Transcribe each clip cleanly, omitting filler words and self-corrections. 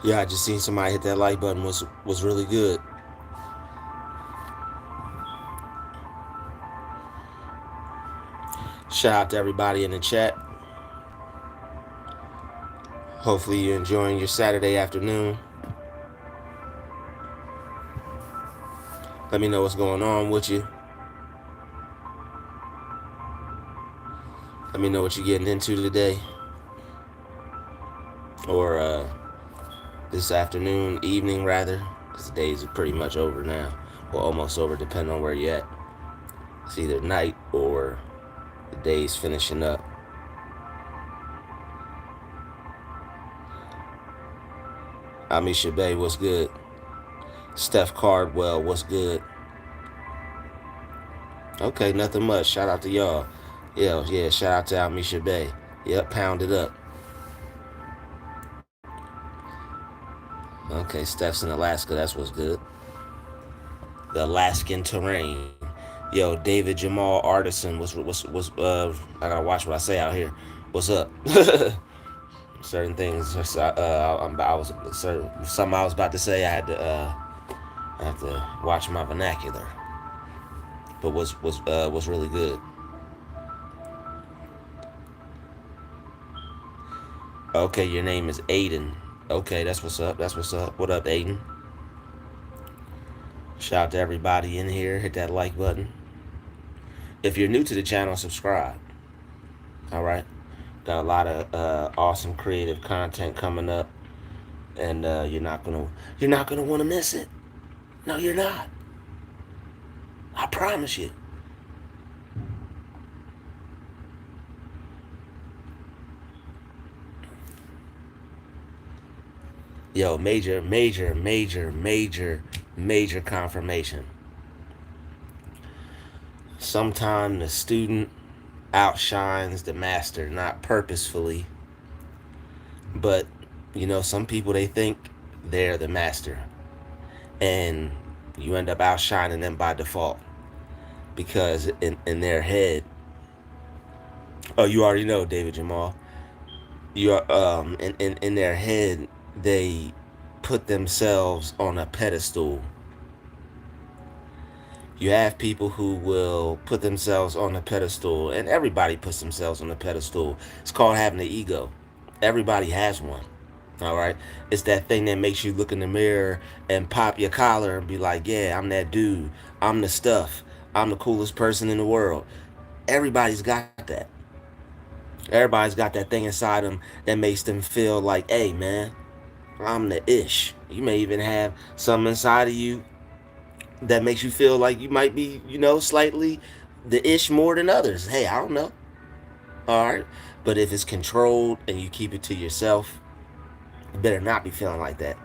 Yeah, I just seen somebody hit that like button was really good. Shout out to everybody in the chat. Hopefully you're enjoying your Saturday afternoon. Let me know what's going on with you. Let me know what you're getting into today, or this afternoon, evening rather, because the days are pretty much over now. Well, almost over, depending on where you're at. It's either night or the day's finishing up. Amisha Bay, what's good? Steph Cardwell, what's good? Okay, nothing much. Shout out to y'all. Yeah, shout out to Amisha Bay. Yep, pound it up. Okay, Steph's in Alaska, that's what's good. The Alaskan terrain. Yo, David Jamal Artisan I gotta watch what I say out here. What's up? Certain things I was something I was about to say I have to watch my vernacular. But was really good. Okay, your name is Aiden. Okay, that's what's up. That's what's up. What up, Aiden? Shout out to everybody in here. Hit that like button. If you're new to the channel, subscribe. All right. Got a lot of awesome creative content coming up, and you're not gonna want to miss it. No, you're not. I promise you. Yo, major confirmation. Sometimes the student outshines the master, not purposefully, but some people, they think they're the master, and you end up outshining them by default because in their head, oh, you already know, David Jamal, you're in their head, they put themselves on a pedestal. You have people who will put themselves on a pedestal, and everybody puts themselves on a pedestal. It's called having an ego. Everybody has one. All right. It's that thing that makes you look in the mirror and pop your collar and be like, yeah, I'm that dude. I'm the stuff. I'm the coolest person in the world. Everybody's got that. Everybody's got that thing inside them that makes them feel like, hey, man, I'm the ish. You may even have something inside of you that makes you feel like you might be, slightly the ish more than others. Hey, I don't know. All right. But if it's controlled and you keep it to yourself, you better not be feeling like that.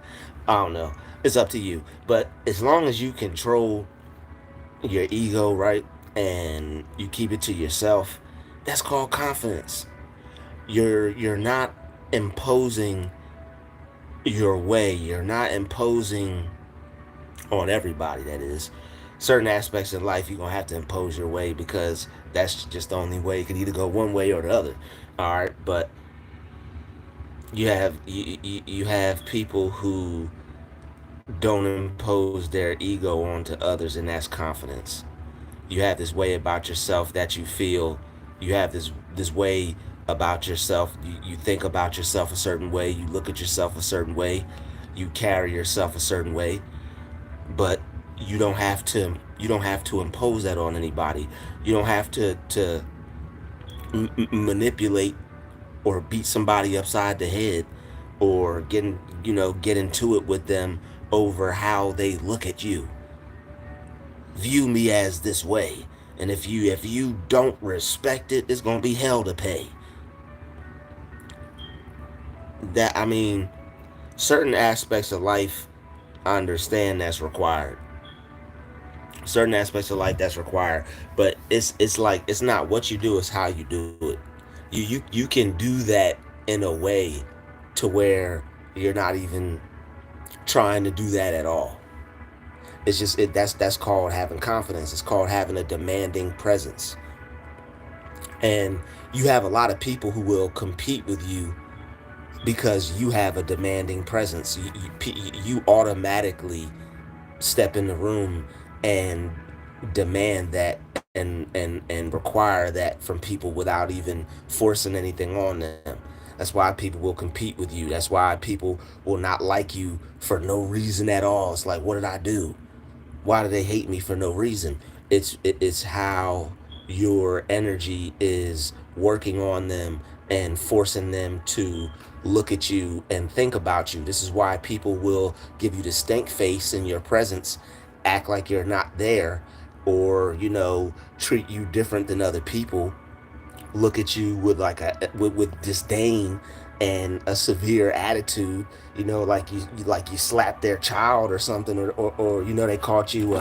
I don't know. It's up to you. But as long as you control your ego, right, and you keep it to yourself, that's called confidence. You're not imposing your way. You're not imposing on everybody, that is. Certain aspects in life you're gonna have to impose your way because that's just the only way. It can either go one way or the other. All right, but you have people who don't impose their ego onto others, and that's confidence. You have this way about yourself that you feel. You have this way about yourself. You think about yourself a certain way. You look at yourself a certain way. You carry yourself a certain way. But you don't have to impose that on anybody. You don't have to manipulate or beat somebody upside the head or get into it with them over how they look at you. View me as this way, and if you don't respect it, it's gonna be hell to pay. That, I mean, certain aspects of life, I understand that's required. Certain aspects of life that's required, but it's like it's not what you do, it's how you do it. You can do that in a way to where you're not even trying to do that at all. It's just that's called having confidence. It's called having a demanding presence. And you have a lot of people who will compete with you because you have a demanding presence. You automatically step in the room and demand that and require that from people without even forcing anything on them. That's why people will compete with you. That's why people will not like you for no reason at all. It's like, what did I do? Why do they hate me for no reason? It's how your energy is working on them and forcing them to look at you and think about you. This is why people will give you the stink face in your presence, act like you're not there, or treat you different than other people, look at you with with disdain and a severe attitude, like you slapped their child or something, or they caught you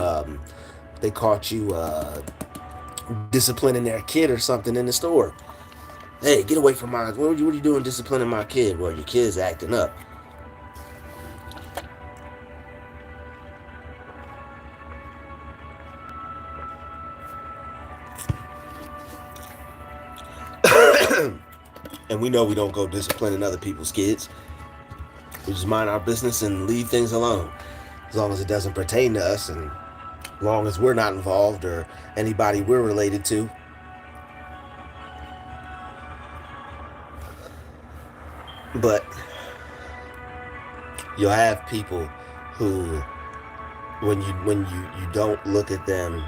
disciplining their kid or something in the store. Hey, get away from my, what are you doing disciplining my kid? Well, your kid's acting up. And we know we don't go disciplining other people's kids. We just mind our business and leave things alone, as long as it doesn't pertain to us, and as long as we're not involved or anybody we're related to. But you'll have people who, when you don't look at them,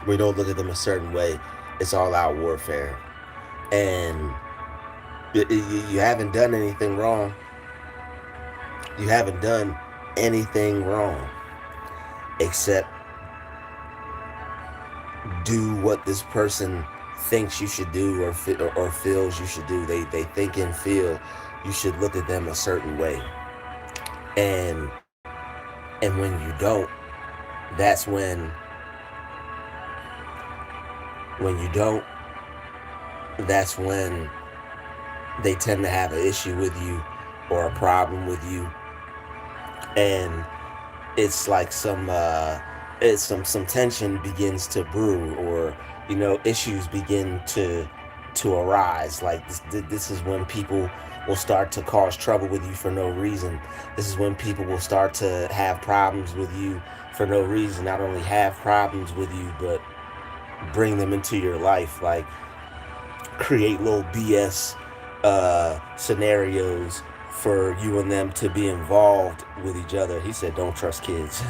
we don't look at them a certain way, it's all out warfare. And you haven't done anything wrong. You haven't done anything wrong except do what this person thinks you should do, or feels you should do. They think and feel you should look at them a certain way. And and when you don't, that's when you don't, that's when they tend to have an issue with you or a problem with you. And it's like some tension begins to brew, or issues begin to arise. Like this is when people will start to cause trouble with you for no reason. This is when people will start to have problems with you for no reason. Not only have problems with you, but bring them into your life. Like, create little BS scenarios for you and them to be involved with each other. He said, "Don't trust kids."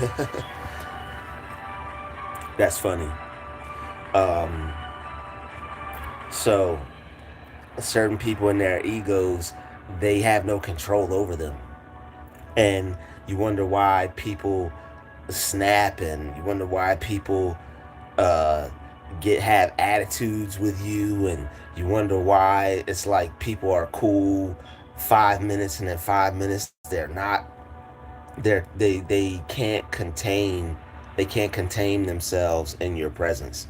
That's funny. Um, so, certain people in their egos, they have no control over them, and you wonder why people snap, and you wonder why people uh, have attitudes with you, and you wonder why it's like people are cool 5 minutes, and then 5 minutes they're not. They can't contain themselves in your presence,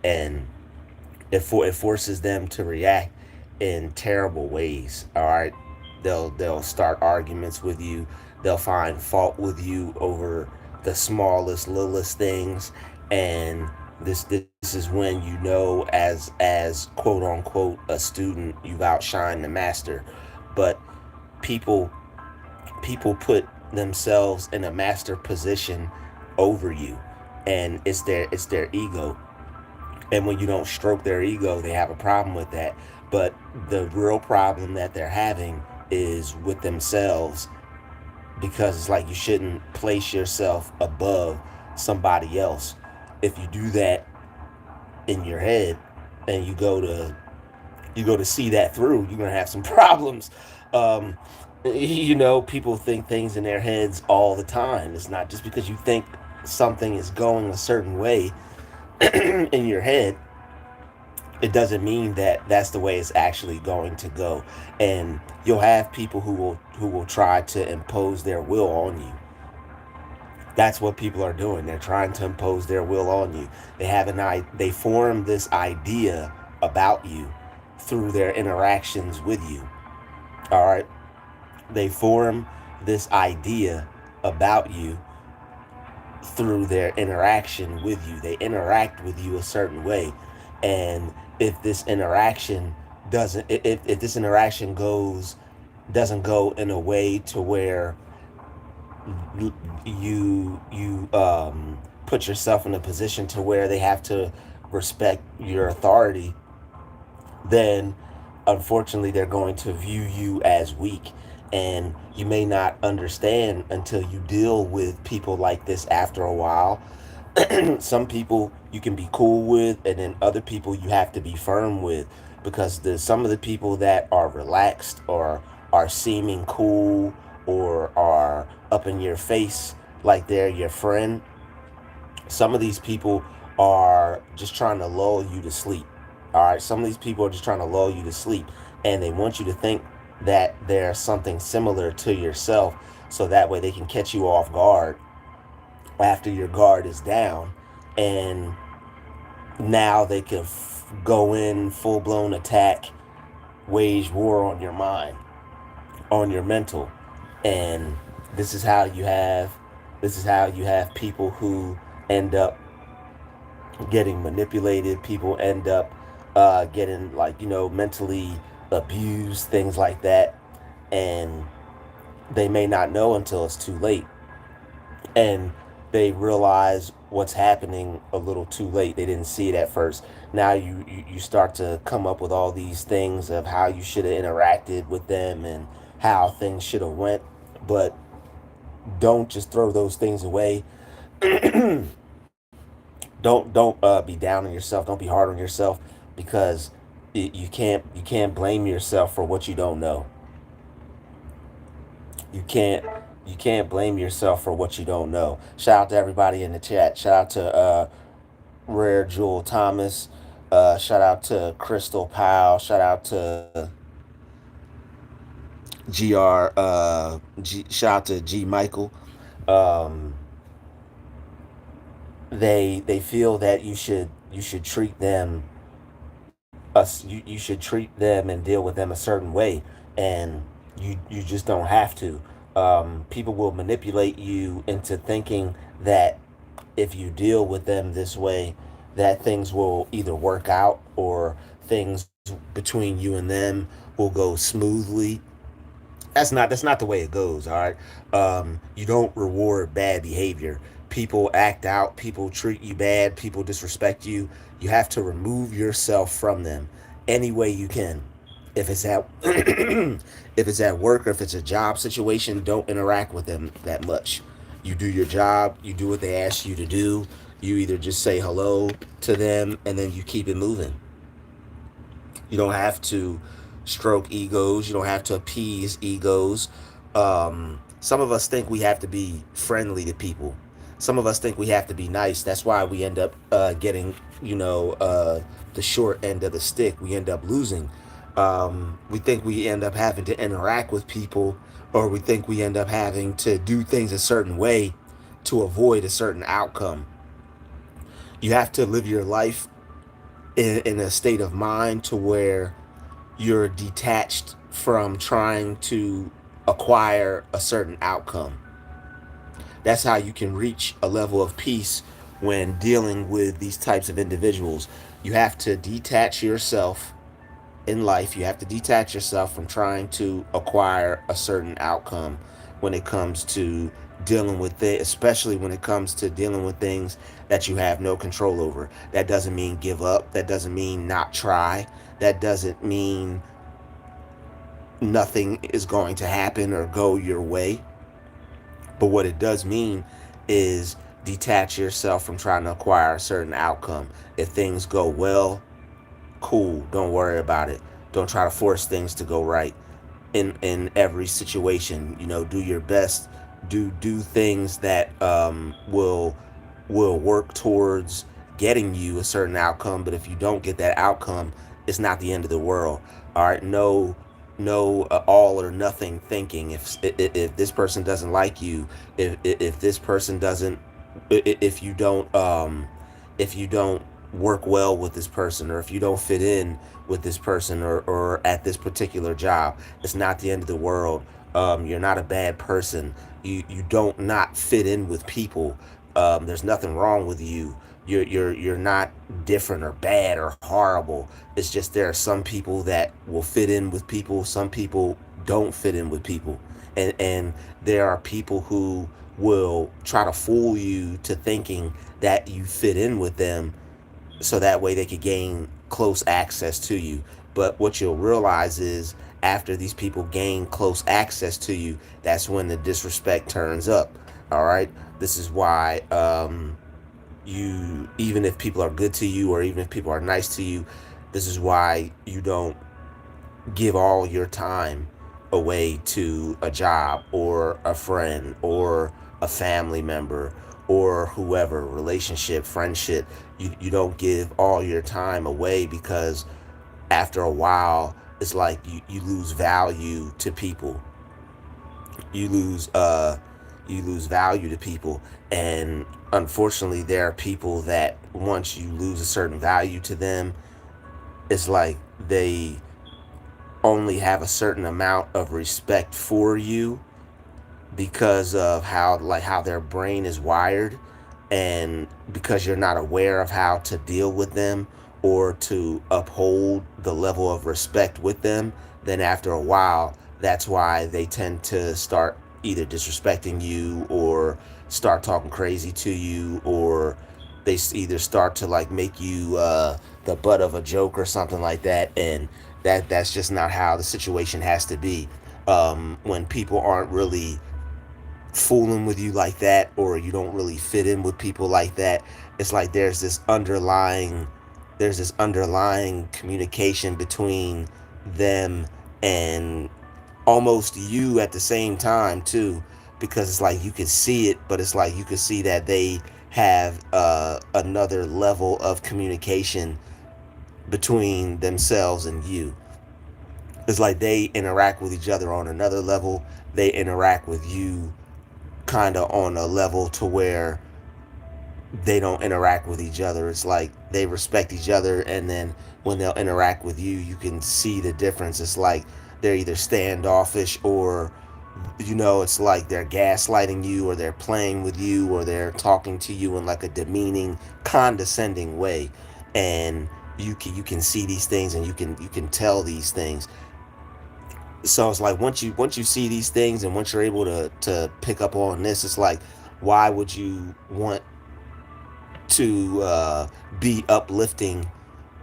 and it forces them to react in terrible ways. All right, they'll start arguments with you. They'll find fault with you over the smallest, littlest things, and this is when as quote unquote a student, you've outshined the master. But people people put themselves in a master position over you, and it's their ego. And when you don't stroke their ego, they have a problem with that. But the real problem that they're having is with themselves, because it's like you shouldn't place yourself above somebody else. If you do that in your head, and you go to see that through, you're gonna have some problems. Um, people think things in their heads all the time. It's not just because you think something is going a certain way in your head, it doesn't mean that that's the way it's actually going to go. And you'll have people who will try to impose their will on you. That's what people are doing. They're trying to impose their will on you. They form this idea about you through their interactions with you. All right, they form this idea about you through their interaction with you. They interact with you a certain way, and if this interaction goes doesn't go in a way to where you put yourself in a position to where they have to respect your authority, then unfortunately they're going to view you as weak. And you may not understand until you deal with people like this after a while. Some people you can be cool with, and then other people you have to be firm with, because there's some of the people that are relaxed or are seeming cool or are up in your face like they're your friend. Some of these people are just trying to lull you to sleep. All right, some of these people are just trying to lull you to sleep, and they want you to think that they're something similar to yourself, so that way they can catch you off guard after your guard is down, and now they can go in full blown attack, wage war on your mind, on your mental. And this is how you have people who end up getting manipulated. People end up getting, like, mentally abused, things like that, and they may not know until it's too late, and they realize what's happening a little too late. They didn't see it at first. Now you start to come up with all these things of how you should have interacted with them and how things should have went. But don't just throw those things away. Don't be down on yourself. Don't be hard on yourself, because you can't blame yourself for what you don't know. You can't you can't blame yourself for what you don't know. Shout out to everybody in the chat. Shout out to Rare Jewel Thomas. Shout out to Crystal Powell. Shout out to shout out to G Michael. Um, they feel that you should treat them us you should treat them and deal with them a certain way, and you just don't have to. People will manipulate you into thinking that if you deal with them this way, that things will either work out, or things between you and them will go smoothly. That's not the way it goes. All right. You don't reward bad behavior. People act out, people treat you bad, people disrespect you. You have to remove yourself from them any way you can. If it's at if it's at work, or if it's a job situation, don't interact with them that much. You do your job, you do what they ask you to do. You either just say hello to them, and then you keep it moving. You don't have to stroke egos. You don't have to appease egos. Some of us think we have to be friendly to people. Some of us think we have to be nice. That's why we end up getting, the short end of the stick. We end up losing. We think we end up having to interact with people, or we think we end up having to do things a certain way to avoid a certain outcome. You have to live your life in a state of mind to where you're detached from trying to acquire a certain outcome. That's how you can reach a level of peace when dealing with these types of individuals. You have to detach yourself in life. You have to detach yourself from trying to acquire a certain outcome when it comes to dealing with it, especially when it comes to dealing with things that you have no control over. That doesn't mean give up. That doesn't mean not try. That doesn't mean nothing is going to happen or go your way. But what it does mean is detach yourself from trying to acquire a certain outcome. If things go well, cool. Don't worry about it. Don't try to force things to go right in every situation. Do your best. Do things that will work towards getting you a certain outcome. But if you don't get that outcome, it's not the end of the world. All right. No all or nothing thinking. If this person doesn't like you, if this person doesn't, if you don't work well with this person, or if you don't fit in with this person, or at this particular job, it's not the end of the world. You're not a bad person. You don't not fit in with people. There's nothing wrong with you. You're not different or bad or horrible. It's just there are some people that will fit in with people. Some people don't fit in with people. And there are people who will try to fool you to thinking that you fit in with them, so that way they could gain close access to you. But what you'll realize is, after these people gain close access to you, that's when the disrespect turns up. All right. This is why you, even if people are good to you, or even if people are nice to you, this is why you don't give all your time away to a job or a friend or a family member or whoever, relationship, friendship. You don't give all your time away, because after a while it's like you lose value to people. You lose you lose value to people. And unfortunately, there are people that once you lose a certain value to them, it's like they only have a certain amount of respect for you, because of how their brain is wired, and because you're not aware of how to deal with them or to uphold the level of respect with them. Then after a while, that's why they tend to start either disrespecting you, or start talking crazy to you, or they either start to like make you the butt of a joke or something like that. And that's just not how the situation has to be. When people aren't really fooling with you like that, or you don't really fit in with people like that, it's like there's this underlying communication between them and almost you at the same time too, because it's like you can see it, but it's like you can see that they have another level of communication between themselves and you. It's like they interact with each other on another level. They interact with you kind of on a level to where they don't interact with each other. It's like they respect each other, and then when they'll interact with you, you can see the difference. It's like they're either standoffish, or it's like they're gaslighting you, or they're playing with you, or they're talking to you in like a demeaning, condescending way. And you can see these things, and you can tell these things. So it's like once you see these things, and once you're able to pick up on this, it's like, why would you want to be uplifting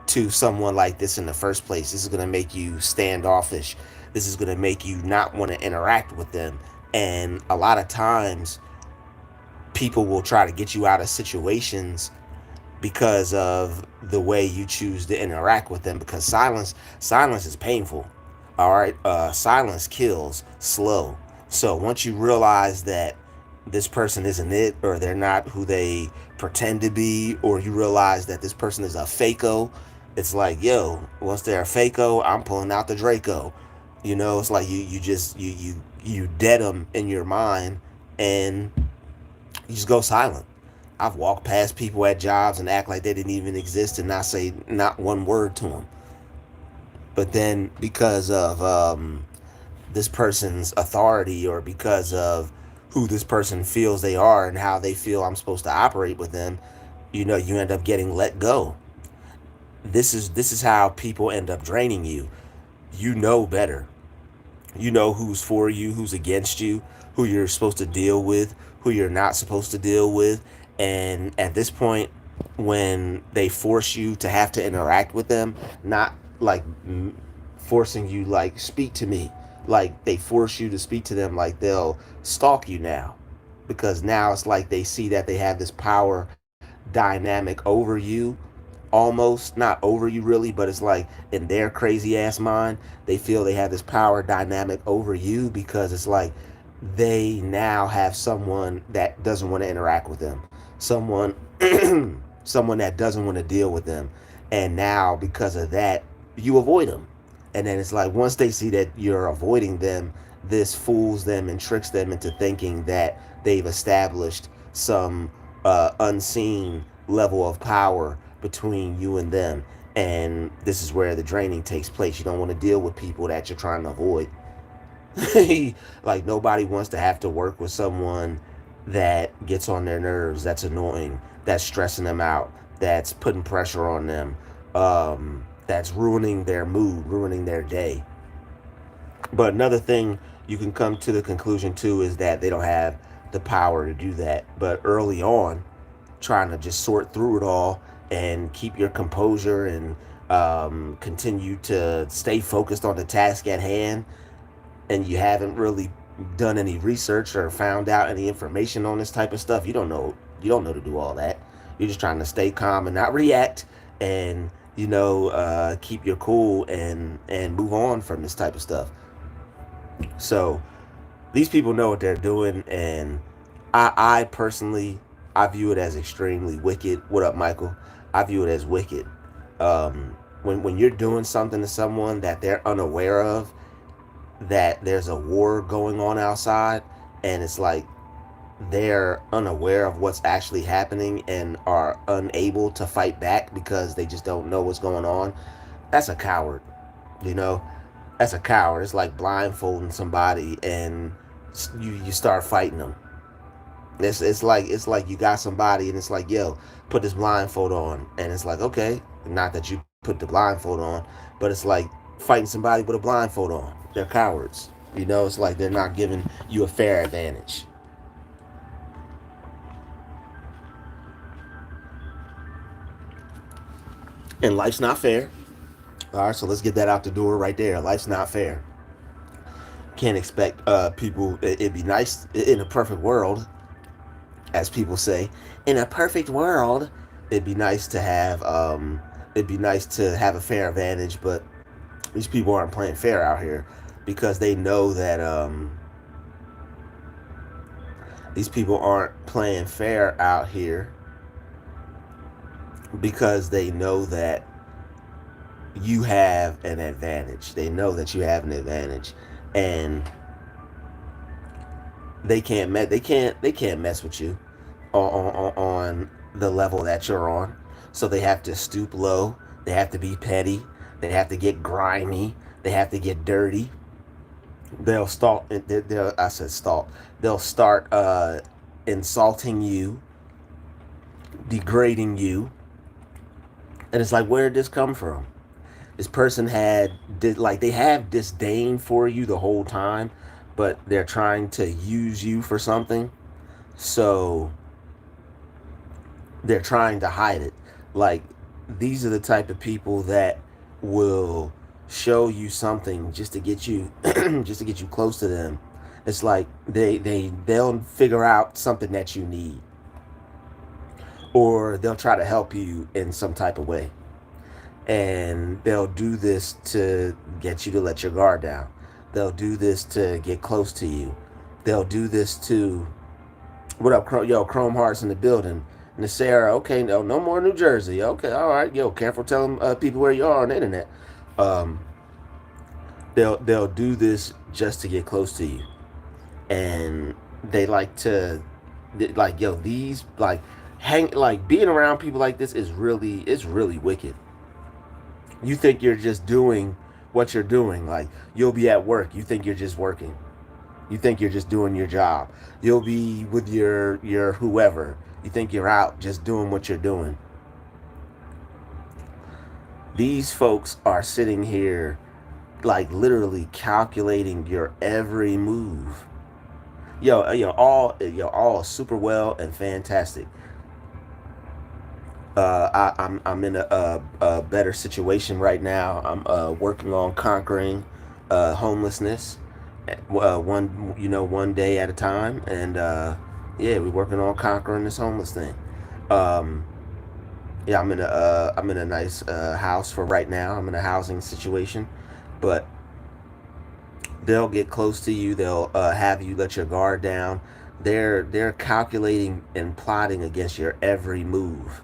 to someone like this in the first place? This is going to make you standoffish. This is going to make you not want to interact with them. And a lot of times people will try to get you out of situations because of the way you choose to interact with them, because silence is painful. All right. Silence kills slow. So once you realize that this person isn't it, or they're not who they pretend to be, or you realize that this person is a fako, it's like, yo, once they're a fako, I'm pulling out the Draco. It's like you dead them in your mind, and you just go silent. I've walked past people at jobs and act like they didn't even exist, and not say not one word to them. But then, because of this person's authority, or because of who this person feels they are and how they feel I'm supposed to operate with them, you end up getting let go. This is how people end up draining you. You know better. You know who's for you, who's against you, who you're supposed to deal with, who you're not supposed to deal with. And at this point, when they force you to have to interact with them, not like forcing you, like, speak to me, like they force you to speak to them, like they'll stalk you now, because now it's like they see that they have this power dynamic over you, almost not over you really, but it's like in their crazy ass mind, they feel they have this power dynamic over you, because it's like they now have someone that doesn't want to interact with them, someone someone that doesn't want to deal with them. And now, because of that, you avoid them. And then it's like, once they see that you're avoiding them, this fools them and tricks them into thinking that they've established some unseen level of power between you and them. And this is where the draining takes place. You don't want to deal with people that you're trying to avoid. Like, nobody wants to have to work with someone that gets on their nerves, that's annoying, that's stressing them out, that's putting pressure on them, that's ruining their mood, ruining their day. But another thing you can come to the conclusion too is that they don't have the power to do that. But early on, trying to just sort through it all and keep your composure and continue to stay focused on the task at hand, and you haven't really done any research or found out any information on this type of stuff, you don't know to do all that. You're just trying to stay calm and not react, and keep your cool and move on from this type of stuff. So these people know what they're doing, and I personally, I view it as extremely wicked. What up, Michael? I view it as wicked. When you're doing something to someone that they're unaware of, that there's a war going on outside, and it's like they're unaware of what's actually happening and are unable to fight back because they just don't know what's going on. That's a coward, you know. That's a coward. It's like blindfolding somebody and you start fighting them. It's like you got somebody and it's like, yo, put this blindfold on, and it's like, okay, not that you put the blindfold on, but it's like fighting somebody with a blindfold on. They're cowards. It's like they're not giving you a fair advantage. And life's not fair. All right, so let's get that out the door right there. Life's not fair. Can't expect people. It'd be nice in a perfect world, as people say. In a perfect world, it'd be nice to have. It'd be nice to have a fair advantage, but these people aren't playing fair out here because they know that. These people aren't playing fair out here because they know that you have an advantage. They know that you have an advantage, and they can't mess with you on the level that you're on. So they have to stoop low. They have to be petty. They have to get grimy. They have to get dirty. They'll stalk. I said stalk. They'll start insulting you, degrading you, and it's like, where did this come from? This person they have disdain for you the whole time, but they're trying to use you for something. So they're trying to hide it. Like, these are the type of people that will show you something just to get you just to get you close to them. It's like they'll figure out something that you need, or they'll try to help you in some type of way, and they'll do this to get you to let your guard down. They'll do this to get close to you. They'll do this to, what up, Chrome Hearts in the building. Nasara, okay, no more New Jersey. Okay, all right, careful telling people where you are on the internet. Um, they'll do this just to get close to you, and they like to, like, these, like, being around people like this is really wicked. You think you're just doing what you're doing. Like, you'll be at work, you think you're just working. You think you're just doing your job. You'll be with your whoever. You think you're out just doing what you're doing. These folks are sitting here, like, literally calculating your every move. All super well and fantastic. I'm in a better situation right now. I'm working on conquering homelessness, one day at a time, and yeah, we're working on conquering this homeless thing. Um, yeah, I'm in a nice house for right now. I'm in a housing situation, but they'll get close to you. They'll have you let your guard down. They're calculating and plotting against your every move.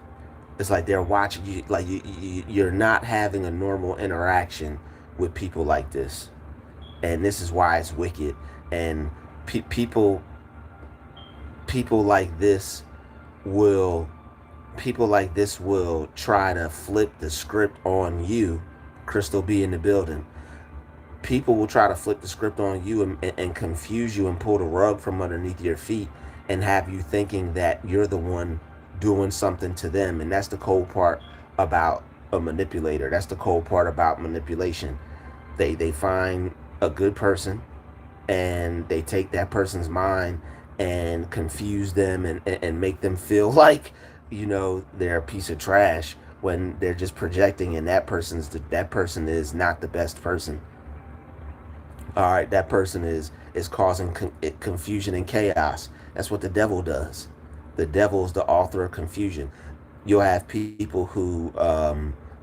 It's like they're watching you. Like, you're not having a normal interaction with people like this, and this is why it's wicked. And people like this will people like this will try to flip the script on you. Crystal B in the building. People will try to flip the script on you and confuse you and pull the rug from underneath your feet and have you thinking that you're the one doing something to them. And that's the cold part about a manipulator. That's the cold part about manipulation. They find a good person, and they take that person's mind and confuse them and make them feel like, they're a piece of trash when they're just projecting, and that person is not the best person. All right, that person is causing confusion and chaos. That's what the devil does. The devil is the author of confusion. You'll have people who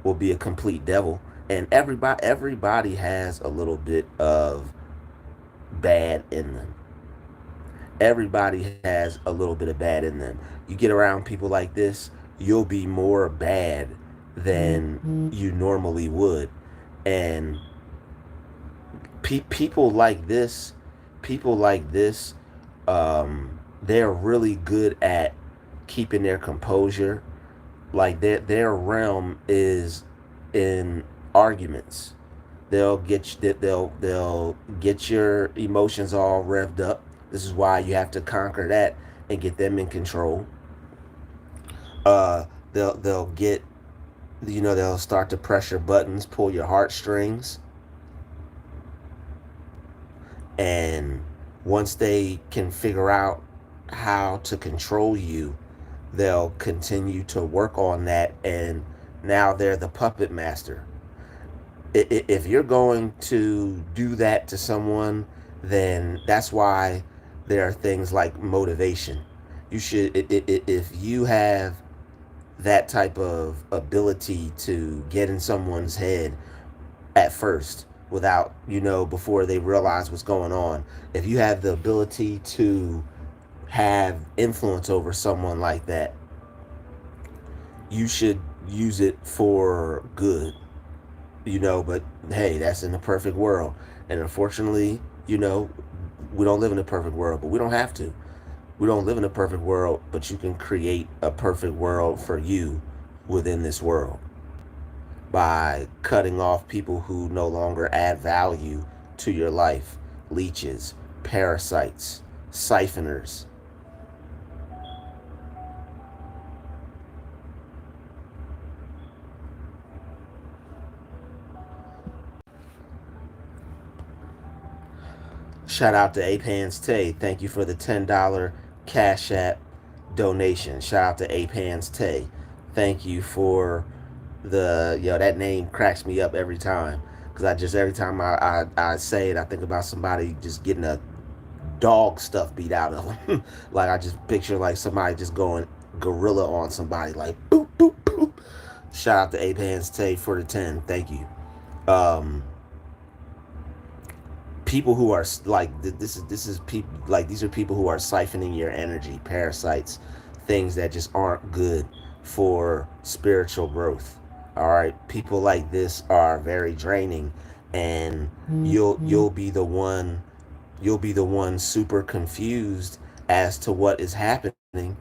will be a complete devil, and everybody has a little bit of bad in them. Everybody has a little bit of bad in them. You get around people like this, you'll be more bad than you normally would. And people like this, people like this, they're really good at keeping their composure. Like their realm is in arguments. They'll get your emotions all revved up. This is why you have to conquer that and get them in control. They'll get, they'll start to press your buttons, pull your heartstrings, and once they can figure out how to control you, they'll continue to work on that, and now they're the puppet master. If you're going to do that to someone, then that's why there are things like motivation. You should, if you have that type of ability to get in someone's head at first without, before they realize what's going on, if you have the ability to have influence over someone like that, you should use it for good. But hey, that's in the perfect world. And unfortunately, we don't live in a perfect world, but we don't have to. We don't live in a perfect world, but you can create a perfect world for you within this world by cutting off people who no longer add value to your life. Leeches, parasites, siphoners. Shout out to Apans Tay. Thank you for the $10 Cash App donation. Shout out to Apans Tay. Thank you for that name cracks me up every time. Because every time I say it, I think about somebody just getting a dog stuff beat out of them. Like, I just picture like somebody just going gorilla on somebody, like boop, boop, boop. Shout out to Apans Tay for the 10. Thank you. Um, People who are like, this is people, like, these are people who are siphoning your energy, parasites, things that just aren't good for spiritual growth. All right, people like this are very draining, and you'll be the one, super confused as to what is happening,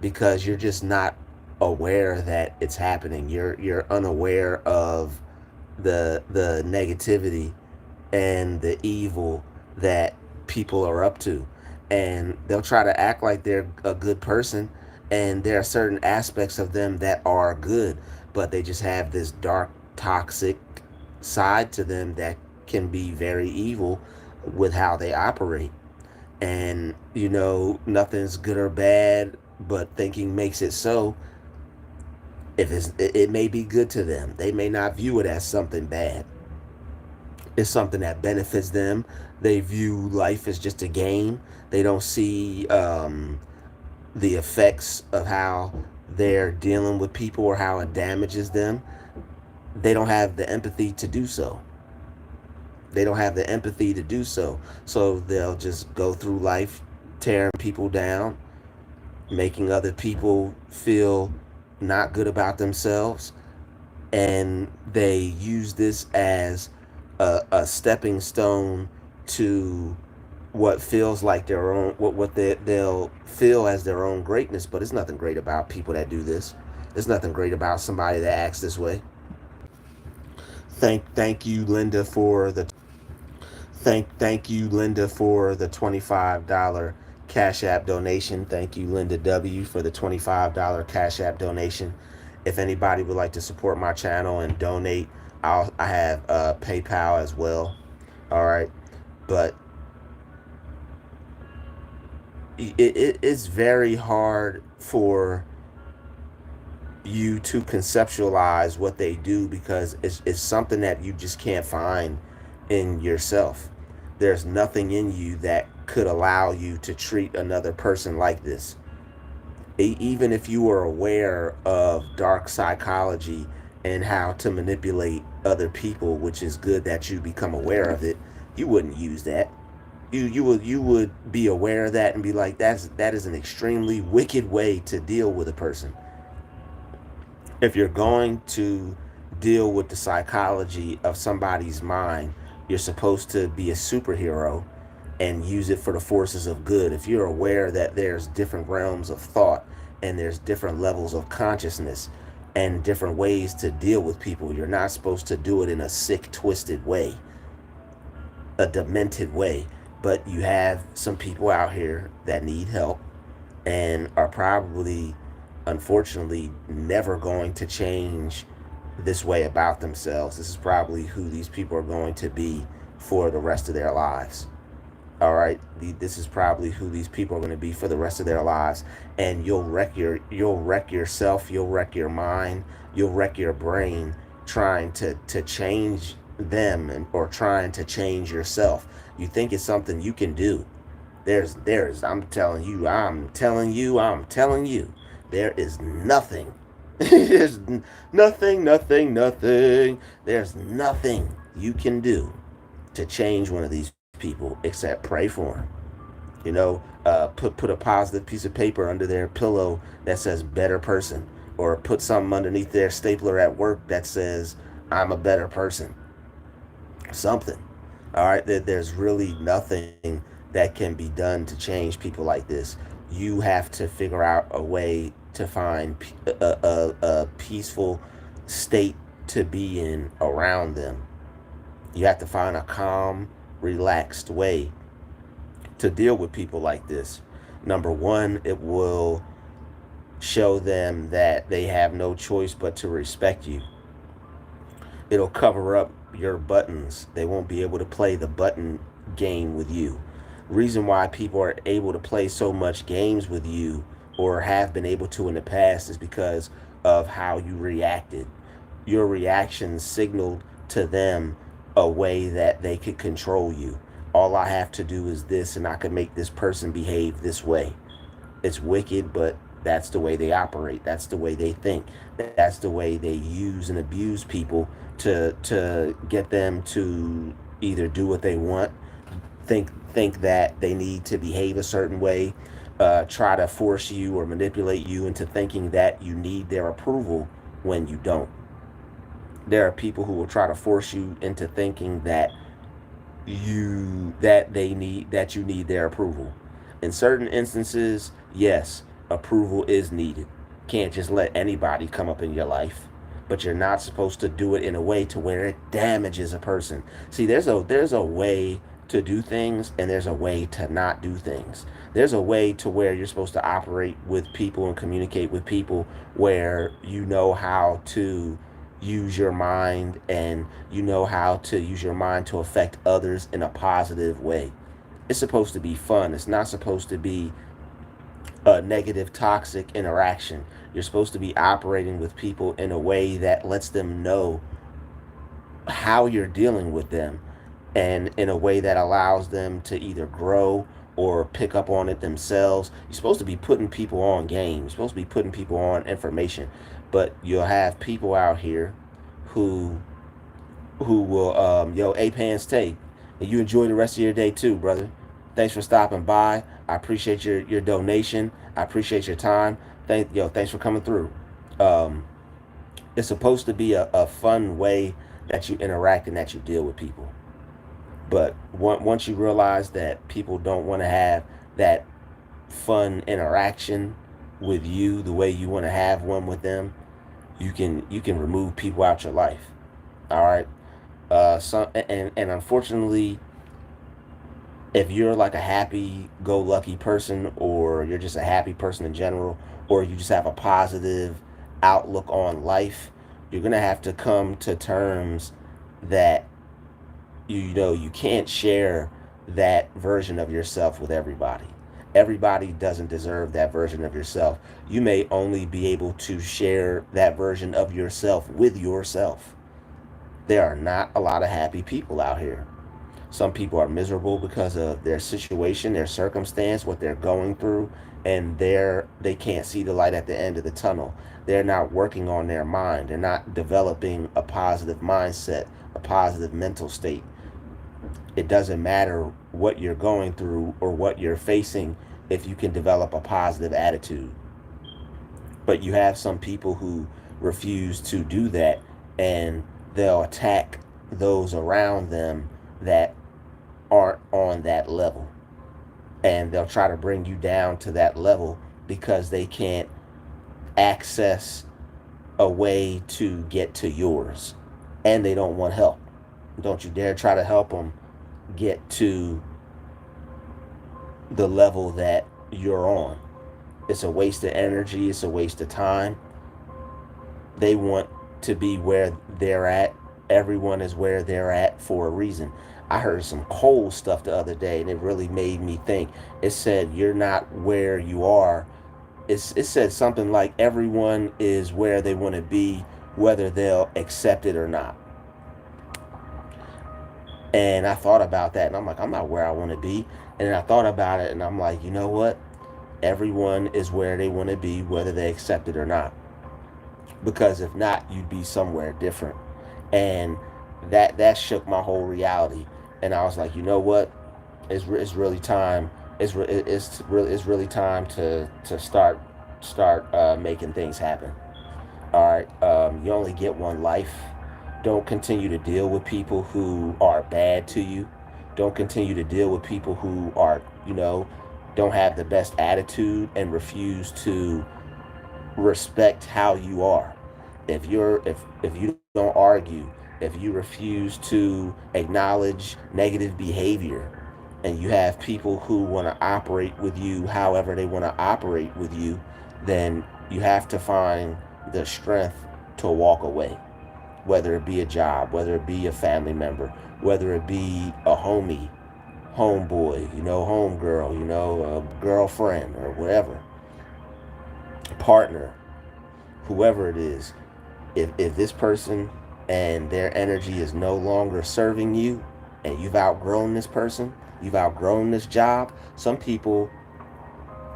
because you're just not aware that it's happening. You're unaware of the negativity and the evil that people are up to. And they'll try to act like they're a good person, and there are certain aspects of them that are good, but they just have this dark, toxic side to them that can be very evil with how they operate. And, nothing's good or bad, but thinking makes it so. If it may be good to them, they may not view it as something bad. It's something that benefits them. They view life as just a game. They don't see the effects of how they're dealing with people or how it damages them. They don't have the empathy to do so. They don't have the empathy to do so. So they'll just go through life tearing people down, making other people feel not good about themselves. And they use this as a stepping stone to what feels like their own, they'll feel as their own greatness. But it's nothing great about people that do this. There's nothing great about somebody that acts this way. Thank you, Linda, for the thank you, Linda, for the $25 Cash App donation. Thank you, Linda W, for the $25 Cash App donation. If anybody would like to support my channel and donate, I have PayPal as well. All right, but it's very hard for you to conceptualize what they do because it's something that you just can't find in yourself. There's nothing in you that could allow you to treat another person like this. Even if you were aware of dark psychology and how to manipulate other people, which is good that you become aware of it, you wouldn't use that. You would be aware of that and be like, that is an extremely wicked way to deal with a person. If you're going to deal with the psychology of somebody's mind, you're supposed to be a superhero and use it for the forces of good. If you're aware that there's different realms of thought and there's different levels of consciousness and different ways to deal with people, you're not supposed to do it in a sick, twisted way, a demented way. But you have some people out here that need help and are probably, unfortunately, never going to change this way about themselves. This is probably who these people are going to be for the rest of their lives. All right, this is probably who these people are going to be for the rest of their lives, and you'll wreck yourself, you'll wreck your mind, you'll wreck your brain trying to change them or trying to change yourself. You think it's something you can do. There's I'm telling you, there is nothing. There's nothing. There's nothing you can do to change one of these people except pray for them. Put a positive piece of paper under their pillow that says "better person," or put something underneath their stapler at work that says "I'm a better person." Something. All right, there's really nothing that can be done to change people like this. You have to figure out a way to find a peaceful state to be in around them. You have to find a calm, relaxed way to deal with people like this. Number one, it will show them that they have no choice but to respect you. It'll cover up your buttons. They won't be able to play the button game with you. Reason why people are able to play so much games with you or have been able to in the past is because of how you reacted. Your reaction signaled to them a way that they could control you. All I have to do is this, and I can make this person behave this way. It's wicked, but that's the way they operate. That's the way they think. That's the way they use and abuse people to get them to either do what they want, think that they need to behave a certain way, try to force you or manipulate you into thinking that you need their approval when you don't. There are people who will try to force you into thinking that you need their approval. In certain instances, yes, approval is needed. Can't just let anybody come up in your life. But you're not supposed to do it in a way to where it damages a person. See, there's a way to do things and there's a way to not do things. There's a way to where you're supposed to operate with people and communicate with people where you know how to use your mind and you know how to use your mind to affect others in a positive way. It's supposed to be fun. It's not supposed to be a negative, toxic interaction. You're supposed to be operating with people in a way that lets them know how you're dealing with them and in a way that allows them to either grow or pick up on it themselves. You're supposed to be putting people on game. You're supposed to be putting people on information. But you'll have people out here who will A Pants Take. And you enjoy the rest of your day too, brother. Thanks for stopping by. I appreciate your donation. I appreciate your time. Thanks for coming through. Um, it's supposed to be a fun way that you interact and that you deal with people. But once you realize that people don't want to have that fun interaction with you the way you want to have one with them, you can remove people out your life. All right. And unfortunately, if you're like a happy go lucky person, or you're just a happy person in general, or you just have a positive outlook on life, you're gonna have to come to terms that You can't share that version of yourself with everybody. Everybody doesn't deserve that version of yourself. You may only be able to share that version of yourself with yourself. There are not a lot of happy people out here. Some people are miserable because of their situation, their circumstance, what they're going through, and they can't see the light at the end of the tunnel. They're not working on their mind. They're not developing a positive mindset, a positive mental state. It doesn't matter what you're going through or what you're facing if you can develop a positive attitude. But you have some people who refuse to do that, and they'll attack those around them that aren't on that level. And they'll try to bring you down to that level because they can't access a way to get to yours. And they don't want help. Don't you dare try to help them get to the level that you're on. It's a waste of energy, it's a waste of time. They want to be where they're at. Everyone is where they're at for a reason. I heard some cold stuff the other day and it really made me think. It said, you're not where you are. It said something like everyone is where they want to be, whether they'll accept it or not. And I thought about that and I'm like, I'm not where I want to be. And then I thought about it and I'm like, you know what? Everyone is where they want to be, whether they accept it or not. Because if not, you'd be somewhere different. And that shook my whole reality. And I was like, you know what? It's really time. It's really time to start making things happen. All right. You only get one life. Don't continue to deal with people who are bad to you. Don't continue to deal with people who are, don't have the best attitude and refuse to respect how you are. If you don't argue, if you refuse to acknowledge negative behavior, and you have people who want to operate with you however they want to operate with you, then you have to find the strength to walk away. Whether it be a job, whether it be a family member, whether it be a homeboy, homegirl, a girlfriend or whatever, partner, whoever it is. If this person and their energy is no longer serving you, and you've outgrown this person, you've outgrown this job. Some people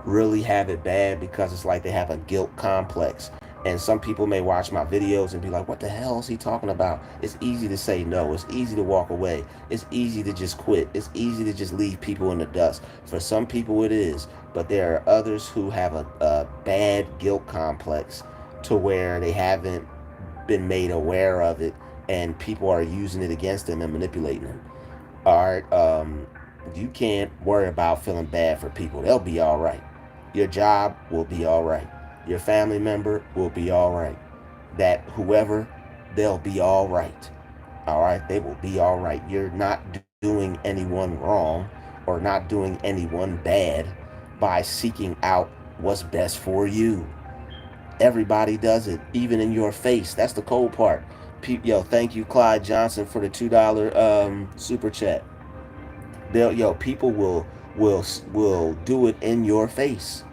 really have it bad because it's like they have a guilt complex. And some people may watch my videos and be like, what the hell is he talking about? It's easy to say no. It's easy to walk away. It's easy to just quit. It's easy to just leave people in the dust. For some people it is. But there are others who have a bad guilt complex to where they haven't been made aware of it, and people are using it against them and manipulating them. All right. You can't worry about feeling bad for people. They'll be all right. Your job will be all right. Your family member will be all right. That whoever, they'll be all right. All right. They will be all right. You're not doing anyone wrong or not doing anyone bad by seeking out what's best for you. Everybody does it, even in your face. That's the cold part. Yo, thank you, Clyde Johnson, for the $2 super chat. People will do it in your face.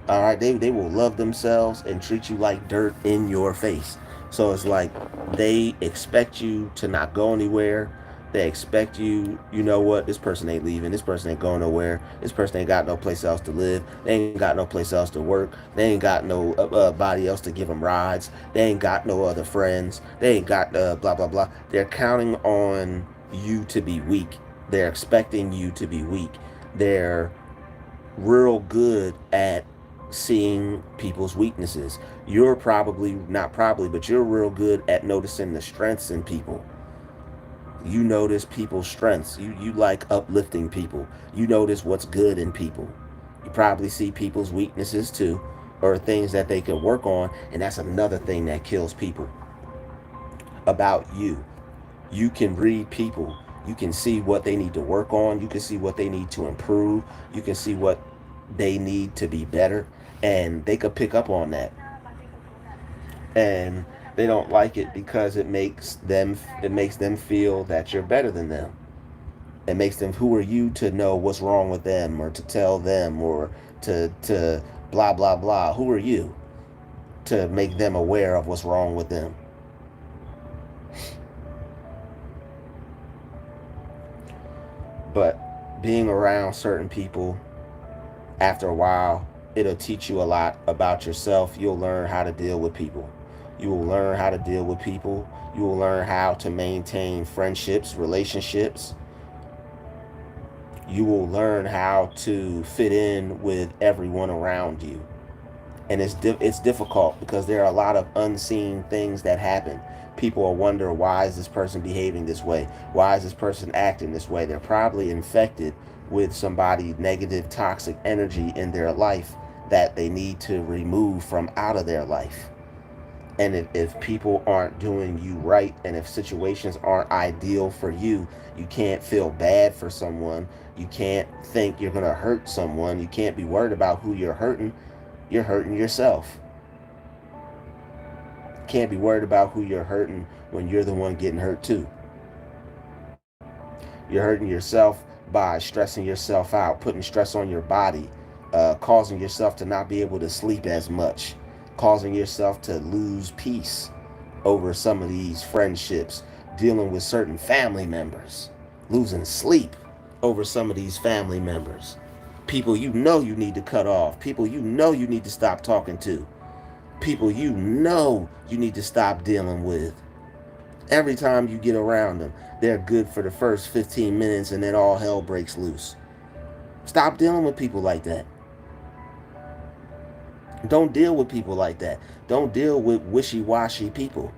All right, they will love themselves and treat you like dirt in your face. So it's like they expect you to not go anywhere. They expect you, you know what, this person ain't leaving, this person ain't going nowhere, this person ain't got no place else to live, they ain't got no place else to work, they ain't got no body else to give them rides, they ain't got no other friends, they ain't got blah, blah, blah. They're counting on you to be weak. They're expecting you to be weak. They're real good at seeing people's weaknesses. You're probably, not probably, but you're real good at noticing the strengths in people. You notice people's strengths. You like uplifting people. You notice what's good in people. You probably see people's weaknesses too, or things that they can work on, and that's another thing that kills people about you. You can read people. You can see what they need to work on. You can see what they need to improve. You can see what they need to be better, and they could pick up on that. And They don't like it because it makes them feel that you're better than them. It makes them, who are you to know what's wrong with them, or to tell them, or to blah blah blah. Who are you to make them aware of what's wrong with them? But being around certain people, after a while, it'll teach you a lot about yourself. You'll learn how to deal with people. You will learn how to deal with people. You will learn how to maintain friendships, relationships. You will learn how to fit in with everyone around you. And it's difficult because there are a lot of unseen things that happen. People will wonder, why is this person behaving this way? Why is this person acting this way? They're probably infected with somebody negative, toxic energy in their life that they need to remove from out of their life. And if people aren't doing you right, and if situations aren't ideal for you, you can't feel bad for someone. You can't think you're going to hurt someone. You can't be worried about who you're hurting. You're hurting yourself. Can't be worried about who you're hurting when you're the one getting hurt too. You're hurting yourself by stressing yourself out, putting stress on your body, causing yourself to not be able to sleep as much, causing yourself to lose peace over some of these friendships, dealing with certain family members, losing sleep over some of these family members. People you know you need to cut off, people you know you need to stop talking to, people you know you need to stop dealing with. Every time you get around them, they're good for the first 15 minutes and then all hell breaks loose. Stop dealing with people like that. Don't deal with people like that. Don't deal with wishy-washy people.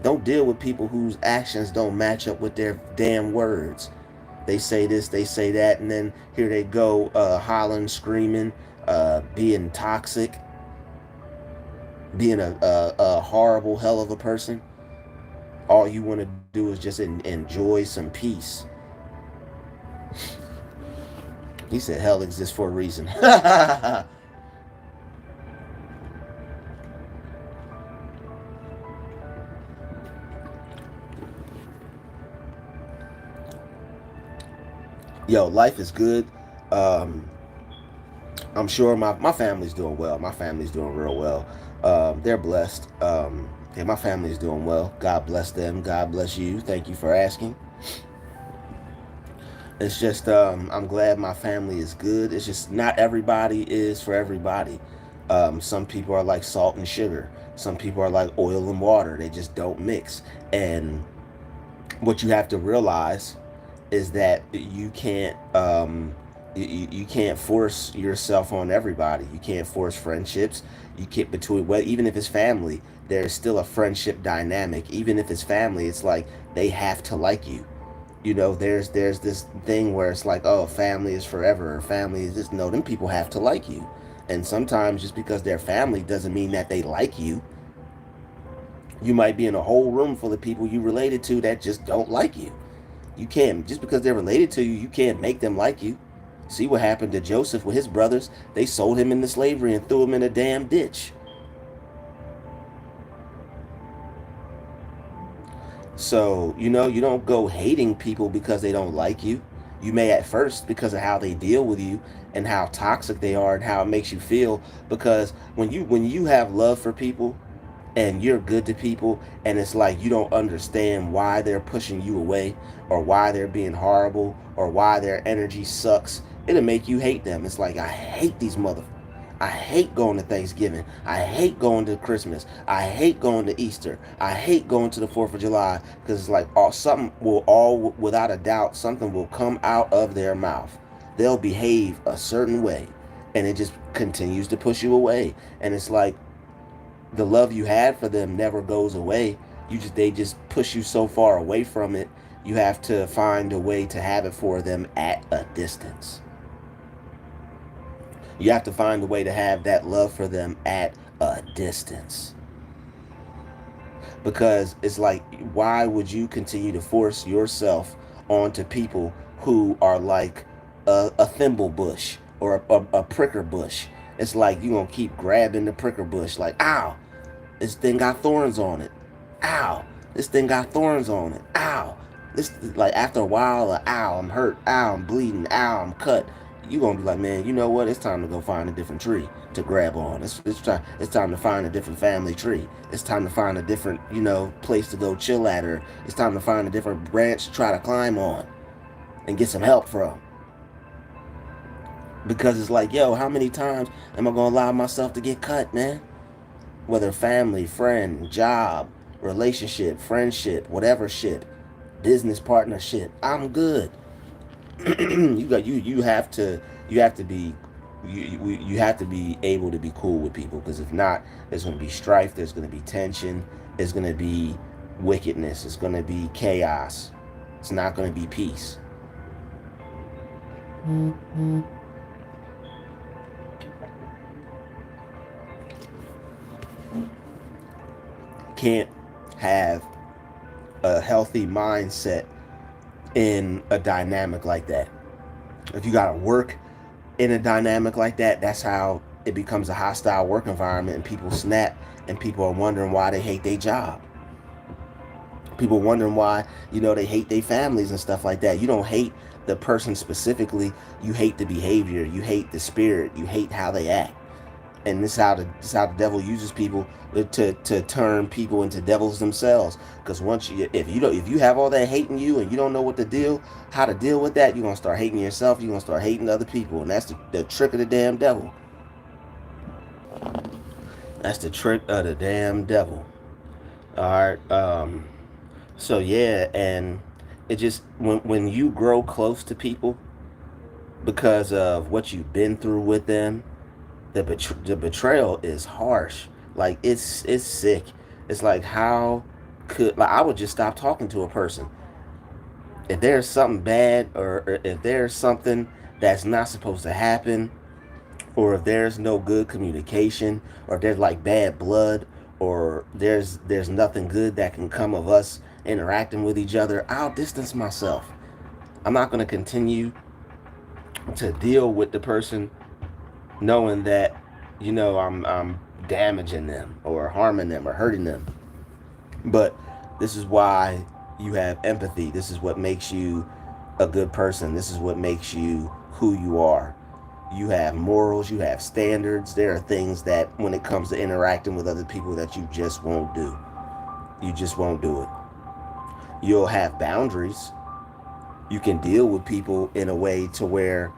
Don't deal with people whose actions don't match up with their damn words. They say this, they say that, and then here they go, hollering, screaming, being toxic, being a horrible hell of a person. All you want to do is just enjoy some peace. He said hell exists for a reason. Yo, life is good. Um, I'm sure my family's doing well. My family's doing real well. They're blessed. Yeah, my family's doing well. God bless them. God bless you. Thank you for asking. It's just I'm glad my family is good. It's just not everybody is for everybody. Some people are like salt and sugar. Some people are like oil and water. They just don't mix. And what you have to realize is that you can't force yourself on everybody. You can't force friendships. You can't, between, well, even if it's family, there's still a friendship dynamic. Even if it's family, it's like they have to like you. You know, there's this thing where it's like, oh, family is forever, or family is this. No, them people have to like you. And sometimes just because they're family doesn't mean that they like you. You might be in a whole room full of people you related to that just don't like you. You can't, just because they're related to you, you can't make them like you. See what happened to Joseph with his brothers? They sold him into slavery and threw him in a damn ditch. So, you don't go hating people because they don't like you. You may at first, because of how they deal with you and how toxic they are and how it makes you feel. Because when you have love for people and you're good to people, and it's like you don't understand why they're pushing you away, or why they're being horrible, or why their energy sucks, it'll make you hate them. It's like, I hate these motherfuckers. I hate going to Thanksgiving. I hate going to Christmas. I hate going to Easter. I hate going to the 4th of July, because it's like something will, all without a doubt, something will come out of their mouth. They'll behave a certain way, and it just continues to push you away. And it's like the love you had for them never goes away. They just push you so far away from it. You have to find a way to have it for them at a distance. You have to find a way to have that love for them at a distance. Because it's like, why would you continue to force yourself onto people who are like a thimble bush, or a pricker bush? It's like you're going to keep grabbing the pricker bush, like, ow. This thing got thorns on it. Ow. This thing got thorns on it. Ow. This, like, after a while, ow, I'm hurt. Ow, I'm bleeding. Ow, I'm cut. You gonna be like, man, you know what? It's time to go find a different tree to grab on. It's time to find a different family tree. It's time to find a different, place to go chill at, or it's time to find a different branch to try to climb on and get some help from. Because it's like, yo, how many times am I gonna allow myself to get cut, man? Whether family, friend, job, relationship, friendship, whatever ship, business partnership, I'm good. You have to be you have to be able to be cool with people, because if not, there's going to be strife, there's going to be tension, there's going to be wickedness, it's going to be chaos, it's not going to be peace. Can't have a healthy mindset in a dynamic like that. If you got to work in a dynamic like that, that's how it becomes a hostile work environment, and people snap, and people are wondering why they hate their job. People wondering why, they hate their families and stuff like that. You don't hate the person specifically, you hate the behavior, you hate the spirit, you hate how they act. And this is how the devil uses people to turn people into devils themselves. Because if you have all that hate in you, and you don't know how to deal with that, you're gonna start hating yourself. You're gonna start hating other people, and that's the trick of the damn devil. That's the trick of the damn devil. All right. So yeah, and it just, when you grow close to people because of what you've been through with them, the betrayal is harsh. Like, it's sick. It's like, how could, like, I would just stop talking to a person if there's something bad, or if there's something that's not supposed to happen, or if there's no good communication, or if there's like bad blood, or there's nothing good that can come of us interacting with each other. I'll distance myself. I'm not going to continue to deal with the person knowing that, I'm damaging them or harming them or hurting them. But this is why you have empathy. This is what makes you a good person. This is what makes you who you are. You have morals, you have standards. There are things that, when it comes to interacting with other people, that you just won't do. You just won't do it. You'll have boundaries. You can deal with people in a way to where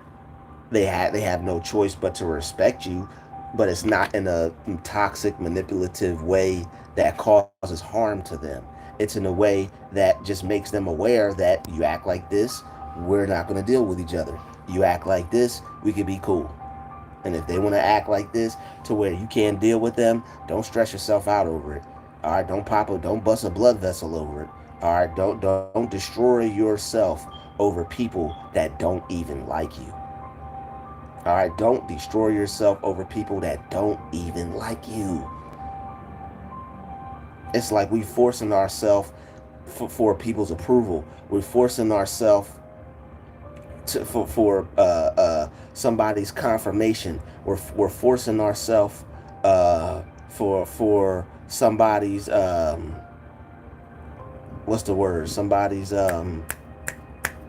they have no choice but to respect you, but it's not in a toxic, manipulative way that causes harm to them. It's in a way that just makes them aware that you act like this, we're not going to deal with each other. You act like this, we could be cool. And if they want to act like this to where you can't deal with them, don't stress yourself out over it. All right, don't bust a blood vessel over it. All right, don't destroy yourself over people that don't even like you. All right, don't destroy yourself over people that don't even like you. It's like we forcing ourselves for people's approval. We're forcing ourselves for somebody's confirmation. We're forcing ourselves for somebody's what's the word? Somebody's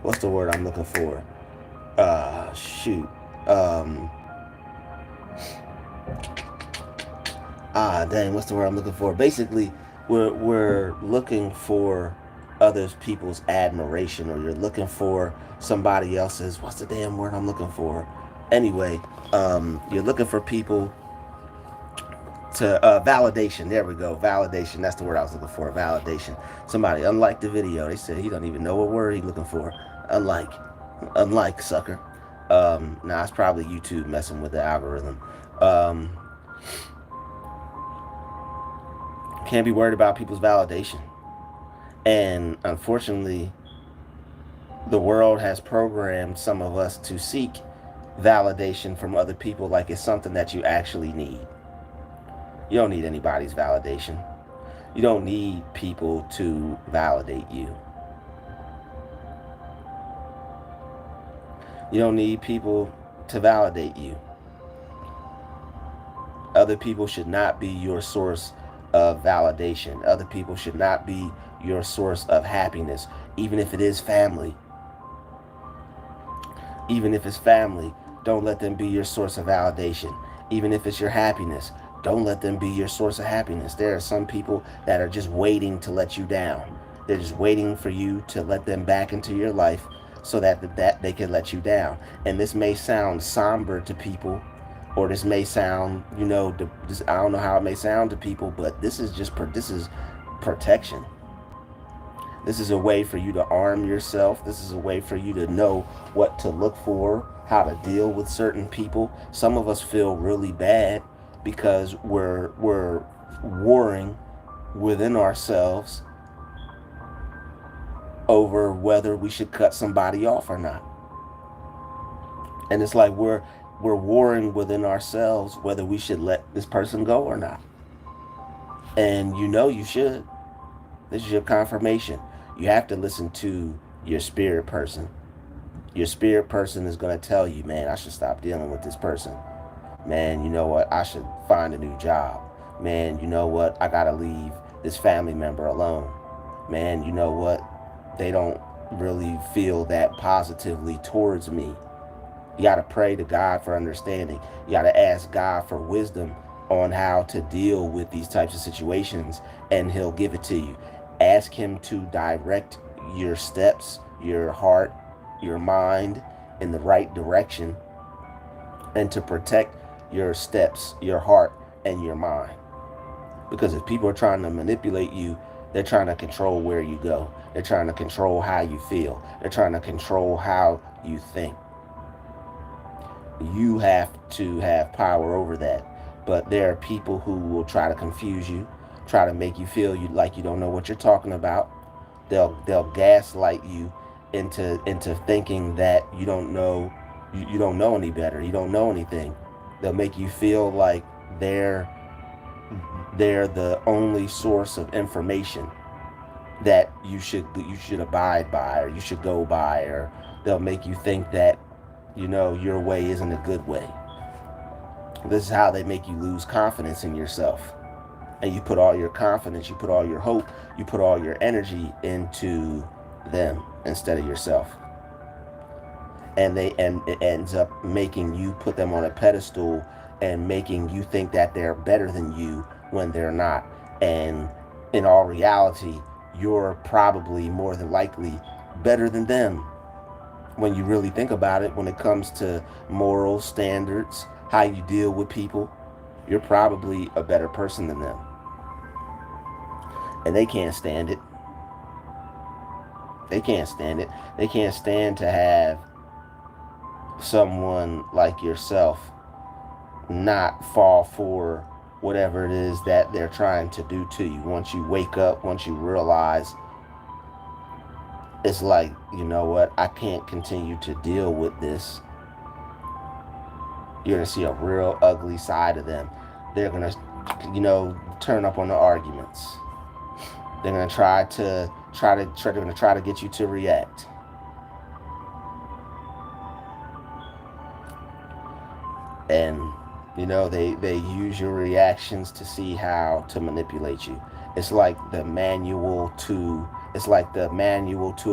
what's the word I'm looking for? Shoot. Dang, what's the word I'm looking for? Basically, we're looking for others people's admiration, or you're looking for somebody else's, what's the damn word I'm looking for? Anyway, you're looking for people to validation. There we go, validation. That's the word I was looking for. Validation. Somebody unliked the video. They said he don't even know what word he's looking for. Unlike sucker. Nah, it's probably YouTube messing with the algorithm. Can't be worried about people's validation. And unfortunately, the world has programmed some of us to seek validation from other people like it's something that you actually need. You don't need anybody's validation. You don't need people to validate you. You don't need people to validate you. Other people should not be your source of validation. Other people should not be your source of happiness, even if it is family. Even if it's family, don't let them be your source of validation. Even if it's your happiness, don't let them be your source of happiness. There are some people that are just waiting to let you down. They're just waiting for you to let them back into your life so that they can let you down. And this may sound somber to people, or this may sound, I don't know how it may sound to people, but this is protection. This is a way for you to arm yourself. This is a way for you to know what to look for, how to deal with certain people. Some of us feel really bad because we're warring within ourselves over whether we should cut somebody off or not. And it's like we're warring within ourselves whether we should let this person go or not. And you should. This is your confirmation. You have to listen to your spirit person. Your spirit person is going to tell you, man, I should stop dealing with this person. Man, you know what? I should find a new job. Man, you know what? I got to leave this family member alone. Man, you know what? They don't really feel that positively towards me. You got to pray to God for understanding. You got to ask God for wisdom on how to deal with these types of situations, and He'll give it to you. Ask Him to direct your steps, your heart, your mind in the right direction, and to protect your steps, your heart, and your mind. Because if people are trying to manipulate you, they're trying to control where you go. They're trying to control how you feel. They're trying to control how you think. You have to have power over that. But there are people who will try to confuse you, try to make you feel like you don't know what you're talking about. They'll gaslight you into thinking that you don't know any better. You don't know anything. They'll make you feel like they're the only source of information that you should abide by, or you should go by, or they'll make you think that your way isn't a good way. This is how they make you lose confidence in yourself. And you put all your confidence, you put all your hope, you put all your energy into them instead of yourself. And it ends up making you put them on a pedestal and making you think that they're better than you when they're not. And in all reality, you're probably more than likely better than them. When you really think about it, when it comes to moral standards, how you deal with people, you're probably a better person than them. And they can't stand it. They can't stand it. They can't stand to have someone like yourself not fall for whatever it is that they're trying to do to you. Once you wake up, once you realize, it's like, you know what, I can't continue to deal with this. You're going to see a real ugly side of them. They're going to, turn up on the arguments. They're going to try to get you to react. And, they use your reactions to see how to manipulate you. It's like the manual to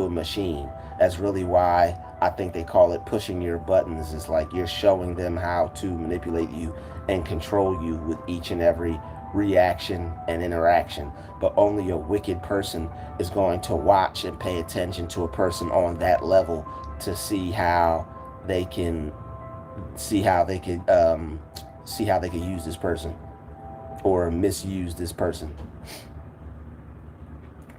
a machine. That's really why I think they call it pushing your buttons. It's like you're showing them how to manipulate you and control you with each and every reaction and interaction. But only a wicked person is going to watch and pay attention to a person on that level to see how they can use this person or misuse this person.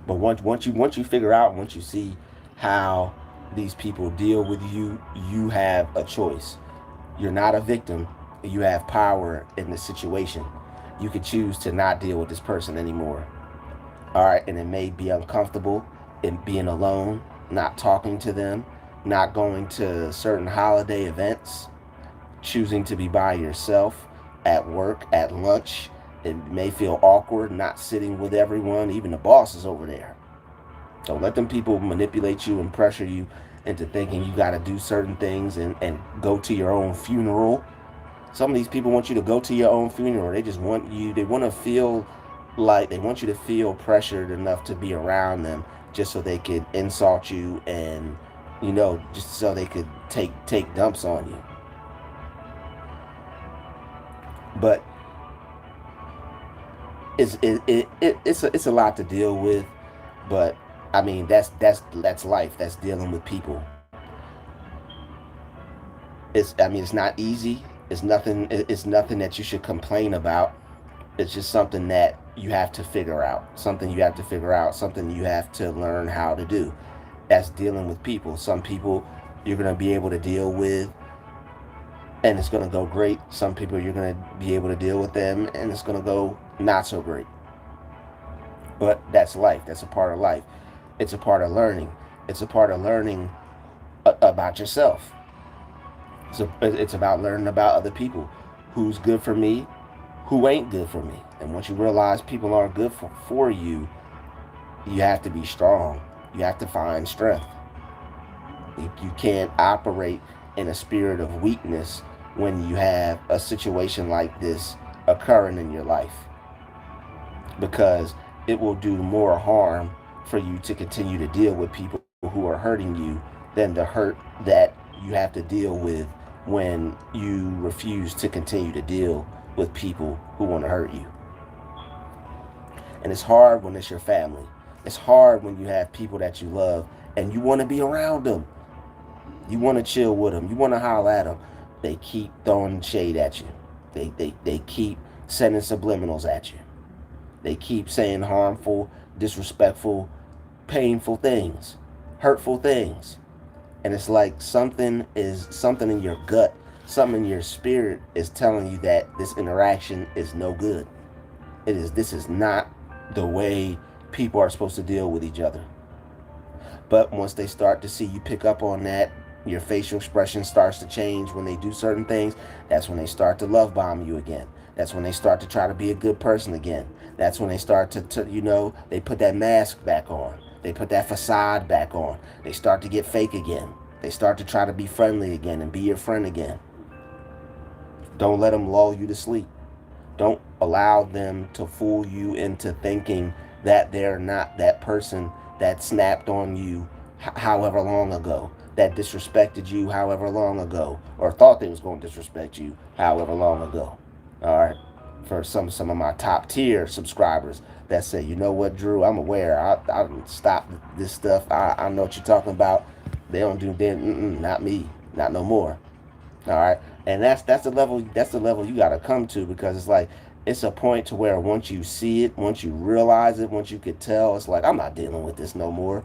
But once you figure out, once you see how these people deal with you, you have a choice. You're not a victim. You have power in the situation. You could choose to not deal with this person anymore. All right, and it may be uncomfortable in being alone, not talking to them, not going to certain holiday events, choosing to be by yourself at work, at lunch. It may feel awkward not sitting with everyone, even the boss is over there. Don't let them people manipulate you and pressure you into thinking you got to do certain things and go to your own funeral. Some of these people want you to go to your own funeral. They just want you, they want to feel like they want you to feel pressured enough to be around them just so they could insult you and just so they could take dumps on you. But it's a lot to deal with. But I mean, that's life. That's dealing with people. It's not easy. It's nothing that you should complain about. It's just something that you have to figure out. Something you have to figure out. Something you have to learn how to do. That's dealing with people. Some people you're gonna be able to deal with, and it's gonna go great. Some people you're gonna be able to deal with them, and it's gonna go not so great. But that's life. That's a part of life. It's a part of learning. It's a part of learning about yourself. So it's about learning about other people, who's good for me, who ain't good for me. And once you realize people aren't good for you, you have to be strong. You have to find strength. You can't operate in a spirit of weakness when you have a situation like this occurring in your life, because it will do more harm for you to continue to deal with people who are hurting you than the hurt that you have to deal with when you refuse to continue to deal with people who want to hurt you. And it's hard when it's your family. It's hard when you have people that you love and you want to be around them. You want to chill with them. You want to holler at them. They keep throwing shade at you. They keep sending subliminals at you. They keep saying harmful, disrespectful, painful things, hurtful things. And it's like something in your gut, something in your spirit is telling you that this interaction is no good. This is not the way people are supposed to deal with each other. But once they start to see you pick up on that, your facial expression starts to change when they do certain things. That's when they start to love bomb you again. That's when they start to try to be a good person again. That's when they start to they put that mask back on. They put that facade back on. They start to get fake again. They start to try to be friendly again and be your friend again. Don't let them lull you to sleep. Don't allow them to fool you into thinking that they're not that person that snapped on you however long ago, that disrespected you however long ago, or thought they was going to disrespect you however long ago. All right, for some of my top tier subscribers that say, you know what, Drew, I'm aware. I stop this stuff. I know what you're talking about. They don't do that. Not me. Not no more. All right, and that's the level. That's the level you got to come to, because it's like it's a point to where once you see it, once you realize it, once you could tell, it's like I'm not dealing with this no more.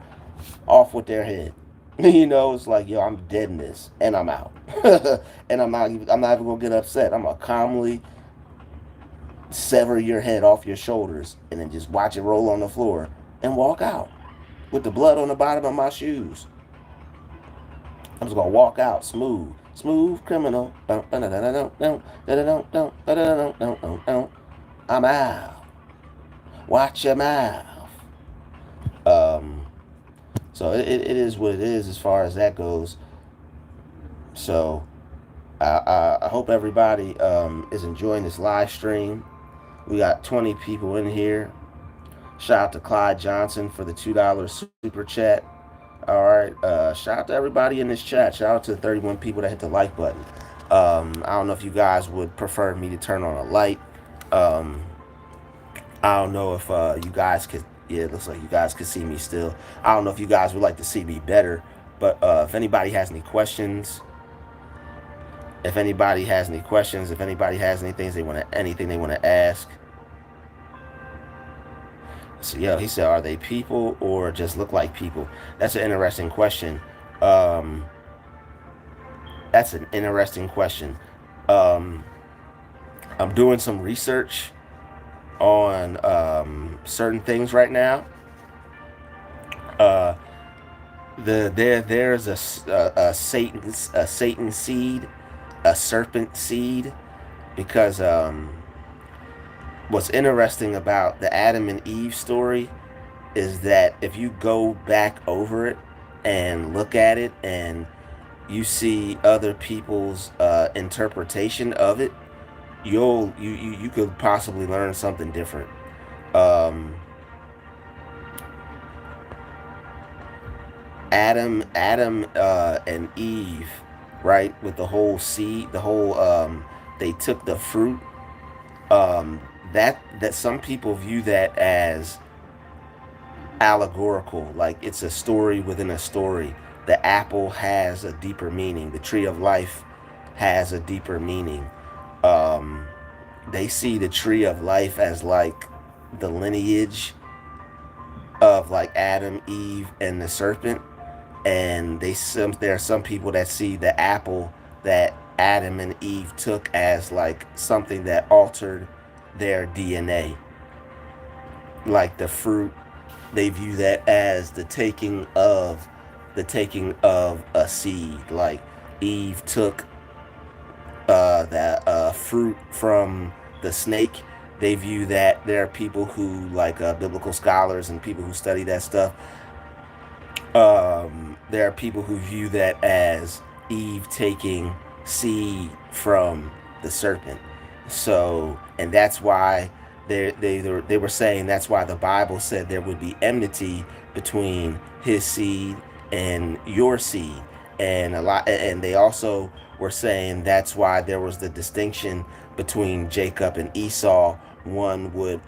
Off with their head. It's like, yo, I'm dead in this, and I'm out, and I'm not even gonna get upset. I'm gonna calmly sever your head off your shoulders and then just watch it roll on the floor and walk out with the blood on the bottom of my shoes. I'm just gonna walk out smooth criminal. I'm out. Watch your mouth. Um, so it is what it is as far as that goes. So I hope everybody is enjoying this live stream. We got 20 people in here. Shout out to Clyde Johnson for the $2 super chat. All right. Shout out to everybody in this chat. Shout out to the 31 people that hit the like button. I don't know if you guys would prefer me to turn on a light. Um, I don't know if you guys could. Yeah, it looks like you guys could see me still. I don't know if you guys would like to see me better. But if anybody has any questions, if anybody has any anything they want to ask. So yeah, he said, are they people or just look like people? That's an interesting question. Um, that's an interesting question. Um, I'm doing some research on certain things right now. Uh, there's a Satan seed, a serpent seed, because what's interesting about the Adam and Eve story is that if you go back over it and look at it and you see other people's interpretation of it, you could possibly learn something different. Adam and Eve, right, with the whole seed, the whole they took the fruit. That some people view that as allegorical, like it's a story within a story. The apple has a deeper meaning. The tree of life has a deeper meaning. Um, they see the tree of life as like the lineage of like Adam, Eve, and the serpent, and there are some people that see the apple that Adam and Eve took as like something that altered their DNA, like the fruit. They view that as the taking of a seed. Like Eve took that fruit from the snake. They view that there are people who like biblical scholars and people who study that stuff. There are people who view that as Eve taking seed from the serpent. So, and that's why they were saying that's why the Bible said there would be enmity between his seed and your seed, and they also were saying that's why there was the distinction between Jacob and Esau. One would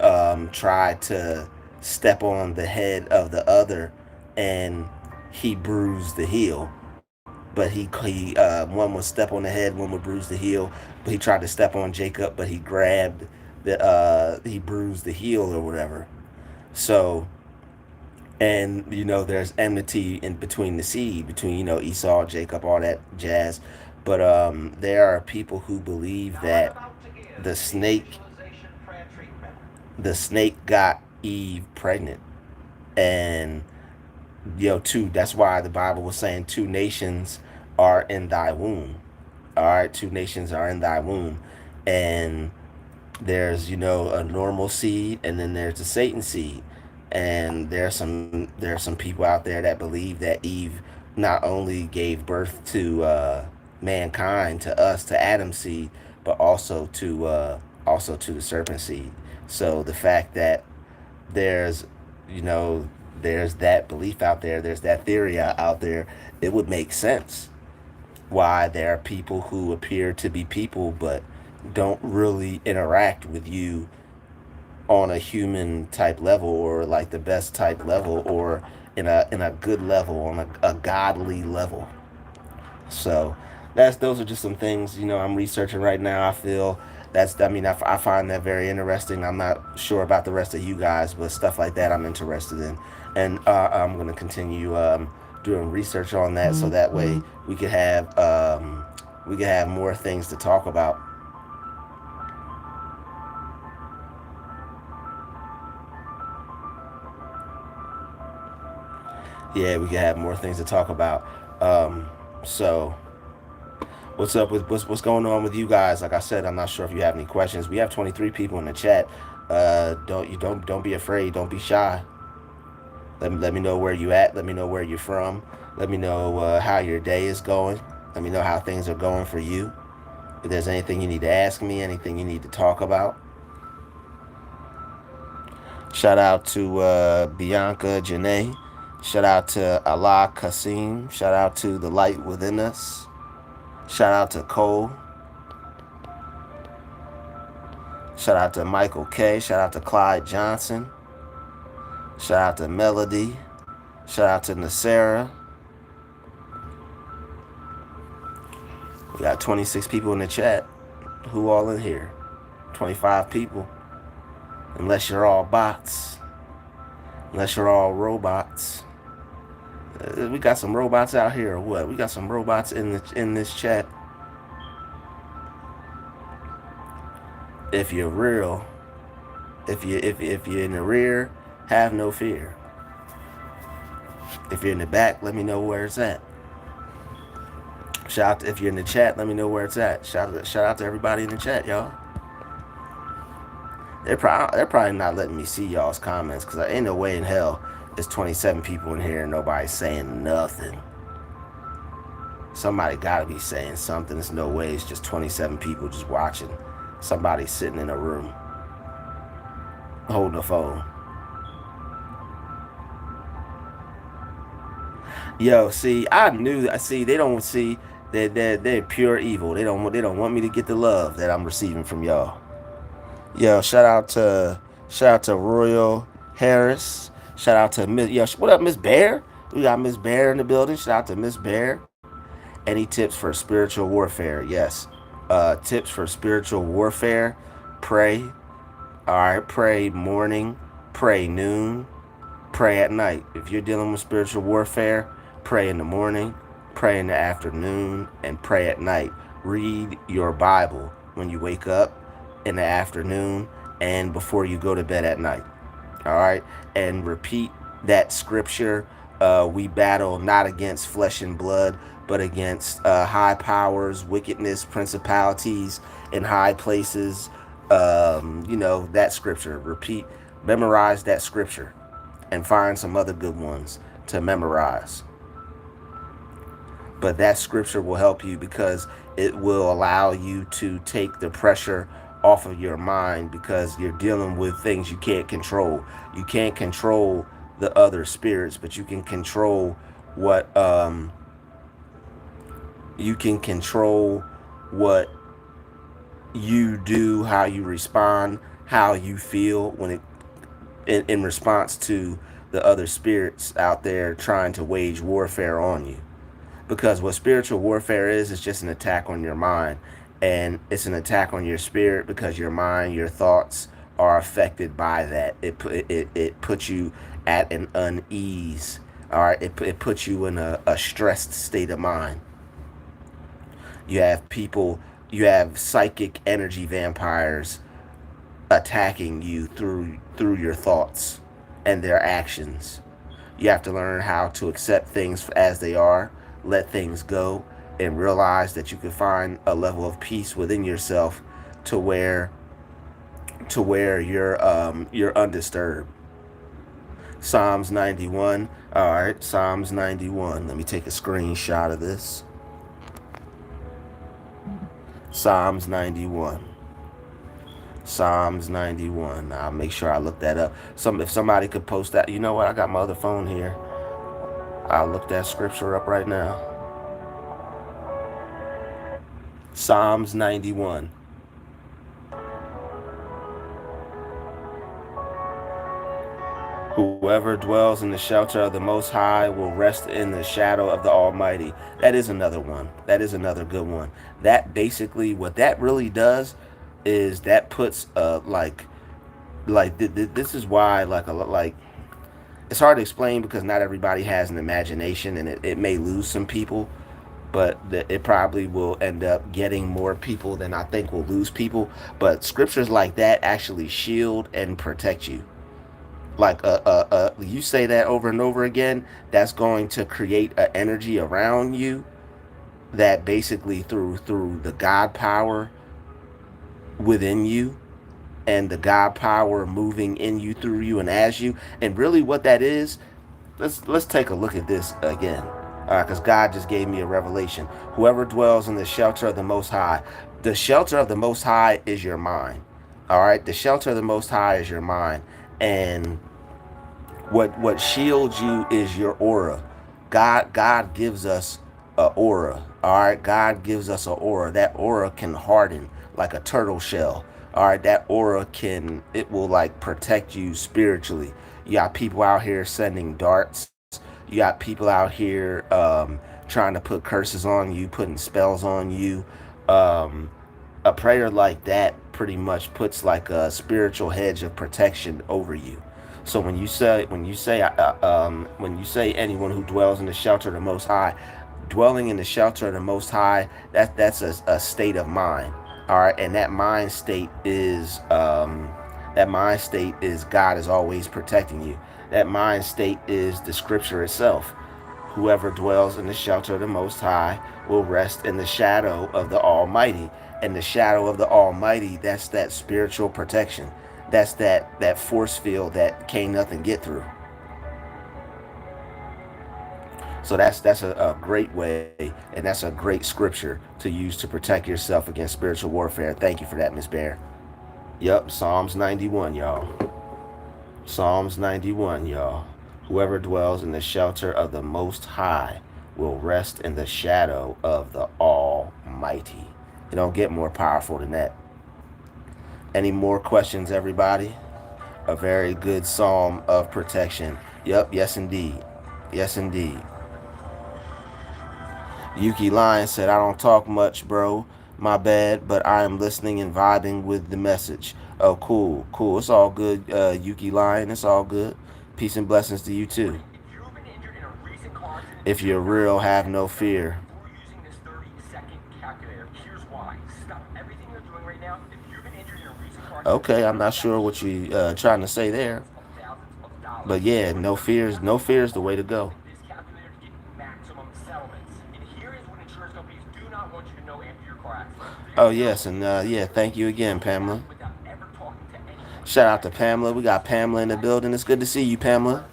try to step on the head of the other, and he bruised the heel. But one would step on the head, one would bruise the heel. But he tried to step on Jacob, but he bruised the heel or whatever. So, and there's enmity in between the seed, between Esau, Jacob, all that jazz. But there are people who believe that the snake the snake got Eve pregnant, and two. That's why the Bible was saying 2 nations are in thy womb. All right, 2 nations are in thy womb, and there's a normal seed, and then there's the Satan seed, and there are some people out there that believe that Eve not only gave birth to mankind, to us, to Adam's seed, but also to the serpent seed. So the fact that there's you know there's that belief out there, there's that theory out there, it would make sense why there are people who appear to be people but don't really interact with you on a human type level, or like the best type level, or in a good level, on a godly level. So those are just some things I'm researching right now. I find that very interesting. I'm not sure about the rest of you guys, but stuff like that I'm interested in, and I'm going to continue doing research on that, so that way we could have more things to talk about. Yeah, we could have more things to talk about. So what's up with what's going on with you guys? Like I said, I'm not sure if you have any questions. We have 23 people in the chat. Don't be afraid. Don't be shy. Let me know where you at. Let me know where you're from. Let me know how your day is going. Let me know how things are going for you. If there's anything you need to ask me, anything you need to talk about. Shout out to Bianca Janae. Shout out to Allah Kasim. Shout out to the light within us. Shout out to Cole. Shout out to Michael K. Shout out to Clyde Johnson. Shout out to Melody. Shout out to Nasera. We got 26 people in the chat. Who all in here? 25 people. Unless you're all bots. Unless you're all robots. We got some robots out here or what? We got some robots in this chat. If you're real, if you're in the rear, have no fear. If you're in the back, let me know where it's at. If you're in the chat, let me know where it's at. Shout out to everybody in the chat, y'all. They're probably not letting me see y'all's comments, because ain't no way in hell there's 27 people in here and nobody's saying nothing. Somebody gotta be saying something. There's no way it's just 27 people just watching. Somebody sitting in a room holding a phone. Yo, see, I knew. I see. They don't see that they're pure evil. They don't want me to get the love that I'm receiving from y'all. Yo, shout out to Royal Harris. Shout out to Miss. Yo, what up, Miss Bear? We got Miss Bear in the building. Shout out to Miss Bear. Any tips for spiritual warfare? Yes. Tips for spiritual warfare: pray. All right, pray morning, pray noon, pray at night. If you're dealing with spiritual warfare, pray in the morning, pray in the afternoon, and pray at night. Read your Bible when you wake up in the afternoon and before you go to bed at night. All right, and repeat that scripture. We battle not against flesh and blood, but against high powers, wickedness, principalities in high places. That scripture. Repeat, memorize that scripture, and find some other good ones to memorize. But that scripture will help you because it will allow you to take the pressure off of your mind because you're dealing with things you can't control. You can't control the other spirits, but you can control what you can control what you do, how you respond, how you feel when it in response to the other spirits out there trying to wage warfare on you. Because what spiritual warfare is just an attack on your mind, and it's an attack on your spirit because your mind, your thoughts are affected by that. It puts you at an unease. All right, it puts you in a stressed state of mind. You have people, you have psychic energy vampires attacking you through your thoughts and their actions. You have to learn how to accept things as they are, let things go, and realize that you can find a level of peace within yourself to where you're undisturbed. Psalms 91. All right, Psalms 91. Let me take a screenshot of this. Psalms 91. Psalms 91. I'll make sure I look that up. If somebody could post that, you know what? I got my other phone here. I'll look that scripture up right now. Psalms 91. Whoever dwells in the shelter of the Most High will rest in the shadow of the Almighty. That is another one. That is another good one. That basically, what that really does is that puts this is why it's hard to explain because not everybody has an imagination and it may lose some people, but it probably will end up getting more people than I think will lose people. But scriptures like that actually shield and protect you. Like you say that over and over again, that's going to create an energy around you that basically through the God power within you and the God power moving in you, through you, and as you. And really, what that is, let's take a look at this again, because God just gave me a revelation. Whoever dwells in the shelter of the Most High, the shelter of the Most High is your mind. All right, the shelter of the Most High is your mind, and what shields you is your aura. God gives us a aura. All right, God gives us an aura. That aura can harden like a turtle shell. All right, that aura it will like protect you spiritually. You got people out here sending darts. You got people out here trying to put curses on you, putting spells on you. Um, a prayer like that pretty much puts like a spiritual hedge of protection over you. So when you say anyone who dwells in the shelter of the Most High, dwelling in the shelter of the Most High, that's a state of mind. All right, and that mind state is God is always protecting you. That mind state is the scripture itself. Whoever dwells in the shelter of the Most High will rest in the shadow of the Almighty. And the shadow of the Almighty, that's that spiritual protection. That's that force field that can't nothing get through. So that's a great way, and that's a great scripture to use to protect yourself against spiritual warfare. Thank you for that, Miss Bear. Yep, Psalms 91, y'all. Psalms 91, y'all. Whoever dwells in the shelter of the Most High will rest in the shadow of the Almighty. You don't get more powerful than that. Any more questions, everybody? A very good psalm of protection. Yep, yes indeed. Yes indeed. Yuki Lion said, I don't talk much, bro. My bad, but I am listening and vibing with the message. Oh, cool, cool. It's all good, Yuki Lion. It's all good. Peace and blessings to you, too. If you're real, have no fear. Okay, I'm not sure what you trying to say there. But yeah, no fears. No fears the way to go. Oh yes, and yeah, thank you again, Pamela. Shout out to Pamela. We got Pamela in the building. It's good to see you, Pamela.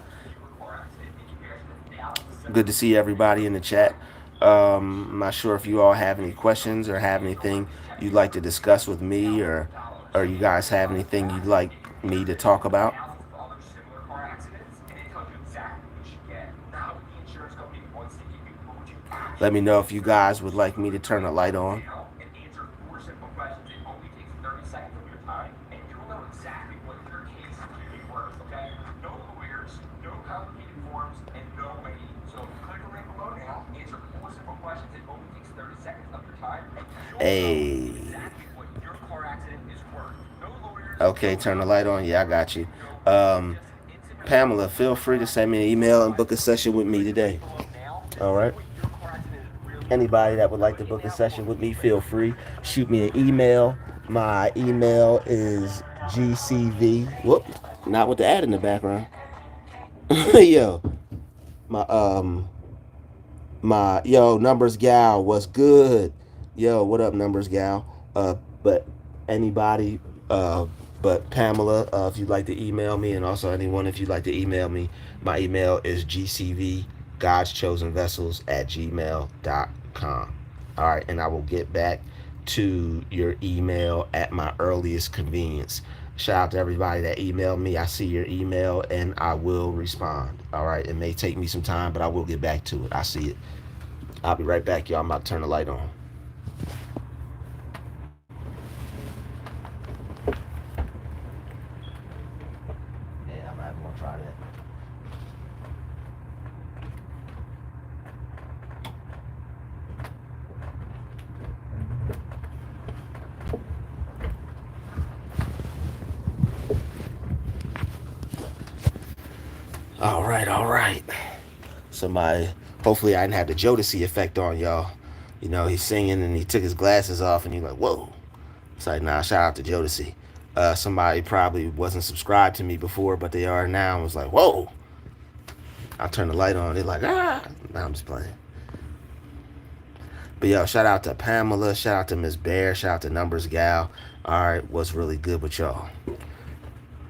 Good to see everybody in the chat. I'm not sure if you all have any questions or have anything you'd like to discuss with me, or you guys have anything you'd like me to talk about. Let me know if you guys would like me to turn a light on. Hey. Okay, turn the light on. Yeah, I got you. Pamela, feel free to send me an email and book a session with me today. All right. Anybody that would like to book a session with me, feel free. Shoot me an email. My email is GCV. Whoop, not with the ad in the background. Yo, my numbers gal, what's good? Yo, what up, numbers gal? But anybody, but Pamela, if you'd like to email me, and also anyone, if you'd like to email me, my email is gcv God's chosen vessels at gmail.com. All right, and I will get back to your email at my earliest convenience. Shout out to everybody that emailed me. I see your email and I will respond. All right, it may take me some time, but I will get back to it. I see it. I'll be right back, y'all. I'm about to turn the light on. Yeah, I'm not gonna try that. All right, all right. Somebody, hopefully I didn't have the Jodeci effect on y'all. You know, he's singing and he took his glasses off and you're like, whoa. It's like, nah, shout out to Jodeci. Somebody probably wasn't subscribed to me before, but they are now and was like, whoa. I turn the light on. They're like, ah. Nah, I'm just playing. But yo, shout out to Pamela. Shout out to Miss Bear. Shout out to Numbers Gal. All right, what's really good with y'all?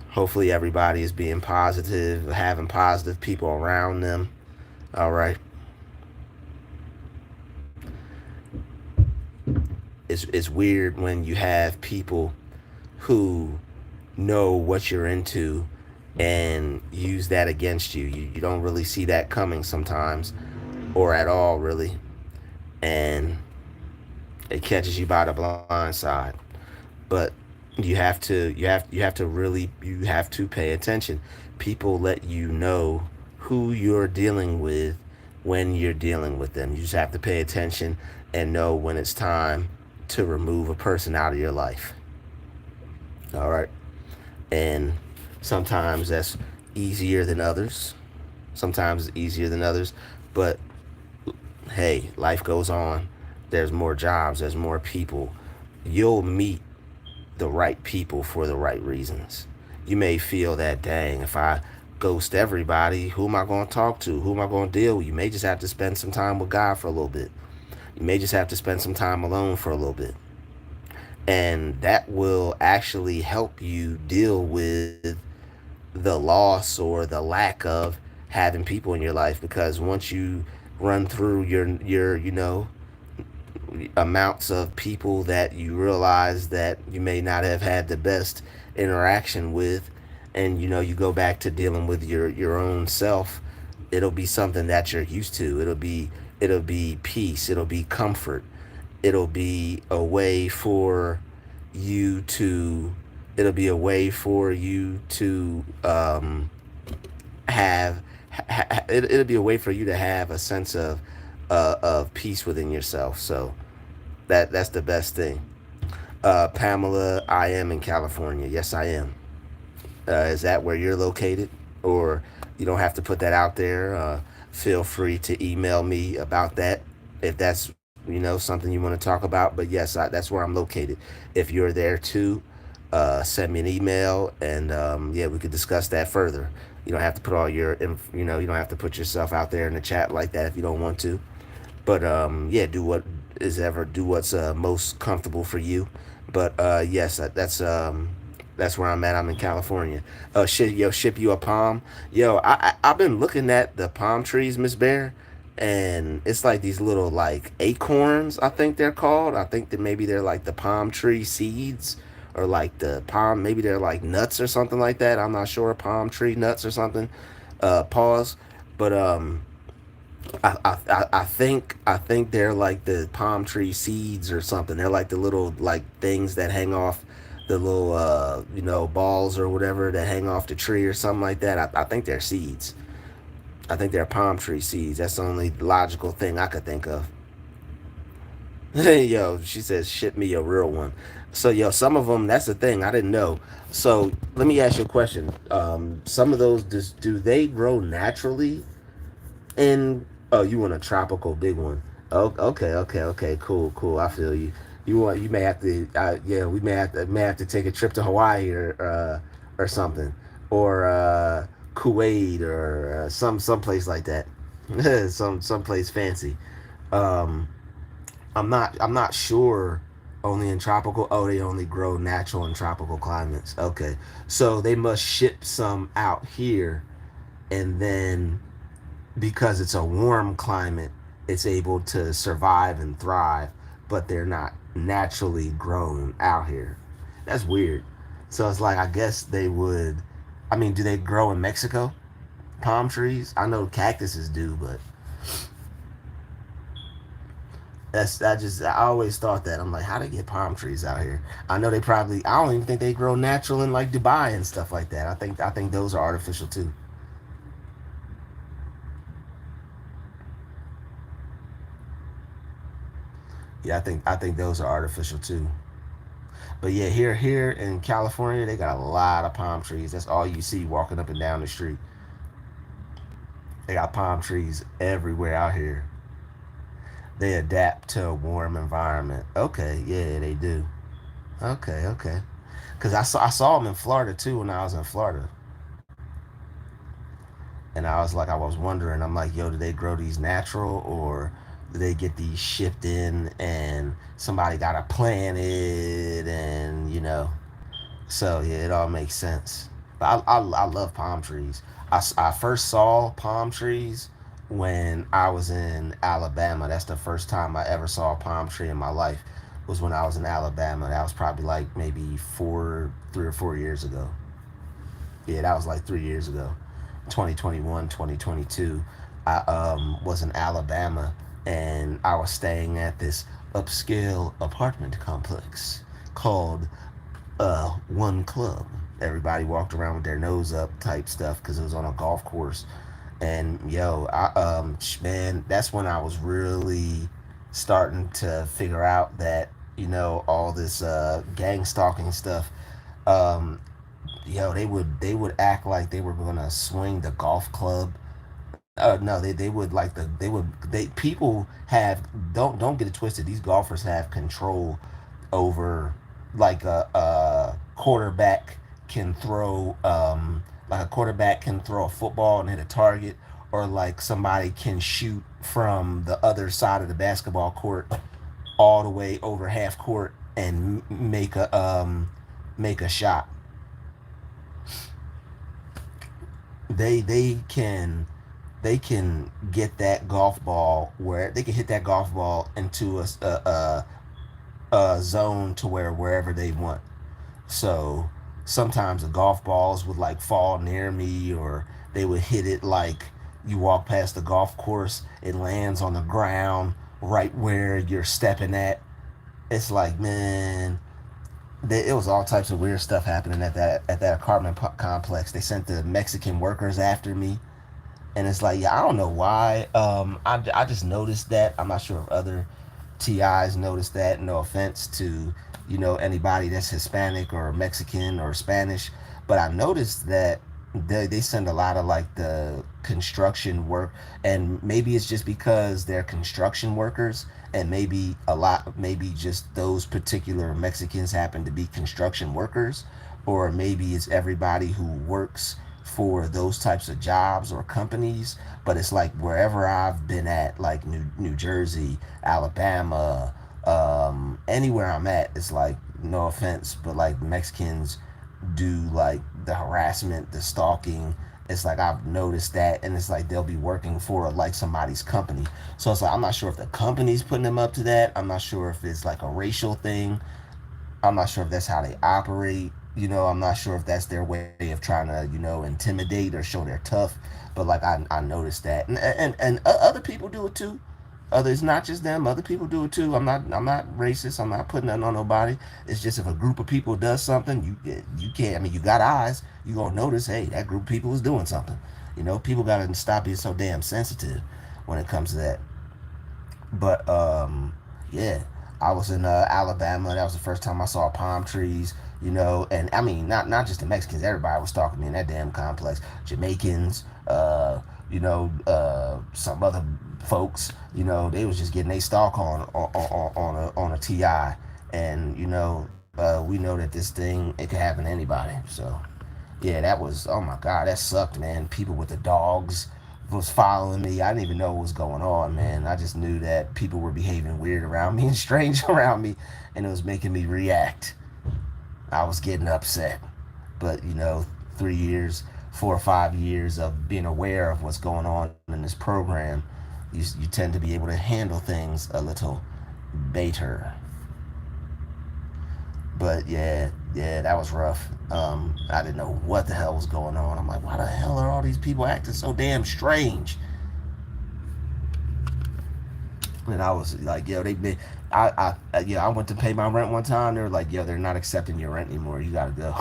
Hopefully everybody is being positive, having positive people around them. All right. It's weird when you have people who know what you're into and use that against you. You don't really see that coming sometimes, or at all, really. And it catches you by the blind side. But you have to pay attention. People let you know who you're dealing with when you're dealing with them. You just have to pay attention and know when it's time to remove a person out of your life. All right. And sometimes that's easier than others. Sometimes it's easier than others. But hey, life goes on. There's more jobs, there's more people. You'll meet the right people for the right reasons. You may feel that, dang, if I ghost everybody, who am I going to talk to? Who am I going to deal with? You may just have to spend some time with God for a little bit. You may just have to spend some time alone for a little bit. And that will actually help you deal with the loss or the lack of having people in your life, because once you run through your amounts of people that you realize that you may not have had the best interaction with, and you go back to dealing with your own self, it'll be something that you're used to. It'll be peace. It'll be comfort. It'll be a way for you to it'll be a way for you to have it'll be a way for you to have a sense of peace within yourself. So that's the best thing. Pamela, I am in California. Yes, I am. Is that where you're located? Or you don't have to put that out there. Feel free to email me about that if that's something you want to talk about. But yes, that's where I'm located. If you're there too, send me an email, and yeah, we could discuss that further. You don't have to put all you don't have to put yourself out there in the chat like that if you don't want to. But yeah, do what's most comfortable for you. But yes, that's where I'm at. I'm in California. Ship you a palm. I've been looking at the palm trees, Miss Bear, and it's like these little like acorns. I think they're called. I think that maybe they're like the palm tree seeds, or like the palm. Maybe they're like nuts or something like that. I'm not sure. Palm tree nuts or something. Pause. But I think they're like the palm tree seeds or something. They're like the little like things that hang off the little balls or whatever that hang off the tree or something like that. I think they're seeds. I think they're palm tree seeds. That's the only logical thing I could think of. Yo, she says ship me a real one. So some of them. That's the thing I didn't know. So let me ask you a question. Some of those do they grow naturally? And oh, you want a tropical big one? Oh, okay. Cool. I feel you. You may have to. Yeah, we may have to take a trip to Hawaii or something, or Kuwait or some place like that. Some place fancy. Um, I'm not sure. Only in tropical. Oh, they only grow natural in tropical climates. Okay, so they must ship some out here, and then because it's a warm climate, it's able to survive and thrive, but they're not naturally grown out here. That's weird. So it's like, I guess they would. I mean, do they grow in Mexico? Palm trees? I know cactuses do, but I always thought that. I'm like, how they get palm trees out here? I know they probably. I don't even think they grow natural in like Dubai and stuff like that. I think those are artificial too. Yeah, I think those are artificial too. But yeah, here in California, they got a lot of palm trees. That's all you see walking up and down the street. They got palm trees everywhere out here. They adapt to a warm environment. Okay, yeah, they do. Okay. Cause I saw them in Florida too when I was in Florida, and I was wondering. I'm like, yo, do they grow these natural, or do they get these shipped in and somebody got to plant it, and So yeah, it all makes sense. But I love palm trees. I first saw palm trees when I was in Alabama. That's the first time I ever saw a palm tree in my life. Was when I was in Alabama. That was probably like maybe 3 or 4 years ago. Yeah, that was like 3 years ago. 2021, 2022. I was in Alabama, and I was staying at this upscale apartment complex called One Club. Everybody walked around with their nose up type stuff because it was on a golf course. And man, that's when I was really starting to figure out that all this gang stalking stuff. Um, they would act like they were gonna swing the golf club. No, they would like they would they people have don't get it twisted. These golfers have control over, like a quarterback can throw like a quarterback can throw a football and hit a target, or like somebody can shoot from the other side of the basketball court all the way over half court and make a shot. They can get that golf ball where they can hit that golf ball into a zone to wherever they want. So sometimes the golf balls would like fall near me, or they would hit it like you walk past the golf course, it lands on the ground right where you're stepping at. It's like, man, it was all types of weird stuff happening at that apartment complex. They sent the Mexican workers after me, and it's like, yeah, I don't know why. I just noticed that. I'm not sure if other TIs noticed that. No offense to anybody that's Hispanic or Mexican or Spanish, but I noticed that they send a lot of like the construction work, and maybe it's just because they're construction workers, and maybe just those particular Mexicans happen to be construction workers, or maybe it's everybody who works for those types of jobs or companies. But it's like wherever I've been at, like New Jersey, Alabama, anywhere I'm at, it's like, no offense, but like Mexicans do like the harassment, the stalking. It's like I've noticed that, and it's like they'll be working for like somebody's company. So it's like I'm not sure if the company's putting them up to that. I'm not sure if it's like a racial thing. I'm not sure if that's how they operate. I'm not sure if that's their way of trying to, intimidate or show they're tough. But like I noticed that, and other people do it too. Others, not just them. Other people do it too. I'm not racist. I'm not putting nothing on nobody. It's just if a group of people does something, you can't. I mean, you got eyes. You gonna notice. Hey, that group of people is doing something. People gotta stop being so damn sensitive when it comes to that. But yeah, I was in Alabama. That was the first time I saw palm trees. And I mean, not just the Mexicans. Everybody was talking to me in that damn complex. Jamaicans, some other folks. They was just getting a stalk on a TI, and we know that this thing, it could happen to anybody. So yeah, that was, oh my god, that sucked, man. People with the dogs was following me. I didn't even know what was going on, man. I just knew that people were behaving weird around me and strange around me, and it was making me react. I was getting upset. But 3 years, 4 or 5 years of being aware of what's going on in this program, you tend to be able to handle things a little better. But yeah, that was rough. I didn't know what the hell was going on. I'm like, why the hell are all these people acting so damn strange? And I was like, yo, I went to pay my rent one time. They were like, yo, they're not accepting your rent anymore. You gotta go.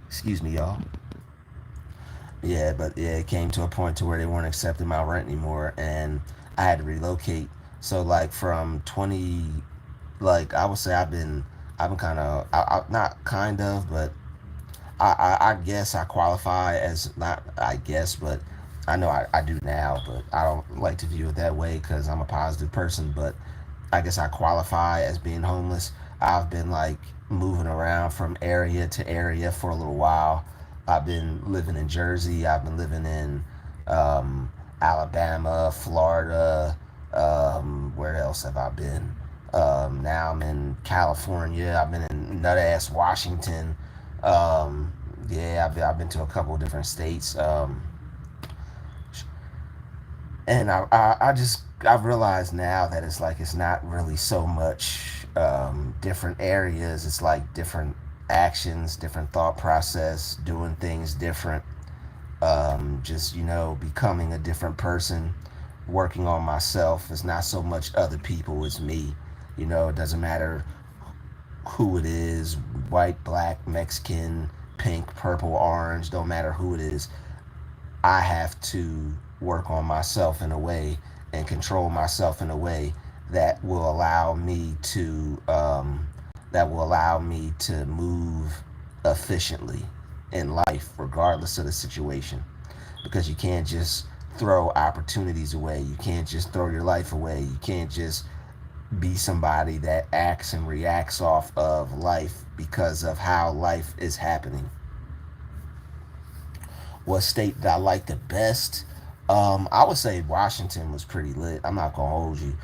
Excuse me, y'all. Yeah, but yeah, it came to a point to where they weren't accepting my rent anymore, and I had to relocate. So like from 20, like I would say I've been kind of, not kind of, but I guess I qualify as, not I guess, but I know I do now, but I don't like to view it that way because I'm a positive person. But I guess I qualify as being homeless. I've been like moving around from area to area for a little while. I've been living in Jersey. I've been living in Alabama, Florida. Where else have I been? Now I'm in California. I've been in nut ass Washington. Yeah, I've been to a couple of different states. And I've realized now that it's like it's not really so much different areas. It's like different actions, different thought process, doing things different. Just becoming a different person, working on myself. It's not so much other people, it's me. It doesn't matter who it is, white, black, Mexican, pink, purple, orange, don't matter who it is. I have to work on myself in a way and control myself in a way that will allow me to move efficiently in life, regardless of the situation. Because you can't just throw opportunities away. You can't just throw your life away. You can't just be somebody that acts and reacts off of life because of how life is happening. What state did I like the best? I would say Washington was pretty lit. I'm not gonna hold you.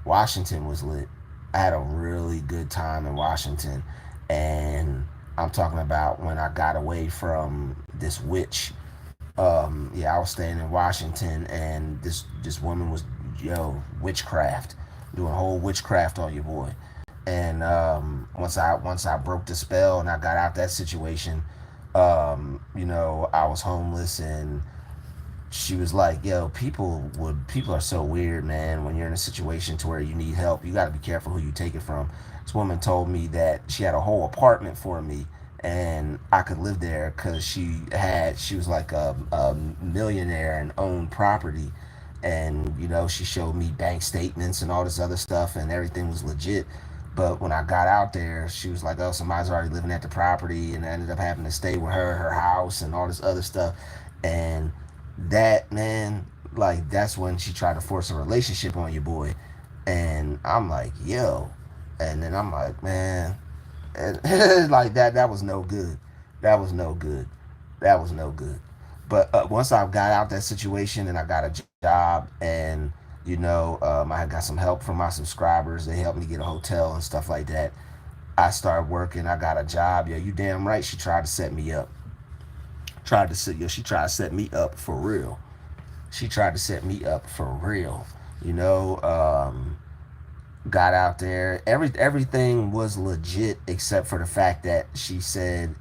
Washington was lit. I had a really good time in Washington, and I'm talking about when I got away from this witch. Yeah, I was staying in Washington, and this woman was, witchcraft, doing whole witchcraft on your boy. And once I broke the spell and I got out that situation, I was homeless, and she was like, "Yo, people are so weird, man. When you're in a situation to where you need help, you got to be careful who you take it from." This woman told me that she had a whole apartment for me, and I could live there because she was like a millionaire and owned property, and she showed me bank statements and all this other stuff, and everything was legit. But when I got out there, she was like, "Oh, somebody's already living at the property," and I ended up having to stay with her at her house and all this other stuff, and that, man, like, that's when she tried to force a relationship on your boy. And I'm like, yo. And then I'm like, man, and like that was no good. That was no good. That was no good. But once I got out that situation and I got a job, and I got some help from my subscribers. They helped me get a hotel and stuff like that. I started working. I got a job. Yeah, you damn right. She tried to set me up. She tried to set me up for real. She tried to set me up for real. You know, got out there. Everything was legit except for the fact that she said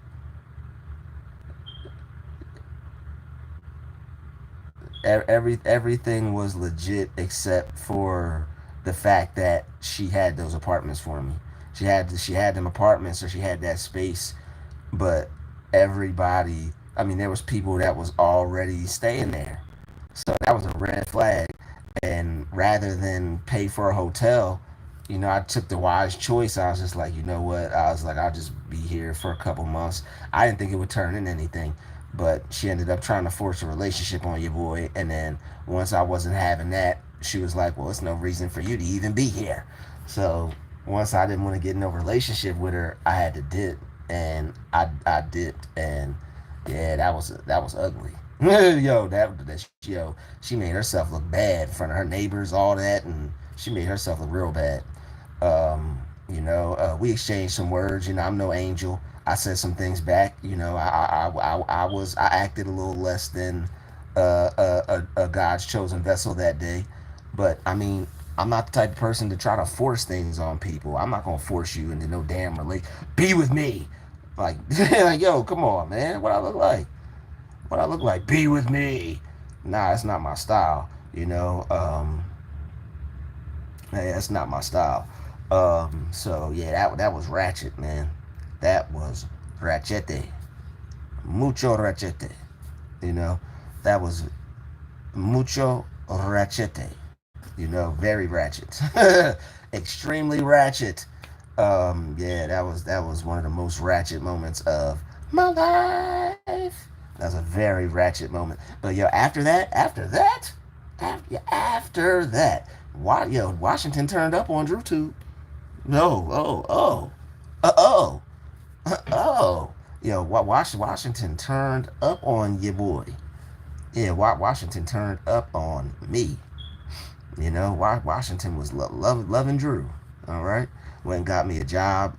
everything was legit except for the fact that she had those apartments for me. She had them apartments, or she had that space, but everybody, I mean, there was people that was already staying there. So that was a red flag. And rather than pay for a hotel, I took the wise choice. I was just like, you know what? I was like, I'll just be here for a couple months. I didn't think it would turn into anything, but she ended up trying to force a relationship on your boy. And then once I wasn't having that, she was like, well, it's no reason for you to even be here. So once I didn't want to get in no relationship with her, I had to dip, and I dipped, and yeah, that was ugly. She made herself look bad in front of her neighbors, all that, and she made herself look real bad. We exchanged some words. I'm no angel. I said some things back. I acted a little less than a God's chosen vessel that day, but I mean, I'm not the type of person to try to force things on people. I'm not gonna force you into no damn relation. Be with me, like, like, yo, come on, man. What I look like? What I look like? Be with me. Nah, it's not my style. Hey, that's not my style. So yeah, that was ratchet, man. That was rachete, mucho rachete. You know, that was mucho rachete. Very ratchet, extremely ratchet. Yeah, that was one of the most ratchet moments of my life. That was a very ratchet moment. But after that, Washington turned up on Druuill. No, oh, oh. Washington turned up on your boy. Yeah, Washington turned up on me. Washington was loving Druuill. All right, went and got me a job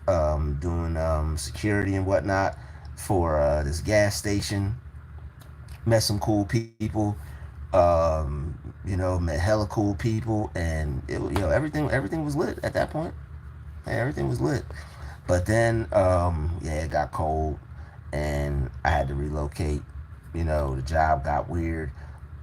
doing security and whatnot for this gas station. Met some cool people. Met hella cool people, and everything was lit at that point. Yeah, everything was lit. But then, yeah, it got cold, and I had to relocate. The job got weird.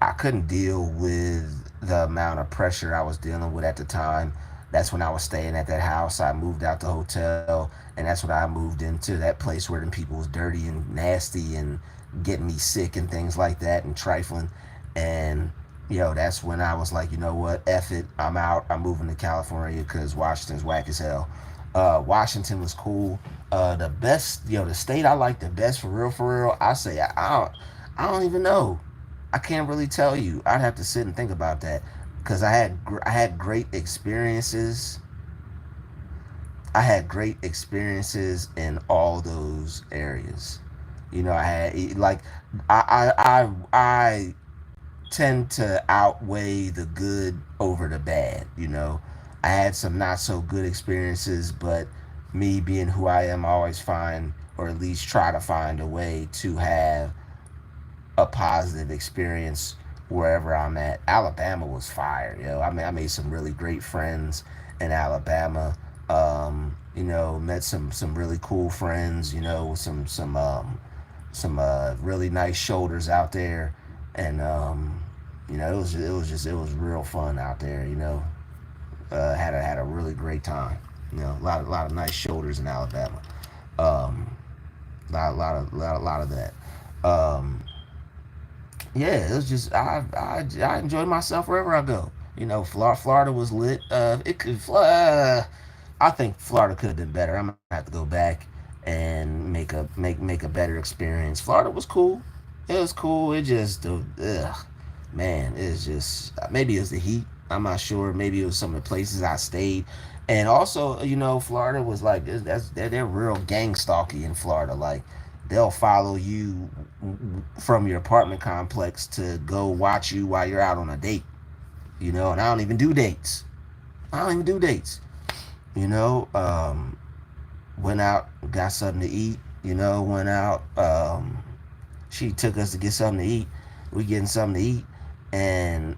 I couldn't deal with the amount of pressure I was dealing with at the time. That's when I was staying at that house. I moved out the hotel, and that's when I moved into that place where them people was dirty and nasty and getting me sick and things like that and trifling. And that's when I was like, you know what, F it, I'm out. I'm moving to California because Washington's whack as hell. Washington was cool. The best, the state I like the best for real. I say I don't even know. I can't really tell you. I'd have to sit and think about that because I had great experiences. I had great experiences in all those areas. I had like I tend to outweigh the good over the bad. I had some not so good experiences, but me being who I am, I always find, or at least try to find a way to have a positive experience wherever I'm at. Alabama was fire, I mean, I made some really great friends in Alabama. Met some really cool friends. Some really nice shoulders out there, and it was real fun out there. Had a really great time. A lot of nice shoulders in Alabama. Um, lot of that. Um, yeah, it was just I enjoyed myself wherever I go. Florida was lit. It could I think Florida could have been better. I'm gonna have to go back and make a better experience. Florida was cool. It was cool. It just man, it's just maybe it's the heat. I'm not sure. Maybe it was some of the places I stayed, and also Florida was like they're real gang stalky in Florida. Like they'll follow you from your apartment complex to go watch you while you're out on a date. And I don't even do dates. I don't even do dates. You know, went out, got something to eat. Went out. She took us to get something to eat. We getting something to eat, and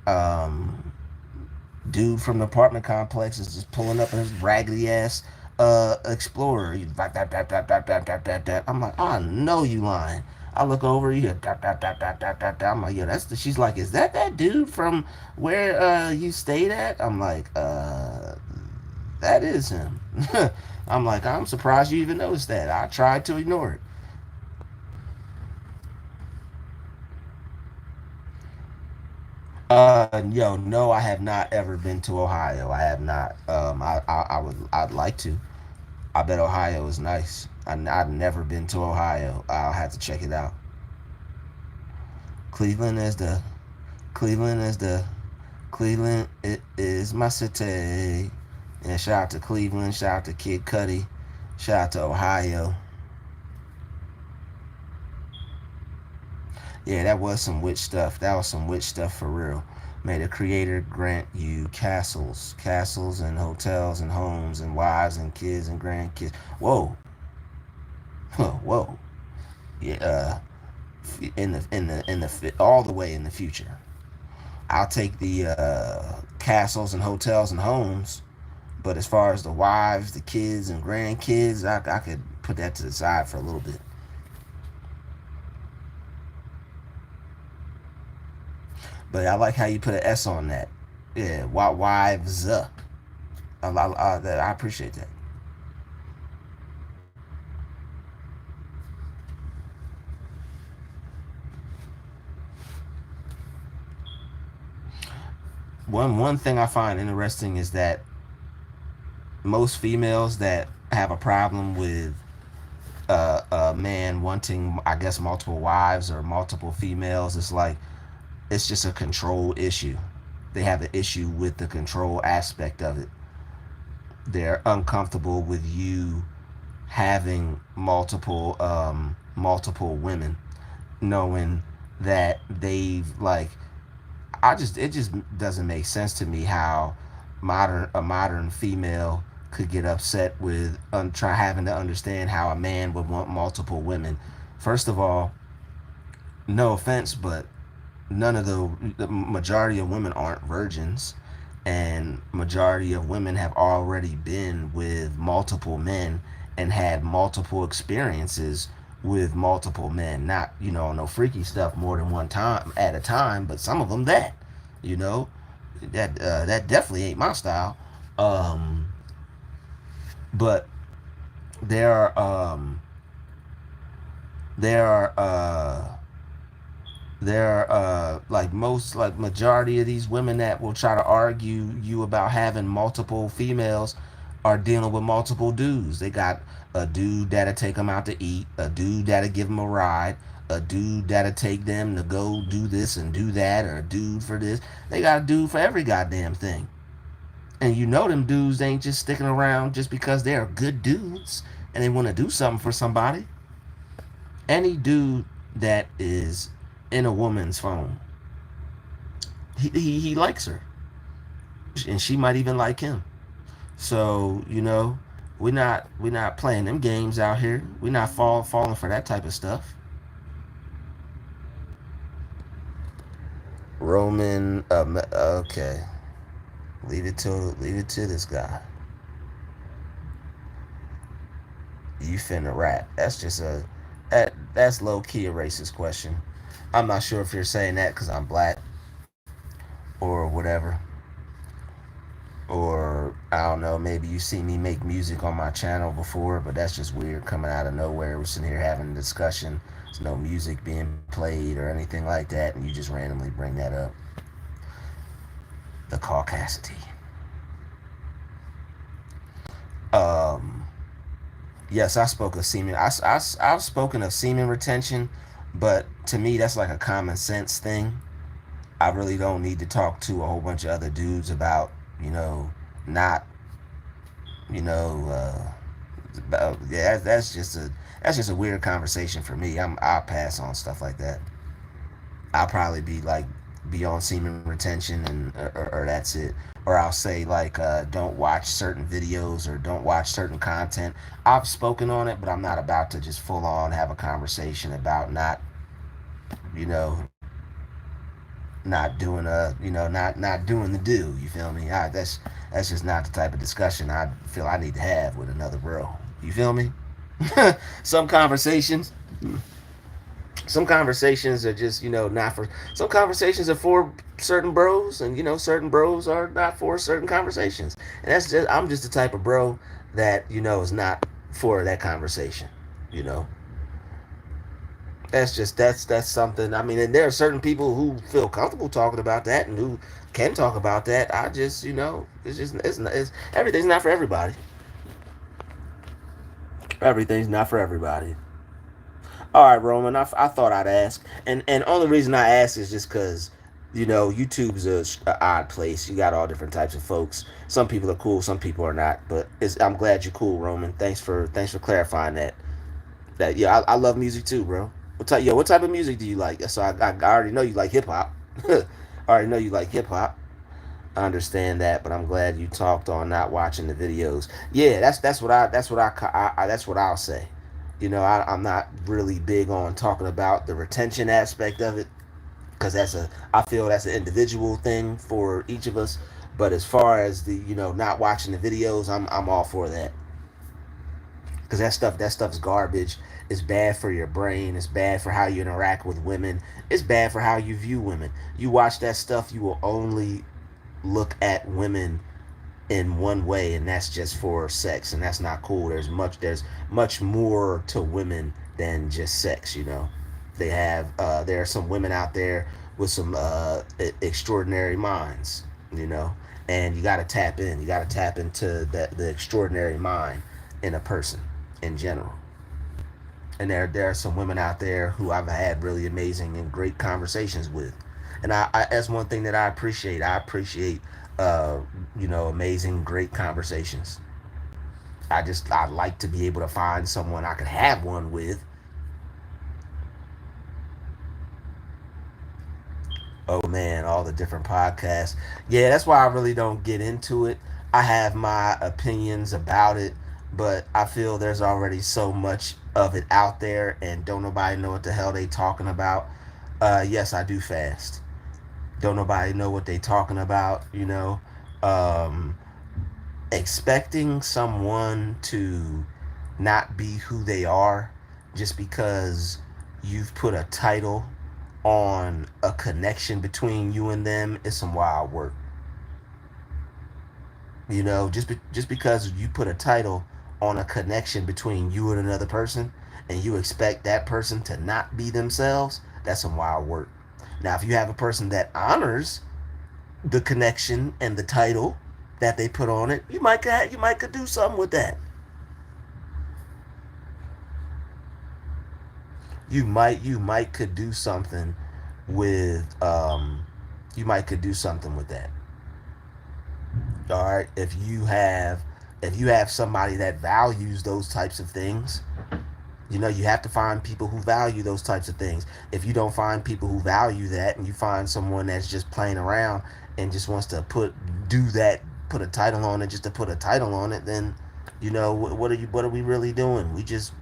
dude from the apartment complex is just pulling up in his raggedy ass Explorer. He's like that. I'm like, I know you lying. I look over, you hear that. I'm like, yeah, that's the. She's like, is that dude from where you stayed at? I'm like, that is him. I'm like, I'm surprised you even noticed that. I tried to ignore it. Yo, no, I have not ever been to Ohio. I have not. I'd like to. I bet Ohio is nice. I've never been to Ohio. I'll have to check it out. Cleveland is the Cleveland is the Cleveland. It is my city. And shout out to Cleveland. Shout out to Kid Cudi. Shout out to Ohio. Yeah, that was some witch stuff. That was some witch stuff for real. May the Creator grant you castles and hotels and homes and wives and kids and grandkids. Whoa, whoa. Yeah, in the all the way in the future. I'll take the castles and hotels and homes, but as far as the wives, the kids and grandkids, I could put that to the side for a little bit. But I like how you put an S on that. Yeah, wives. I appreciate that. One thing I find interesting is that most females that have a problem with a man wanting, I guess, multiple wives or multiple females, it's like it's just a control issue. They have an issue with the control aspect of it. They're uncomfortable with you having multiple women, knowing that they've like it just doesn't make sense to me how modern female could get upset with try having to understand how a man would want multiple women. First of all, no offense, but none of the majority of women aren't virgins, and majority of women have already been with multiple men and had multiple experiences with multiple men. Not no freaky stuff more than one time at a time, but some of them you know that definitely ain't my style. Um, but there are there are there are like most like majority of these women that will try to argue you about having multiple females are dealing with multiple dudes. They got a dude that'll take them out to eat, a dude that'll give them a ride, a dude that'll take them to go do this and do that, or a dude for this. They got a dude for every goddamn thing. And them dudes ain't just sticking around just because they're good dudes and they want to do something for somebody. Any dude that is in a woman's phone, he likes her, and she might even like him. So we're not playing them games out here. We're not falling for that type of stuff. Roman, okay, leave it to this guy. You finna rap. That's low key a racist question. I'm not sure if you're saying that because I'm black or whatever, or I don't know. Maybe you see me make music on my channel before, but that's just weird coming out of nowhere. We're sitting here having a discussion. There's no music being played or anything like that, and you just randomly bring that up. The caucasity. Um, yes, I spoke of semen. I've spoken of semen retention, but to me, that's like a common sense thing. I really don't need to talk to a whole bunch of other dudes about, not, you know, yeah, that's just a weird conversation for me. I'll pass on stuff like that. I'll probably be on semen retention or that's it. Or I'll say don't watch certain videos or don't watch certain content. I've spoken on it, but I'm not about to just full on have a conversation about you know not doing not doing the do. You feel me? That's just not the type of discussion I feel I need to have with another bro. You feel me? some conversations some conversations are just not for some conversations are for certain bros, and certain bros are not for certain conversations, and I'm just the type of bro that is not for that conversation. you know that's something. I mean, and there are certain people who feel comfortable talking about that and who can talk about that. I just it's everything's not for everybody. Everything's not for everybody. All right, Roman. I thought I'd ask, and only reason I ask is just because YouTube's a odd place. You got all different types of folks. Some people are cool, some people are not. But I'm glad you're cool, Roman. Thanks for clarifying that. Yeah, I love music too, bro. What type of music do you like? So I already know you like hip hop. I already know you like hip hop. I understand that, but I'm glad you talked on not watching the videos. Yeah, that's what I'll say. I'm not really big on talking about the retention aspect of it because I feel that's an individual thing for each of us. But as far as the not watching the videos, I'm all for that because that stuff's garbage. It's bad for your brain. It's bad for how you interact with women. It's bad for how you view women. You watch that stuff, you will only look at women in one way, and that's just for sex, and that's not cool. There's much more to women than just sex. There are some women out there with some extraordinary minds. you know and you got to tap into the extraordinary mind in a person in general. And there are some women out there who I've had really amazing and great conversations with, and that's one thing that I appreciate amazing great conversations. I like to be able to find someone I could have one with. Oh man, all the different podcasts. Yeah, that's why I really don't get into it. I have my opinions about it, but I feel there's already so much of it out there, and don't nobody know what the hell they talking about. Yes, I do fast. Don't nobody know what they talking about. Um, Expecting someone to not be who they are just because you've put a title on a connection between you and them is some wild work. Just because you put a title on a connection between you and another person, and you expect that person to not be themselves, that's some wild work. Now, if you have a person that honors the connection and the title that they put on it, you might could do something with that. You might could do something with you might could do something with that. All right, if you have somebody that values those types of things, you have to find people who value those types of things. If you don't find people who value that, and you find someone that's just playing around and just wants to put a title on it just to put a title on it, then what are we really doing? We're just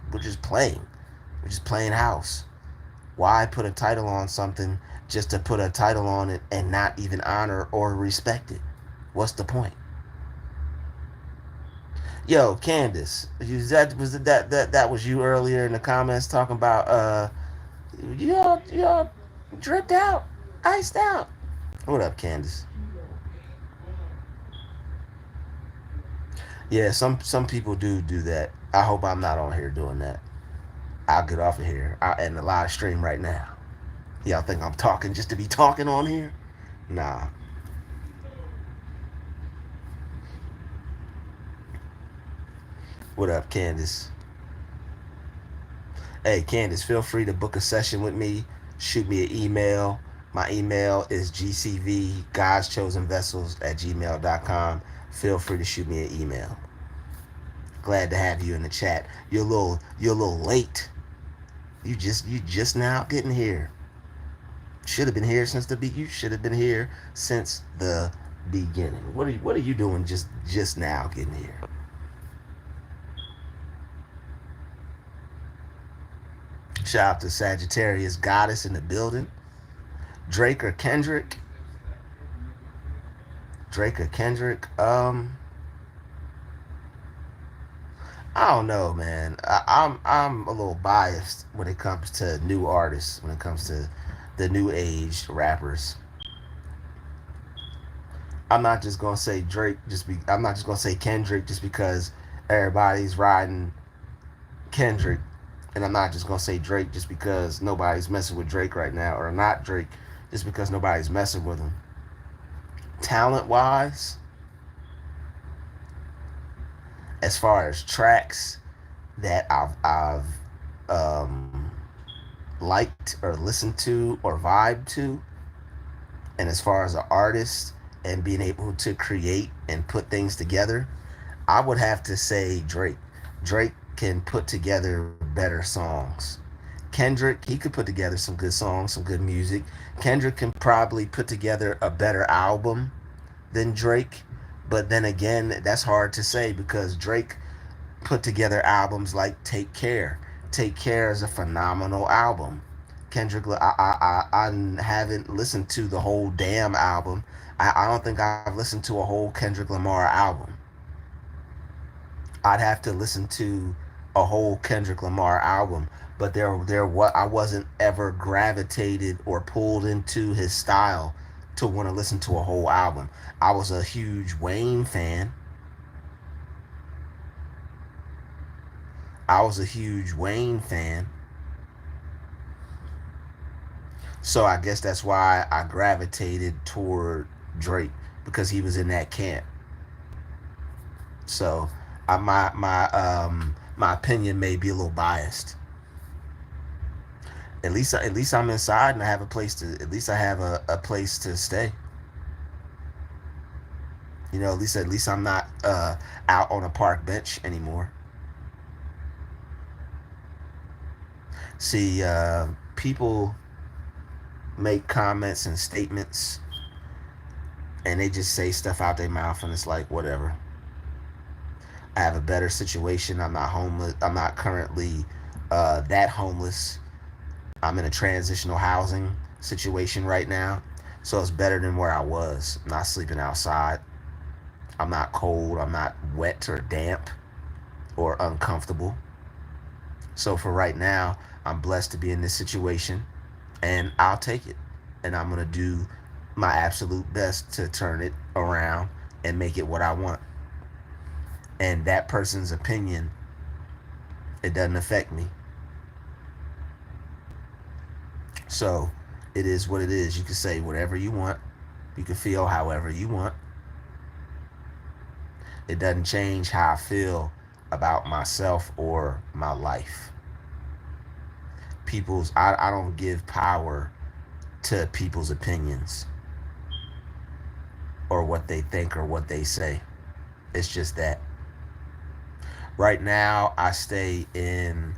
playing. We're just playing house. Why put a title on something just to put a title on it and not even honor or respect it? What's the point? Yo, Candace, that was you earlier in the comments talking about y'all dripped out, iced out. What up, Candace? Yeah, some people do that. I hope I'm not on here doing that. I'll get off of here. I end the live stream right now. Y'all think I'm talking just to be talking on here? Nah. What up, Candace? Hey, Candace, feel free to book a session with me. Shoot me an email. My email is gcv God's Chosen Vessels at gmail.com. Feel free to shoot me an email. Glad to have you in the chat. You're a little late. You just now getting here. Should have been here since the you should have been here since the beginning. What are you doing just now getting here? Shout out to Sagittarius Goddess in the building. Drake or Kendrick? Drake or Kendrick? I don't know, man. I'm a little biased when it comes to new artists. When it comes to the new age rappers, I'm not just gonna say Drake. I'm not just gonna say Kendrick just because everybody's riding Kendrick, and I'm not just gonna say Drake just because nobody's messing with Drake right now, or not Drake just because nobody's messing with him. Talent wise, as far as tracks that I've um, liked or listened to or vibed to, and as far as an artist and being able to create and put things together, I would have to say Drake. Drake can put together better songs. Kendrick, he could put together some good songs, some good music. Kendrick can probably put together a better album than Drake. But then again, that's hard to say because Drake put together albums like Take Care. Take Care is a phenomenal album. Kendrick, I haven't listened to the whole damn album. I don't think I've listened to a whole Kendrick Lamar album. I'd have to listen to a whole Kendrick Lamar album, but there what I wasn't ever gravitated or pulled into his style to want to listen to a whole album. I was a huge Wayne fan. I was a huge Wayne fan. So I guess that's why I gravitated toward Drake because he was in that camp. So my opinion may be a little biased. At least I'm inside and I have a place to at least I have a place to stay. At least I'm not out on a park bench anymore. See, people make comments and statements and they just say stuff out their mouth and it's like whatever. I have a better situation. I'm not homeless. I'm not currently that homeless. I'm in a transitional housing situation right now. So it's better than where I was. I'm not sleeping outside. I'm not cold. I'm not wet or damp or uncomfortable. So for right now, I'm blessed to be in this situation and I'll take it. And I'm going to do my absolute best to turn it around and make it what I want. And that person's opinion, it doesn't affect me. So it is what it is. You can say whatever you want. You can feel however you want. It doesn't change how I feel about myself or my life. I don't give power to people's opinions or what they think or what they say. It's just that. Right now, I'm in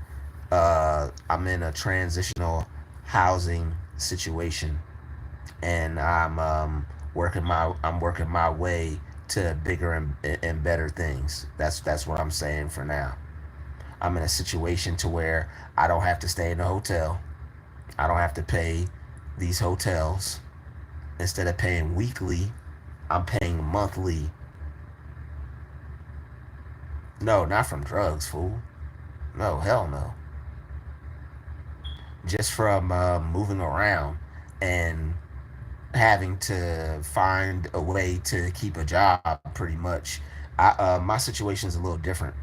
a transitional housing situation, and I'm working my way to bigger and better things. That's what I'm saying for now. I'm in a situation to where I don't have to stay in a hotel. I don't have to pay these hotels. Instead of paying weekly, I'm paying monthly No, not from drugs, fool. No, hell no. Just from moving around and having to find a way to keep a job pretty much. My situation is a little different.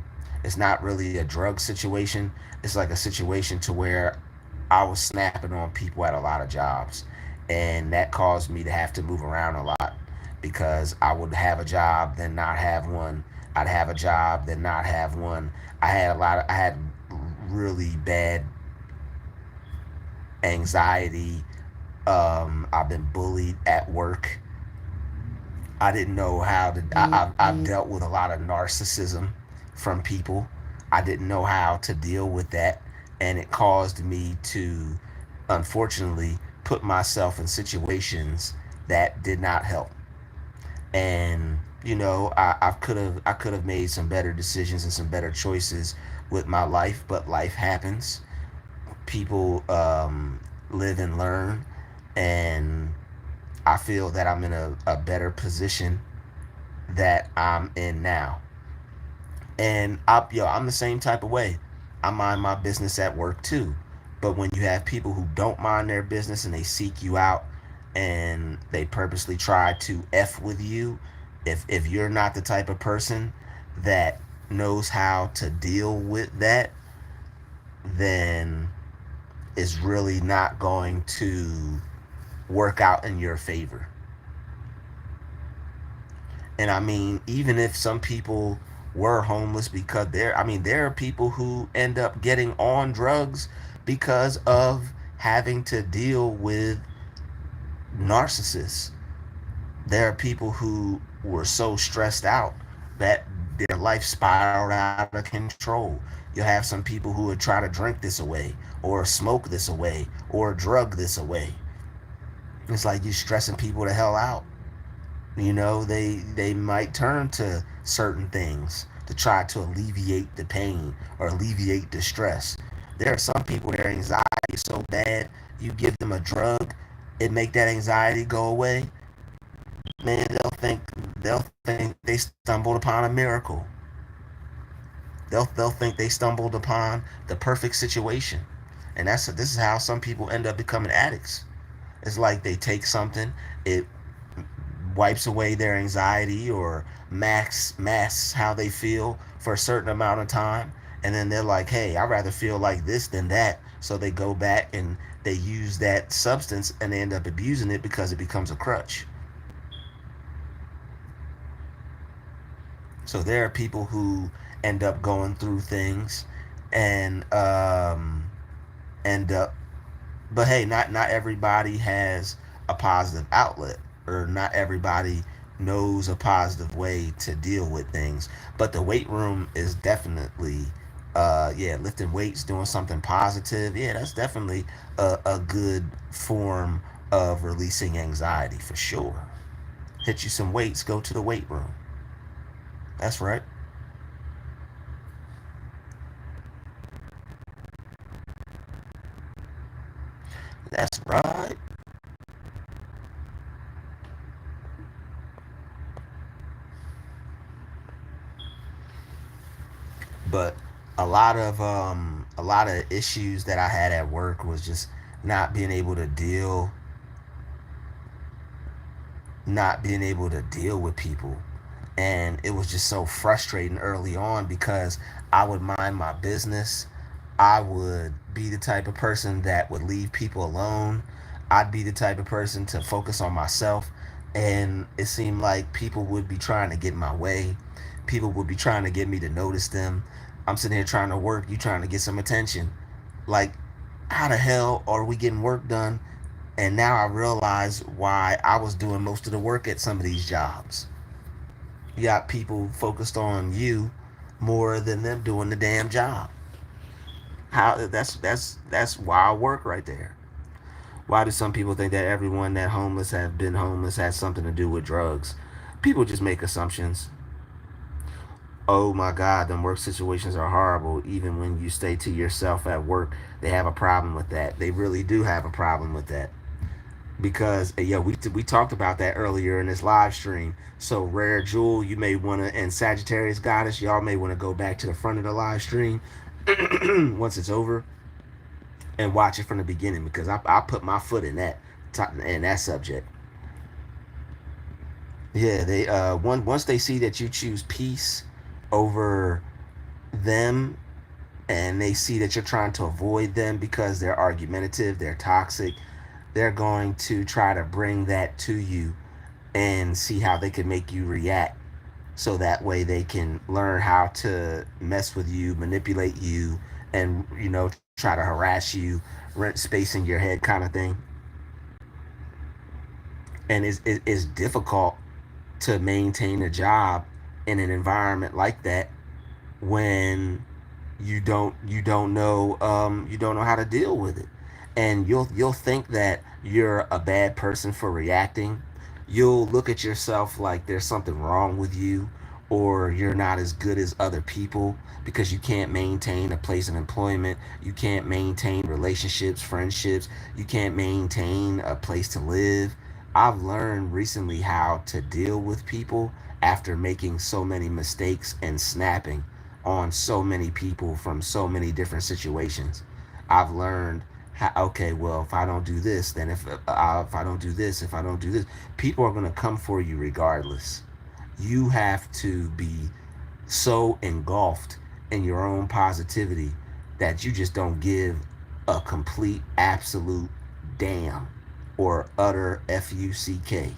It's not really a drug situation. It's like a situation to where I was snapping on people at a lot of jobs, and that caused me to have to move around a lot because I would have a job then not have one. I'd have a job then not have one. I had really bad anxiety. I've been bullied at work. I didn't know how to. I've dealt with a lot of narcissism from people. I didn't know how to deal with that, and it caused me to, unfortunately, put myself in situations that did not help. And I could have made some better decisions and some better choices with my life, but life happens. People live and learn, and I feel that I'm in a better position that I'm in now. And I'm the same type of way. I mind my business at work too. But when you have people who don't mind their business and they seek you out and they purposely try to F with you, if you're not the type of person that knows how to deal with that, then it's really not going to work out in your favor. And I mean, even if some people were homeless because there are people who end up getting on drugs because of having to deal with narcissists. There are people who were so stressed out that their life spiraled out of control. You have some people who would try to drink this away, or smoke this away, or drug this away. It's like you're stressing people the hell out. They might turn to certain things to try to alleviate the pain or alleviate the stress. There are some people, their anxiety is so bad, you give them a drug, it make that anxiety go away. Man, they'll think they stumbled upon a miracle. They'll think they stumbled upon the perfect situation. And this is how some people end up becoming addicts. It's like they take something, it wipes away their anxiety or masks how they feel for a certain amount of time, and then they're like, hey, I'd rather feel like this than that. So they go back and they use that substance and they end up abusing it because it becomes a crutch. So there are people who end up going through things and end up, but hey, not everybody has a positive outlet, or not everybody knows a positive way to deal with things. But the weight room is definitely, yeah, lifting weights, doing something positive. Yeah, that's definitely a good form of releasing anxiety for sure. Hit you some weights, go to the weight room. That's right. That's right. But a lot of issues that I had at work was just not being able to deal not being able to deal with people. And it was just so frustrating early on because I would mind my business. I would be the type of person that would leave people alone. I'd be the type of person to focus on myself. And it seemed like people would be trying to get in my way. People would be trying to get me to notice them. I'm sitting here trying to work, you trying to get some attention. Like, how the hell are we getting work done? And now I realize why I was doing most of the work at some of these jobs. You got people focused on you more than them doing the damn job. How that's wild work right there. Why do some people think that everyone that homeless have been homeless has something to do with drugs? People just make assumptions. Oh my God, them work situations are horrible. Even when you stay to yourself at work, they have a problem with that. They really do have a problem with that. because yeah, we talked about that earlier in this live stream. So Rare Jewel, you may want to, and Sagittarius Goddess, y'all may want to go back to the front of the live stream once it's over and watch it from the beginning, because I put my foot in that subject. Yeah, they once they see that you choose peace over them, and they see that you're trying to avoid them because they're argumentative, they're toxic, they're going to try to bring that to you and see how they can make you react, so that way they can learn how to mess with you, manipulate you, and try to harass you, rent space in your head, kind of thing. And it's difficult to maintain a job in an environment like that when you don't know how to deal with it, and you'll think that you're a bad person for reacting. You'll look at yourself like there's something wrong with you, or you're not as good as other people because you can't maintain a place of employment, you can't maintain relationships, friendships, you can't maintain a place to live. I've learned recently how to deal with people after making so many mistakes and snapping on so many people from so many different situations. I've learned how, okay, well, if I don't do this, then if I don't do this, if I don't do this, people are going to come for you regardless. You have to be so engulfed in your own positivity that you just don't give a complete, absolute damn, or utter fuck.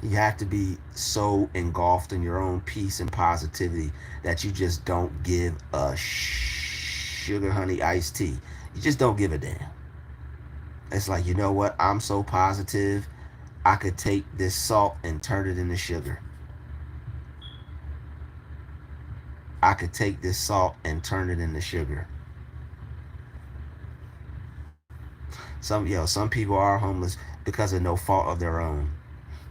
You have to be so engulfed in your own peace and positivity that you just don't give a sugar honey iced tea. You just don't give a damn. It's like, you know what? I'm so positive. I could take this salt and turn it into sugar. I could take this salt and turn it into sugar. Some people are homeless because of no fault of their own.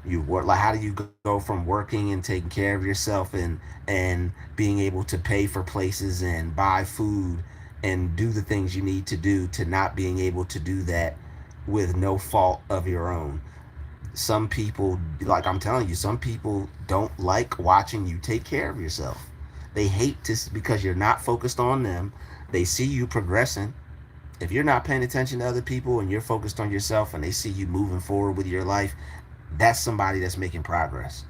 You work, like, how do you go from working and taking care of yourself and being able to pay for places and buy food and do the things you need to do, to not being able to do that with no fault of your own? Some people, like I'm telling you, some people don't like watching you take care of yourself. They hate to, because you're not focused on them. They see you progressing. If you're not paying attention to other people and you're focused on yourself, and they see you moving forward with your life, that's somebody that's making progress.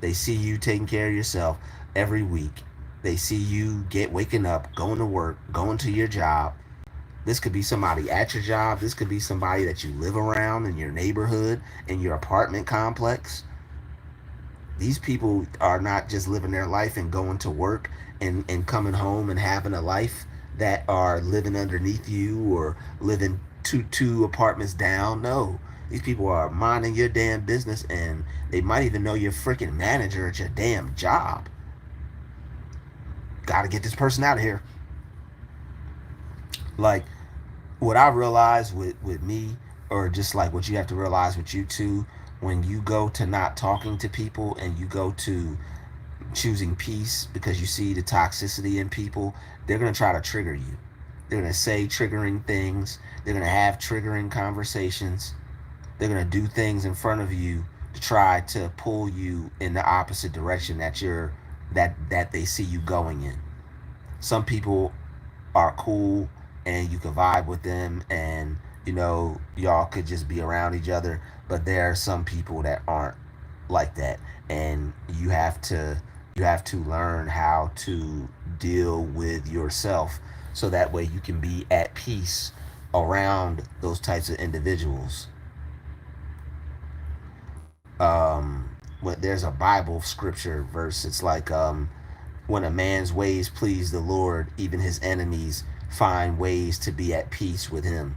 They see you taking care of yourself every week. They see you waking up, going to work, going to your job. This could be somebody at your job. This could be somebody that you live around in your neighborhood, in your apartment complex. These people are not just living their life and going to work and coming home and having a life that are living underneath you or living two apartments down. No. These people are minding your damn business, and they might even know your freaking manager at your damn job. Gotta get this person out of here. Like, what I realized with me, or just like what you have to realize with you too, when you go to not talking to people and you go to choosing peace because you see the toxicity in people, they're going to try to trigger you. They're going to say triggering things. They're going to have triggering conversations. They're going to do things in front of you to try to pull you in the opposite direction that they see you going in. Some people are cool and you can vibe with them, and y'all could just be around each other, but there are some people that aren't like that, and you have to learn how to deal with yourself, so that way you can be at peace around those types of individuals. There's a Bible scripture verse. It's like, when a man's ways please the Lord, even his enemies find ways to be at peace with him.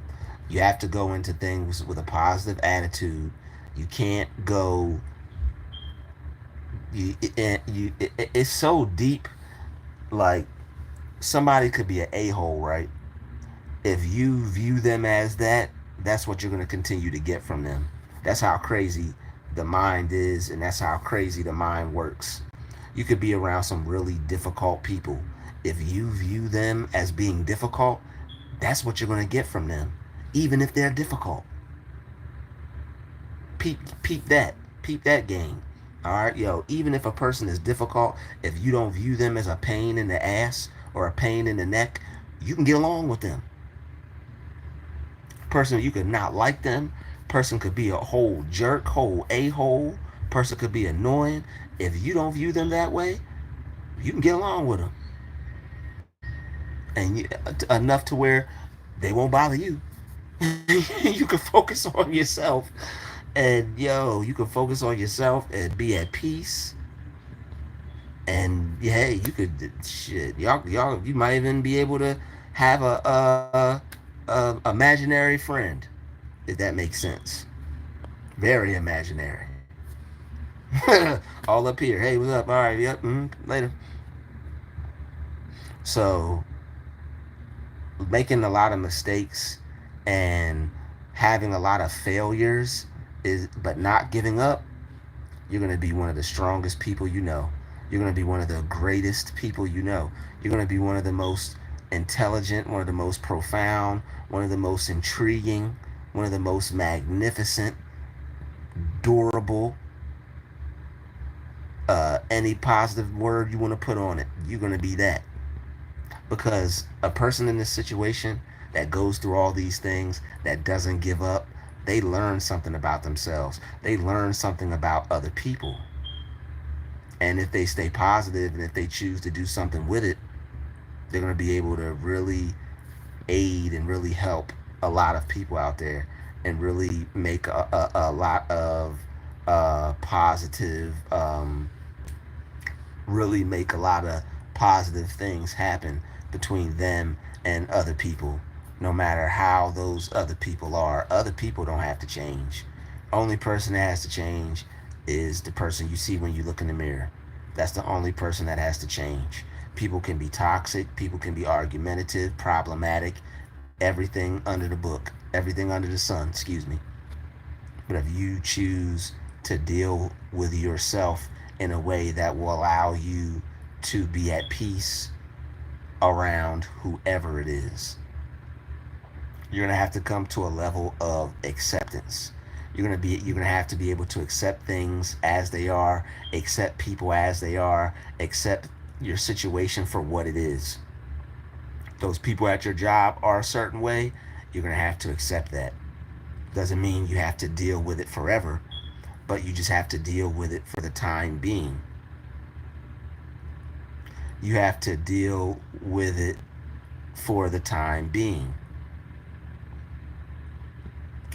You have to go into things with a positive attitude. You can't go. It's so deep. Like, somebody could be an a-hole, right? If you view them as that, that's what you're going to continue to get from them. That's how crazy the mind is, and that's how crazy the mind works. You could be around some really difficult people. If you view them as being difficult, that's what you're going to get from them, even if they're difficult. Peep that game. All right, yo. Even if a person is difficult, if you don't view them as a pain in the ass or a pain in the neck, you can get along with them. Person, you could not like them. Person could be a whole jerk, whole a-hole. Person could be annoying. If you don't view them that way, you can get along with them, and enough to where they won't bother you. You can focus on yourself, and yo, you can focus on yourself and be at peace. And hey, you could shit, y'all, you might even be able to have a imaginary friend, if that makes sense. Very imaginary. All up here. Hey, what's up? All right, yep. Later. So making a lot of mistakes and having a lot of failures is, but not giving up, you're going to be one of the strongest people you know. You're going to be one of the greatest people you know. You're going to be one of the most intelligent, one of the most profound, one of the most intriguing, one of the most magnificent, durable, any positive word you want to put on it. You're going to be that. Because a person in this situation that goes through all these things, that doesn't give up, they learn something about themselves. They learn something about other people. And if they stay positive and if they choose to do something with it, they're going to be able to really aid and really help a lot of people out there, and really make a lot of positive, really make a lot of positive things happen between them and other people. No matter how those other people are, other people don't have to change. Only person that has to change is the person you see when you look in the mirror. That's the only person that has to change. People can be toxic, people can be argumentative, problematic, everything under the book, everything under the sun, excuse me. But if you choose to deal with yourself in a way that will allow you to be at peace around whoever it is, you're gonna have to come to a level of acceptance. You're gonna have to be able to accept things as they are, accept people as they are, accept your situation for what it is. Those people at your job are a certain way, you're gonna have to accept that. Doesn't mean you have to deal with it forever, but you just have to deal with it for the time being. You have to deal with it for the time being.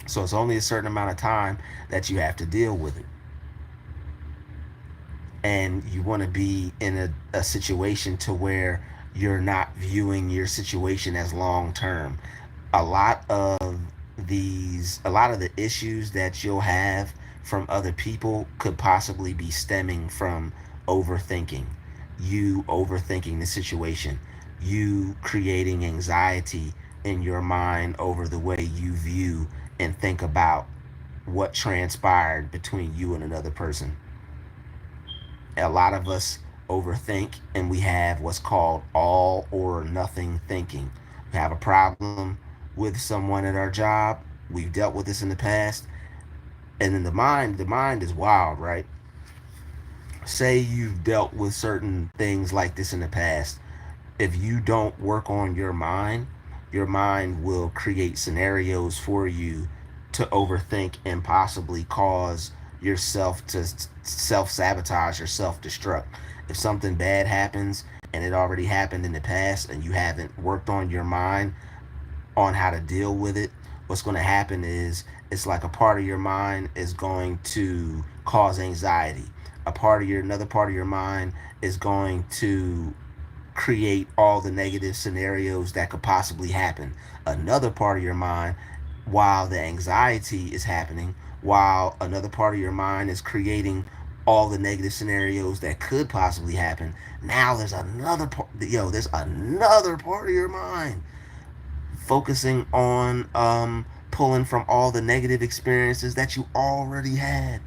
So it's only a certain amount of time that you have to deal with it. And you want to be in a situation to where you're not viewing your situation as long term. A lot of the issues that you'll have from other people could possibly be stemming from overthinking. You overthinking the situation, you creating anxiety in your mind over the way you view and think about what transpired between you and another person. A lot of us overthink, and we have what's called all or nothing thinking. We have a problem with someone at our job. We've dealt with this in the past. And then the mind is wild, right? Say you've dealt with certain things like this in the past. If you don't work on your mind will create scenarios for you to overthink and possibly cause yourself to self sabotage or self destruct. If something bad happens and it already happened in the past and you haven't worked on your mind on how to deal with it, what's going to happen is it's like a part of your mind is going to cause anxiety. Another part of your mind is going to create all the negative scenarios that could possibly happen. Another part of your mind, while the anxiety is happening, while another part of your mind is creating all the negative scenarios that could possibly happen, now there's another part of your mind focusing on pulling from all the negative experiences that you already had.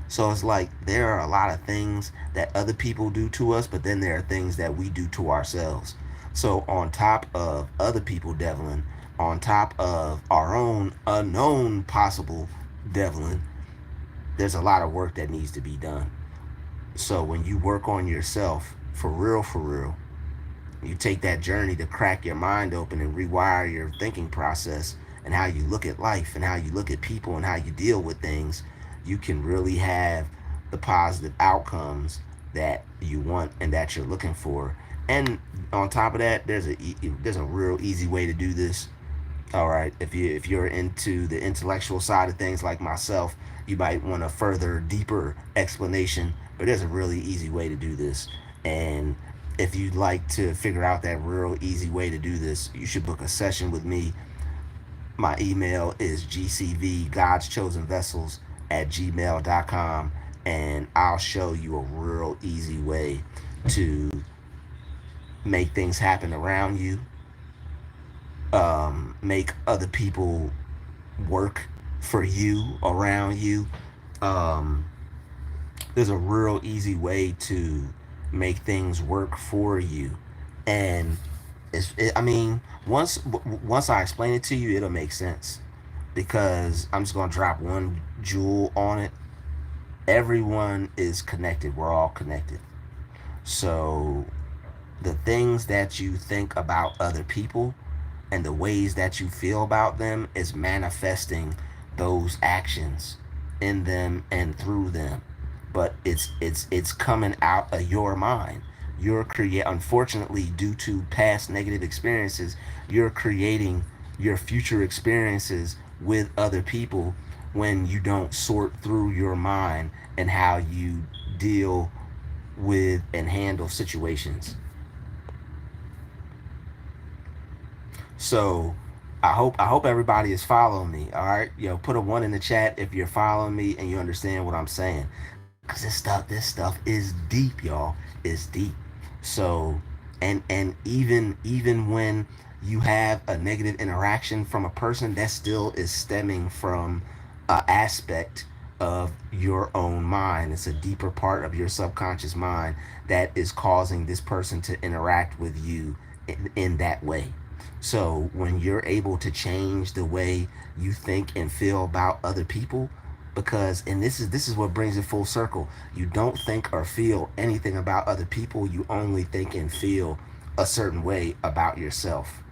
So it's like there are a lot of things that other people do to us, but then there are things that we do to ourselves. So on top of other people deviling, on top of our own unknown possible Devlin, there's a lot of work that needs to be done. So when you work on yourself for real, you take that journey to crack your mind open and rewire your thinking process and how you look at life and how you look at people and how you deal with things, you can really have the positive outcomes that you want and that you're looking for. And on top of that, there's a real easy way to do this. All right, if you're into the intellectual side of things like myself, you might want a further deeper explanation, but there's a really easy way to do this. And if you'd like to figure out that real easy way to do this, you should book a session with me. My email is gcv@gmail.com, and I'll show you a real easy way to make things happen around you, make other people work for you around you. Um, there's a real easy way to make things work for you, and I mean, once I explain it to you, it'll make sense. Because I'm just gonna drop one jewel on it. Everyone is connected. We're all connected. So the things that you think about other people and the ways that you feel about them is manifesting those actions in them and through them. But it's coming out of your mind. You're create Unfortunately, due to past negative experiences, you're creating your future experiences with other people when you don't sort through your mind and how you deal with and handle situations. So I hope everybody is following me. All right, put a one in the chat if you're following me and you understand what I'm saying. Cause this stuff is deep, y'all. It's deep. So, and even when you have a negative interaction from a person, that still is stemming from an aspect of your own mind. It's a deeper part of your subconscious mind that is causing this person to interact with you in that way. So when you're able to change the way you think and feel about other people, because and this is what brings it full circle. You don't think or feel anything about other people. You only think and feel a certain way about yourself.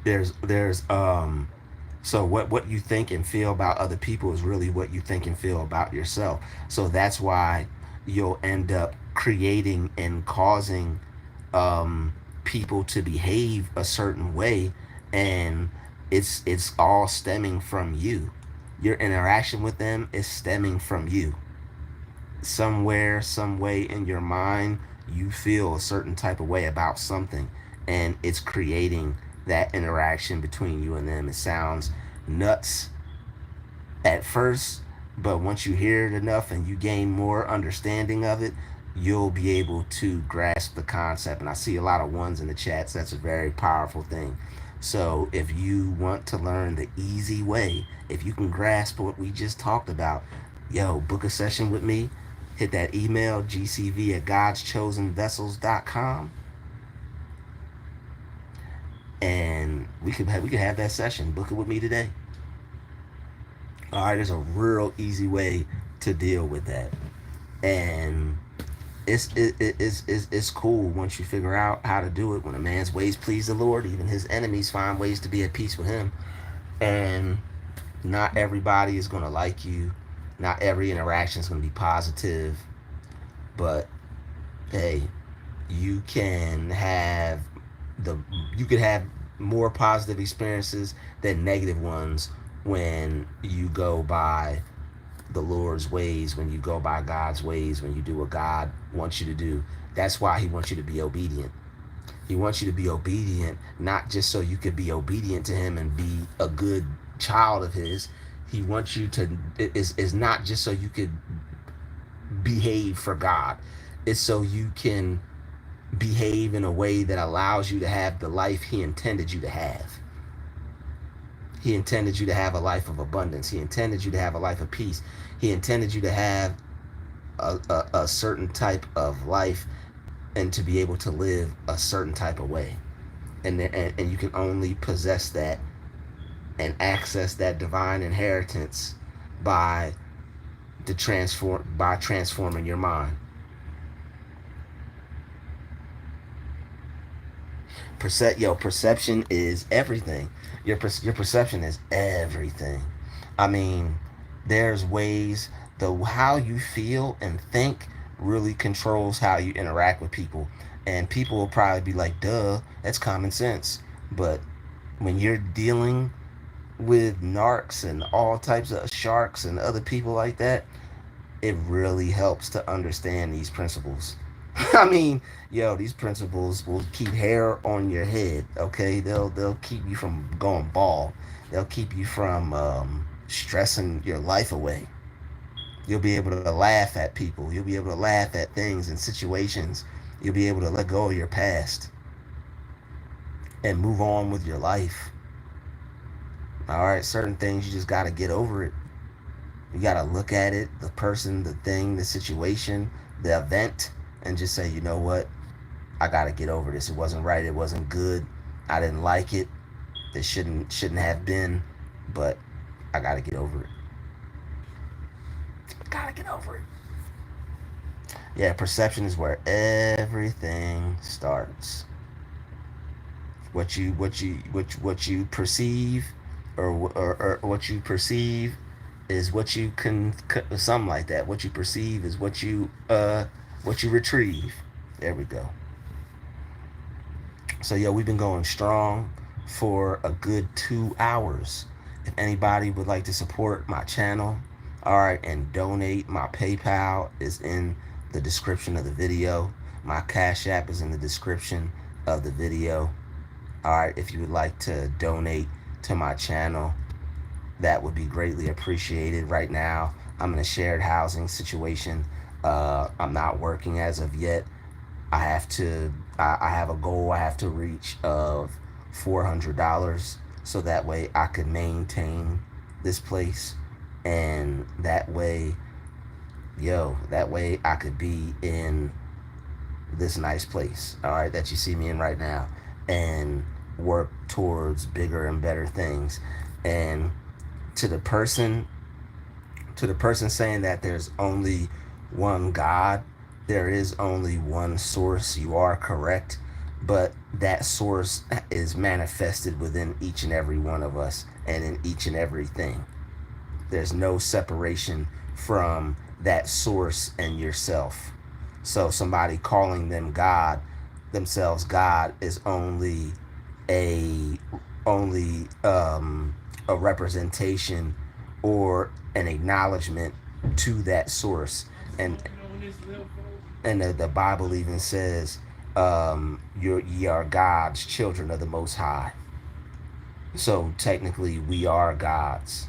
There's so what you think and feel about other people is really what you think and feel about yourself. So that's why you'll end up creating and causing people to behave a certain way, and it's all stemming from you. Your interaction with them is stemming from you. Somewhere, some way in your mind, you feel a certain type of way about something, and it's creating that interaction between you and them. It sounds nuts at first, but once you hear it enough and you gain more understanding of it, you'll be able to grasp the concept. And I see a lot of ones in the chats. That's a very powerful thing. So if you want to learn the easy way, if you can grasp what we just talked about, book a session with me. Hit that email, gcv@godschosenvessels.com, and we could have that session. Book it with me today. All right, there's a real easy way to deal with that, and it's cool once you figure out how to do it. When a man's ways please the Lord, even his enemies find ways to be at peace with him. And not everybody is gonna like you. Not every interaction is gonna be positive, but hey, you can have the you could have more positive experiences than negative ones when you go by the Lord's ways, when you go by God's ways, when you do what God wants you to do. That's why He wants you to be obedient. He wants you to be obedient, not just so you could be obedient to Him and be a good child of His. He wants you to is not just so you could behave for God. It's so you can behave in a way that allows you to have the life He intended you to have. He intended you to have a life of abundance. He intended you to have a life of peace. He intended you to have a certain type of life and to be able to live a certain type of way. and you can only possess that and access that divine inheritance by transforming your mind. Perception is everything. Your perception is everything. I mean, there's ways the how you feel and think really controls how you interact with people. And people will probably be like, "Duh, that's common sense." But when you're dealing with narcs and all types of sharks and other people like that, it really helps to understand these principles. I mean, these principles will keep hair on your head. Okay, they'll keep you from going bald. They'll keep you from stressing your life away. You'll be able to laugh at people. You'll be able to laugh at things and situations. You'll be able to let go of your past and move on with your life. All right, certain things you just got to get over it. You got to look at it, the person, the thing, the situation, the event, and just say, you know what? I got to get over this. It wasn't right. It wasn't good. I didn't like it. It shouldn't have been, but I got to get over it. Got to get over it. Yeah, perception is where everything starts. What you perceive, or what you perceive is what you can, something like that. What you perceive is what you retrieve. There we go. So we've been going strong for a good 2 hours. If anybody would like to support my channel, all right, and donate, my PayPal is in the description of the video. My Cash App is in the description of the video. All right, if you would like to donate to my channel, that would be greatly appreciated. Right now, I'm in a shared housing situation. I'm not working as of yet. I have a goal I have to reach of $400, so that way I could maintain this place, and that way I could be in this nice place, all right, that you see me in right now, and work towards bigger and better things. And to the person saying that there's only one God, there is only one source. You are correct, but that source is manifested within each and every one of us and in each and everything. There's no separation from that source and yourself. So somebody calling themselves God is a only a representation or an acknowledgement to that source. And the Bible even says, ye are God's children of the Most High. So technically, we are gods.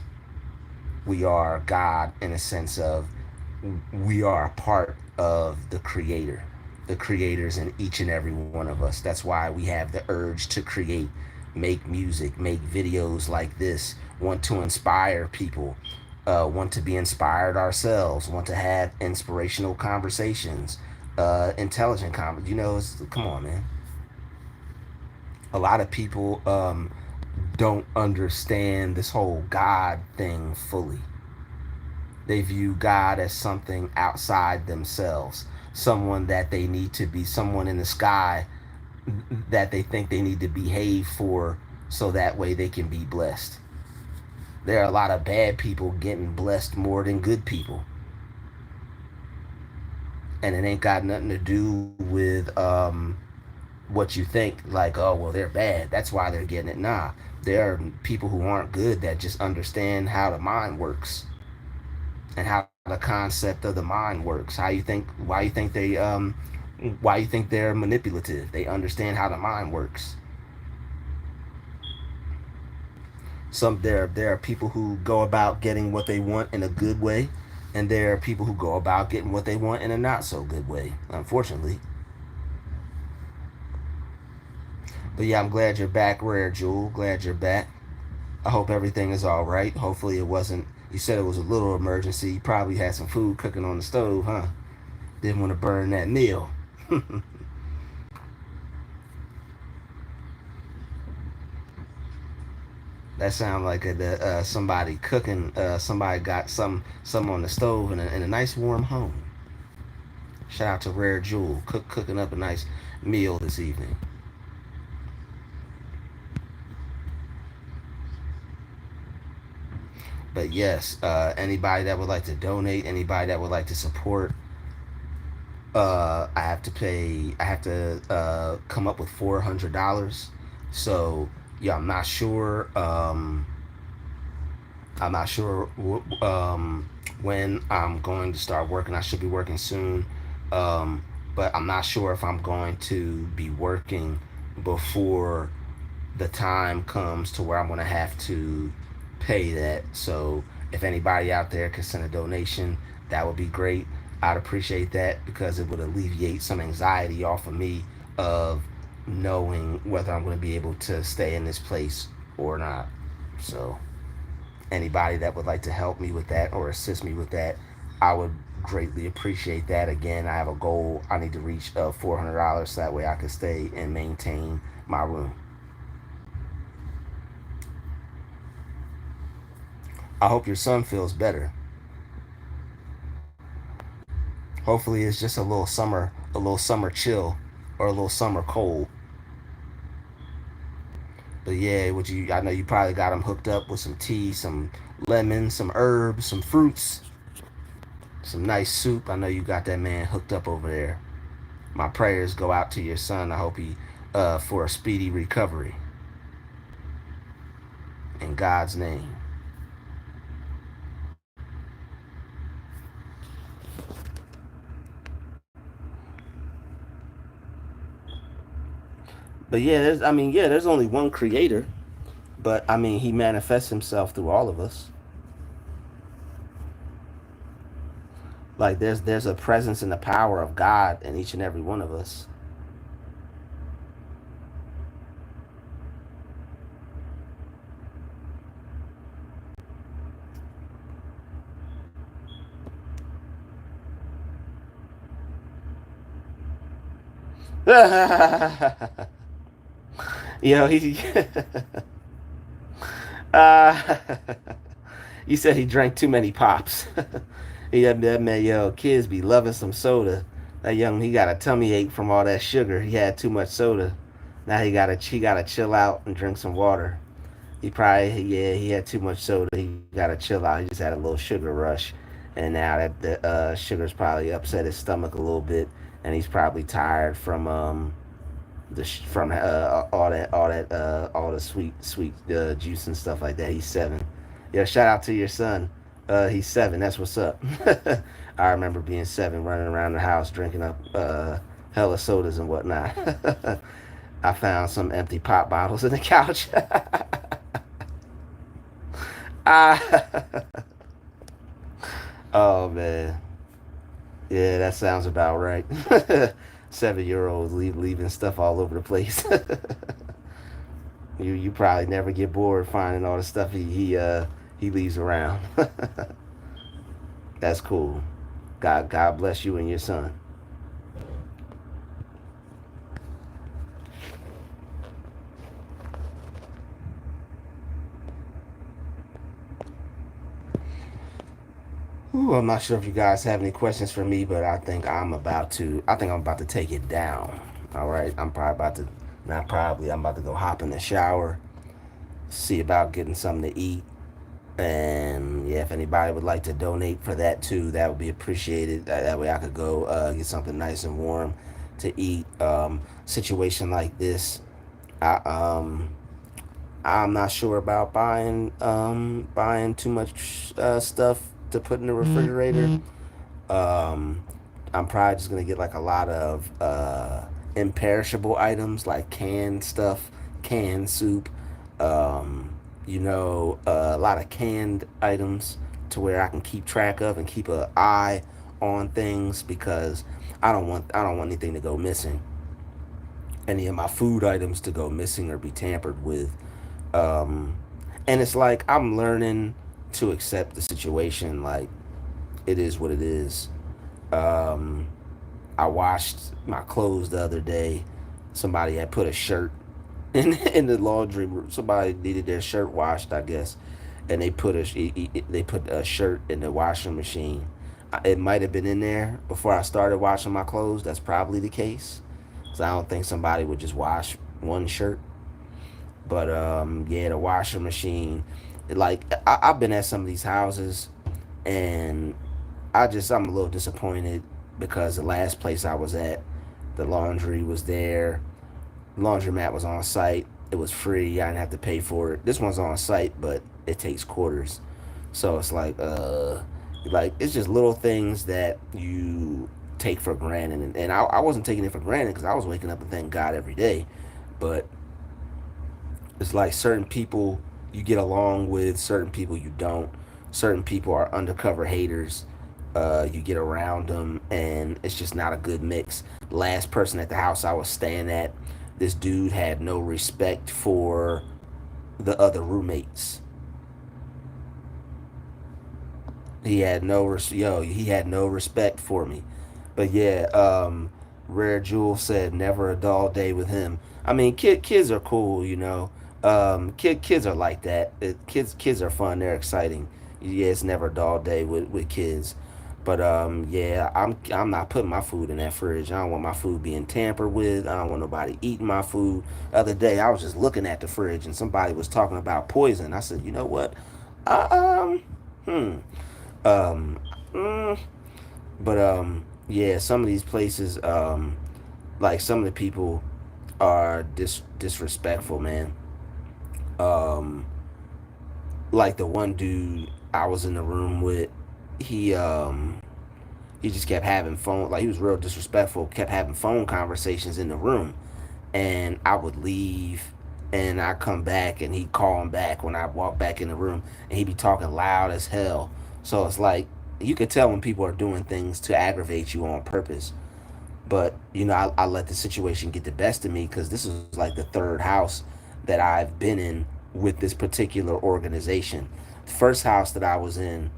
We are God in a sense of we are a part of the Creator. The Creator's in each and every one of us. That's why we have the urge to create, make music, make videos like this, want to inspire people, want to be inspired ourselves, want to have inspirational conversations, intelligent conversations. Come on, man. A lot of people don't understand this whole God thing fully. They view God as something outside themselves, someone that they need to be, someone in the sky that they think they need to behave for, so that way they can be blessed. There are a lot of bad people getting blessed more than good people. And it ain't got nothing to do with what you think, like, oh, well, they're bad, that's why they're getting it. Nah, there are people who aren't good that just understand how the mind works and how the concept of the mind works. Why you think they're manipulative? They understand how the mind works. There are people who go about getting what they want in a good way, and there are people who go about getting what they want in a not so good way, unfortunately. But yeah, I'm glad you're back, Rare Jewel. Glad you're back. I hope everything is all right. Hopefully it wasn't. You said it was a little emergency. You probably had some food cooking on the stove, huh? Didn't want to burn that meal. That sounds like somebody cooking. Somebody got some on the stove in a nice warm home. Shout out to Rare Jewel cooking up a nice meal this evening. But yes, anybody that would like to donate, anybody that would like to support, I have to pay. I have to come up with $400. So yeah, I'm not sure when I'm going to start working. I should be working soon, um, but I'm not sure if I'm going to be working before the time comes to where I'm going to have to pay that. So if anybody out there could send a donation, that would be great. I'd appreciate that because it would alleviate some anxiety off of me of knowing whether I'm going to be able to stay in this place or not. So anybody that would like to help me with that or assist me with that, I would greatly appreciate that. Again, I have a goal. I need to reach $400 so that way I can stay and maintain my room. I hope your son feels better. Hopefully, it's just a little summer chill, or a little summer cold. But yeah, would you? I know you probably got him hooked up with some tea, some lemon, some herbs, some fruits, some nice soup. I know you got that man hooked up over there. My prayers go out to your son. I hope he for a speedy recovery in God's name. But yeah, there's only one creator, but I mean, he manifests himself through all of us. Like there's a presence and the power of God in each and every one of us. He uh, you said he drank too many pops. That man, kids be loving some soda. He got a tummy ache from all that sugar. He had too much soda. Now he gotta chill out and drink some water. He had too much soda. He gotta chill out. He just had a little sugar rush, and now that the sugar's probably upset his stomach a little bit, and he's probably tired from all the sweet juice and stuff like that. He's 7. Yeah, shout out to your son. He's 7. That's what's up. I remember being 7, running around the house drinking up hella sodas and whatnot. I found some empty pop bottles in the couch. Ah, oh man, yeah, that sounds about right. 7-year-olds leaving stuff all over the place. You probably never get bored finding all the stuff he leaves around. That's cool. God bless you and your son. Ooh, I'm not sure if you guys have any questions for me, but I think I'm about to take it down. All right, I'm probably about to not probably I'm about to go hop in the shower, see about getting something to eat. And yeah, if anybody would like to donate for that too, that would be appreciated. That way I could go get something nice and warm to eat. Situation like this, I I'm not sure about buying too much stuff to put in the refrigerator. Um, I'm probably just gonna get like a lot of imperishable items like canned stuff, canned soup, um, a lot of canned items to where I can keep track of and keep an eye on things because I don't want anything to go missing, any of my food items to go missing or be tampered with. Um, and it's like I'm learning to accept the situation. Like it is what it is. I washed my clothes the other day. Somebody had put a shirt in the laundry room. Somebody needed their shirt washed, I guess, and they put a shirt in the washing machine. It might have been in there before I started washing my clothes. That's probably the case. So I don't think somebody would just wash one shirt. But yeah, the washing machine. Like I've been at some of these houses, and I'm a little disappointed because the last place I was at, the laundry was there, laundromat was on site. It was free. I didn't have to pay for it. This one's on site, but it takes quarters. So it's like it's just little things that you take for granted. And I wasn't taking it for granted because I was waking up and thanking God every day. But it's like certain people you get along with, certain people you don't. Certain people are undercover haters. You get around them, and it's just not a good mix. Last person at the house I was staying at, this dude had no respect for the other roommates. He had no respect for me. But yeah, Rare Jewel said never a dull day with him. I mean, kids are cool, you know. Kids are like that. Kids are fun. They're exciting. Yeah, it's never a dull day with kids. But yeah, I'm not putting my food in that fridge. I don't want my food being tampered with. I don't want nobody eating my food. The other day, I was just looking at the fridge and somebody was talking about poison. I said, you know what? Uh, um, hmm, um, mm, but yeah, some of these places, like some of the people are disrespectful, man. Um, like the one dude I was in the room with, he um he just kept having phone, like he was real disrespectful, kept having phone conversations in the room, and I would leave and I come back and he'd call him back when I walk back in the room, and he'd be talking loud as hell. So it's like you could tell when people are doing things to aggravate you on purpose. But you know, I let the situation get the best of me because this is like the third house that I've been in with this particular organization. The first house that I was in,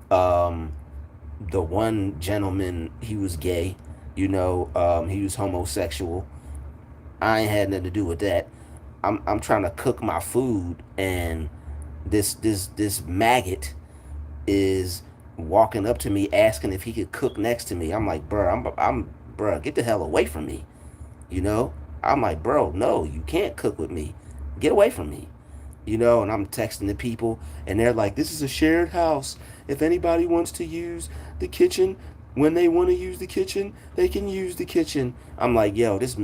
um, the one gentleman, he was gay. You know, he was homosexual. I ain't had nothing to do with that. I'm trying to cook my food, and this maggot is walking up to me asking if he could cook next to me. I'm like, bro, bro, get the hell away from me. You know, I'm like, bro, no, you can't cook with me. Get away from me. You know, and I'm texting the people, and they're like, this is a shared house. If anybody wants to use the kitchen, when they want to use the kitchen, they can use the kitchen. I'm like, yo, this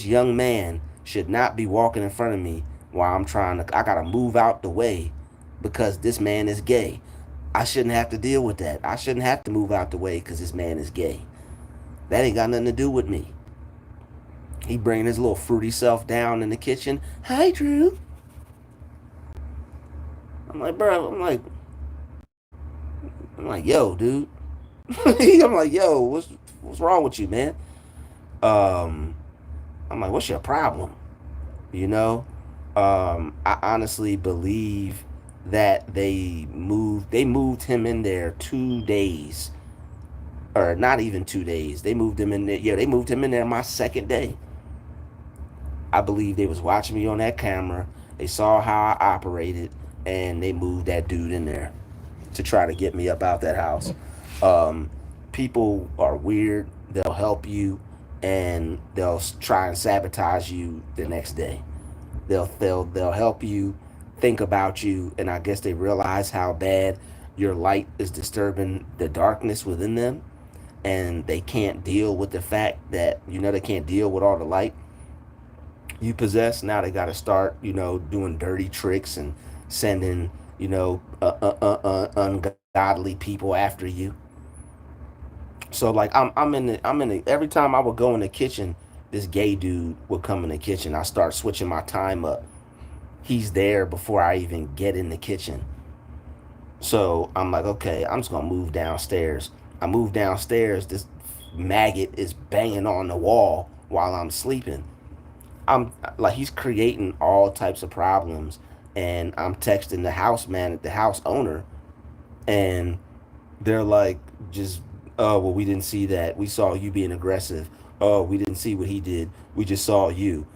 young man should not be walking in front of me while I gotta move out the way because this man is gay. I shouldn't have to deal with that. I shouldn't have to move out the way because this man is gay. That ain't got nothing to do with me. He bringing his little fruity self down in the kitchen. Hi, Drew. I'm like, bro. I'm like, yo, dude. I'm like, yo, what's wrong with you, man? Um, I'm like, what's your problem? You know, I honestly believe that they moved him in there 2 days, or not even 2 days. They moved him in there. Yeah, they moved him in there my second day. I believe they was watching me on that camera. They saw how I operated, and they moved that dude in there to try to get me up out that house. Um, People are weird. They'll help you, and they'll try and sabotage you the next day. They'll help you, think about you, and I guess they realize how bad your light is disturbing the darkness within them, and they can't deal with the fact that they can't deal with all the light you possess. Now they got to start doing dirty tricks and sending ungodly people after you. So like I'm in the every time I would go in the kitchen, this gay dude would come in the kitchen. I start switching my time up. He's there before I even get in the kitchen. So I'm like, okay, I'm just gonna move downstairs. I move downstairs. This maggot is banging on the wall while I'm sleeping. I'm like, he's creating all types of problems, and I'm texting the house man, the house owner, and they're like, just, oh, well, we didn't see that. We saw you being aggressive. Oh, we didn't see what he did. We just saw you.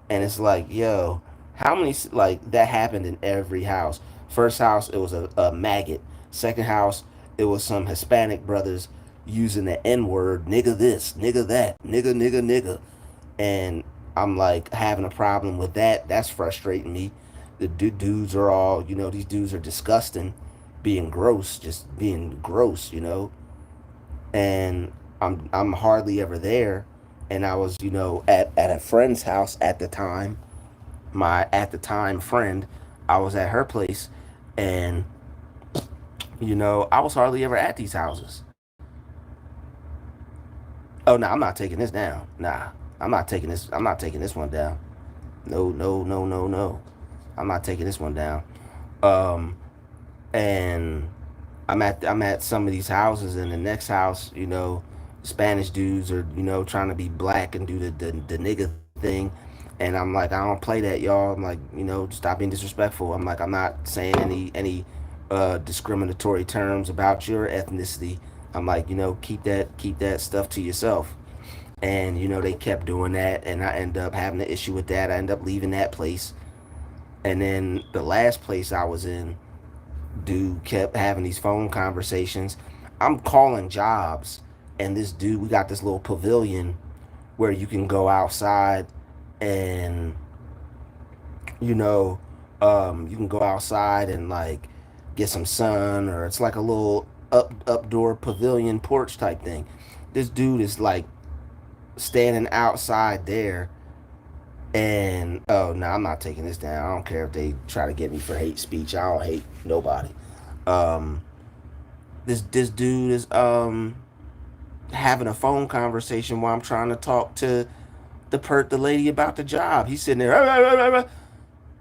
And it's like, yo, how many, like, that happened in every house. First house, it was a maggot. Second house, it was some Hispanic brothers using the N word, nigga this, nigga that, nigga, nigga, nigga. And I'm like having a problem with that. That's frustrating me. The dudes are all, these dudes are disgusting, being gross, just being gross, and I'm hardly ever there. And I was, at a friend's house at the time, my at the time friend, I was at her place, and I was hardly ever at these houses. Oh no, I'm not taking this down. Nah, I'm not taking this. I'm not taking this one down. No, no, no, no, no. I'm not taking this one down. Um, and I'm at some of these houses, and the next house, Spanish dudes are trying to be black and do the nigga thing, and I'm like, I don't play that, y'all. I'm like, stop being disrespectful. I'm like, I'm not saying any discriminatory terms about your ethnicity. I'm like, keep that stuff to yourself. And they kept doing that, and I end up having an issue with that. I end up leaving that place, and then the last place I was in, dude kept having these phone conversations. I'm calling jobs, and this dude, we got this little pavilion where you can go outside, and you know, you can go outside and like get some sun, or it's like a little updoor pavilion porch type thing. This dude is like standing outside there, and oh no, I'm not taking this down. I don't care if they try to get me for hate speech. I don't hate nobody. Um, this dude is having a phone conversation while I'm trying to talk to the lady about the job. He's sitting there.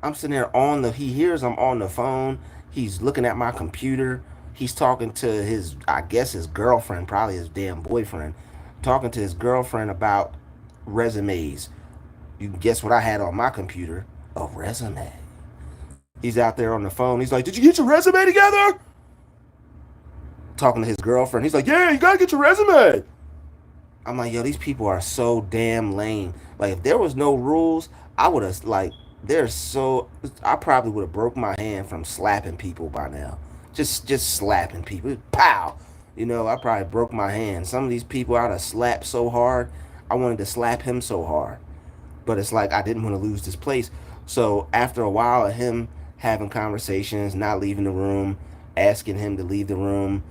I'm sitting there on the. He hears I'm on the phone. He's looking at my computer. He's talking to his, I guess his girlfriend, probably his damn boyfriend, talking to his girlfriend about resumes. You can guess what I had on my computer? A resume. He's out there on the phone. He's like, "Did you get your resume together?" Talking to his girlfriend. He's like, "Yeah, you gotta get your resume." I'm like, yo, these people are so damn lame. Like, if there was no rules, I would have, like, they're so, I probably would have broke my hand from slapping people by now. Just slapping people. Pow! I probably broke my hand. Some of these people I'd have slapped so hard, I wanted to slap him so hard. But it's like I didn't want to lose this place. So after a while of him having conversations, not leaving the room, asking him to leave the room,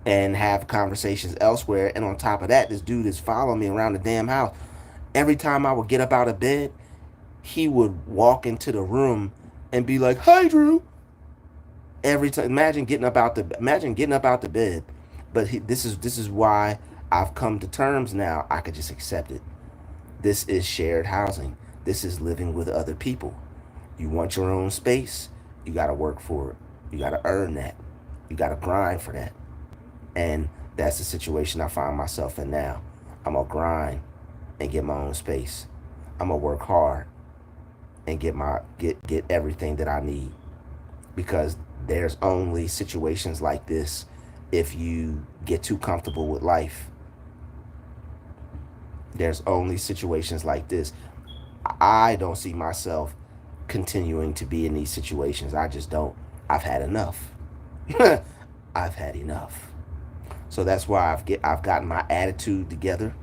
and have conversations elsewhere, and on top of that, this dude is following me around the damn house. Every time I would get up out of bed, he would walk into the room and be like, "Hi, Drew." Every time, imagine getting up out the bed. But this is why I've come to terms now. I could just accept it. This is shared housing. This is living with other people. You want your own space, you got to work for it. You got to earn that. You got to grind for that. And that's the situation I find myself in now. I'm going to grind and get my own space. I'm going to work hard and get everything that I need, because there's only situations like this. If you get too comfortable with life, there's only situations like this. I don't see myself continuing to be in these situations. I just don't. I've had enough. I've had enough. So that's why I've gotten my attitude together.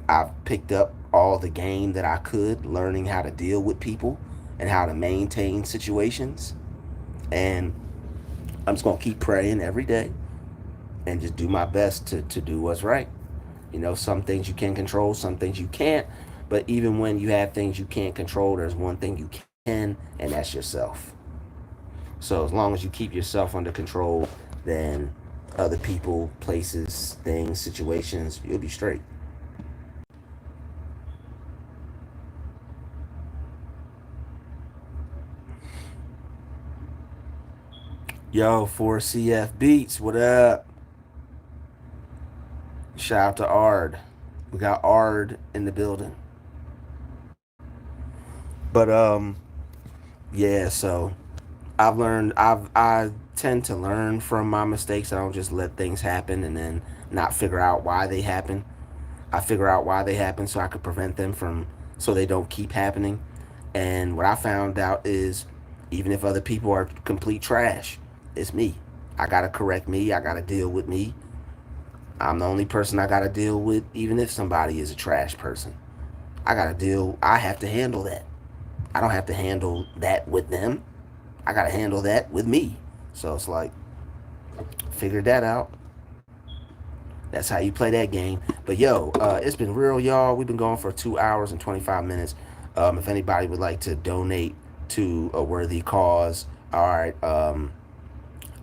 I've picked up all the game that I could, learning how to deal with people and how to maintain situations. And I'm just gonna keep praying every day and just do my best to do what's right. Some things you can control, some things you can't. But even when you have things you can't control, there's one thing you can, and that's yourself. So as long as you keep yourself under control, then other people, places, things, situations, you'll be straight. Yo, 4CF Beats, what up? Shout out to Ard. We got Ard in the building. But yeah, so I tend to learn from my mistakes. I don't just let things happen and then not figure out why they happen. I figure out why they happen so I could prevent them from, so they don't keep happening. And what I found out is, even if other people are complete trash, it's me. I gotta correct me. I gotta deal with me. I'm the only person I gotta deal with, even if somebody is a trash person. I have to handle that. I don't have to handle that with them. I gotta handle that with me. So it's like, figure that out. That's how you play that game. But yo, it's been real, y'all. We've been going for 2 hours and 25 minutes. If anybody would like to donate to a worthy cause, all right.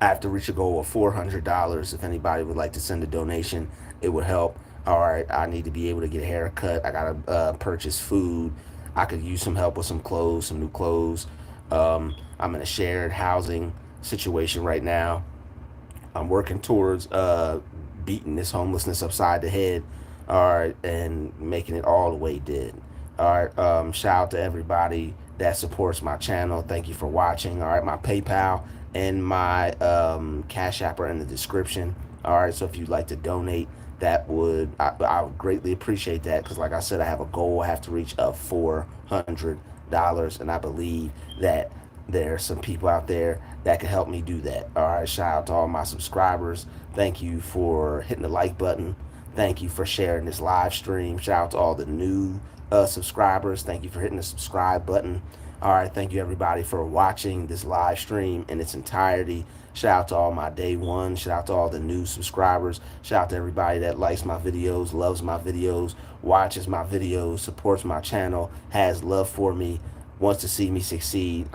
I have to reach a goal of $400. If anybody would like to send a donation, it would help. All right, I need to be able to get a haircut. I gotta purchase food. I could use some help with some clothes, some new clothes. I'm in a shared housing situation right now. I'm working towards beating this homelessness upside the head, all right, and making it all the way dead. All right, shout out to everybody that supports my channel. Thank you for watching. All right, my PayPal and my Cash App are in the description. All right, so if you'd like to donate, I would greatly appreciate that, because like I said, I have a goal I have to reach of $400, and I believe that there are some people out there that can help me do that. All right, shout out to all my subscribers. Thank you for hitting the like button. Thank you for sharing this live stream. Shout out to all the new subscribers. Thank you for hitting the subscribe button. All right, thank you everybody for watching this live stream in its entirety. Shout out to all my day one. Shout out to all the new subscribers. Shout out to everybody that likes my videos, loves my videos, watches my videos, supports my channel, has love for me, wants to see me succeed,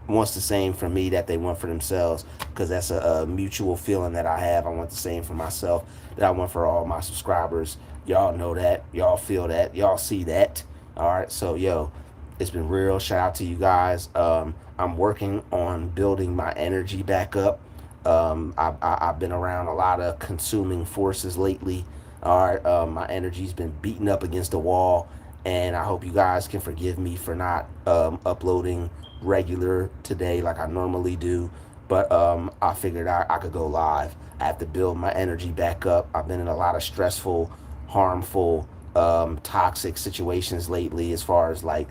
wants the same for me that they want for themselves, because that's a mutual feeling that I have. I want the same for myself that I want for all my subscribers. Y'all know that. Y'all feel that. Y'all see that. All right. So, yo, it's been real. Shout out to you guys. I'm working on building my energy back up. I've been around a lot of consuming forces lately. All right. My energy's been beaten up against the wall, and I hope you guys can forgive me for not uploading regular today like I normally do. But I figured I could go live. I have to build my energy back up. I've been in a lot of stressful, harmful, toxic situations lately, as far as like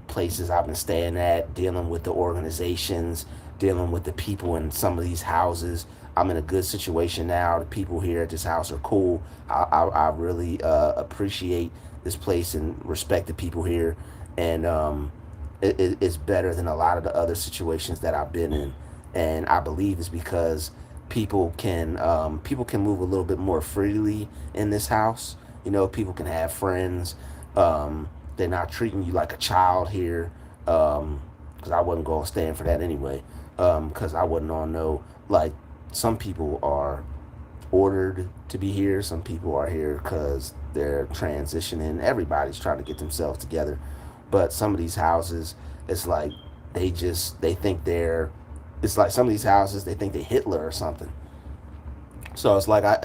places I've been staying at, dealing with the organizations, dealing with the people in some of these houses. I'm in a good situation now. The people here at this house are cool. I really appreciate this place and respect the people here. And it's better than a lot of the other situations that I've been in. And I believe it's because people can move a little bit more freely in this house. You know, people can have friends. They're not treating you like a child here. Because I wasn't going to stand for that anyway. Because I wouldn't all know. Like, some people are ordered to be here. Some people are here because they're transitioning. Everybody's trying to get themselves together. But some of these houses, it's like they think they're. It's like some of these houses, they think they're Hitler or something. So it's like I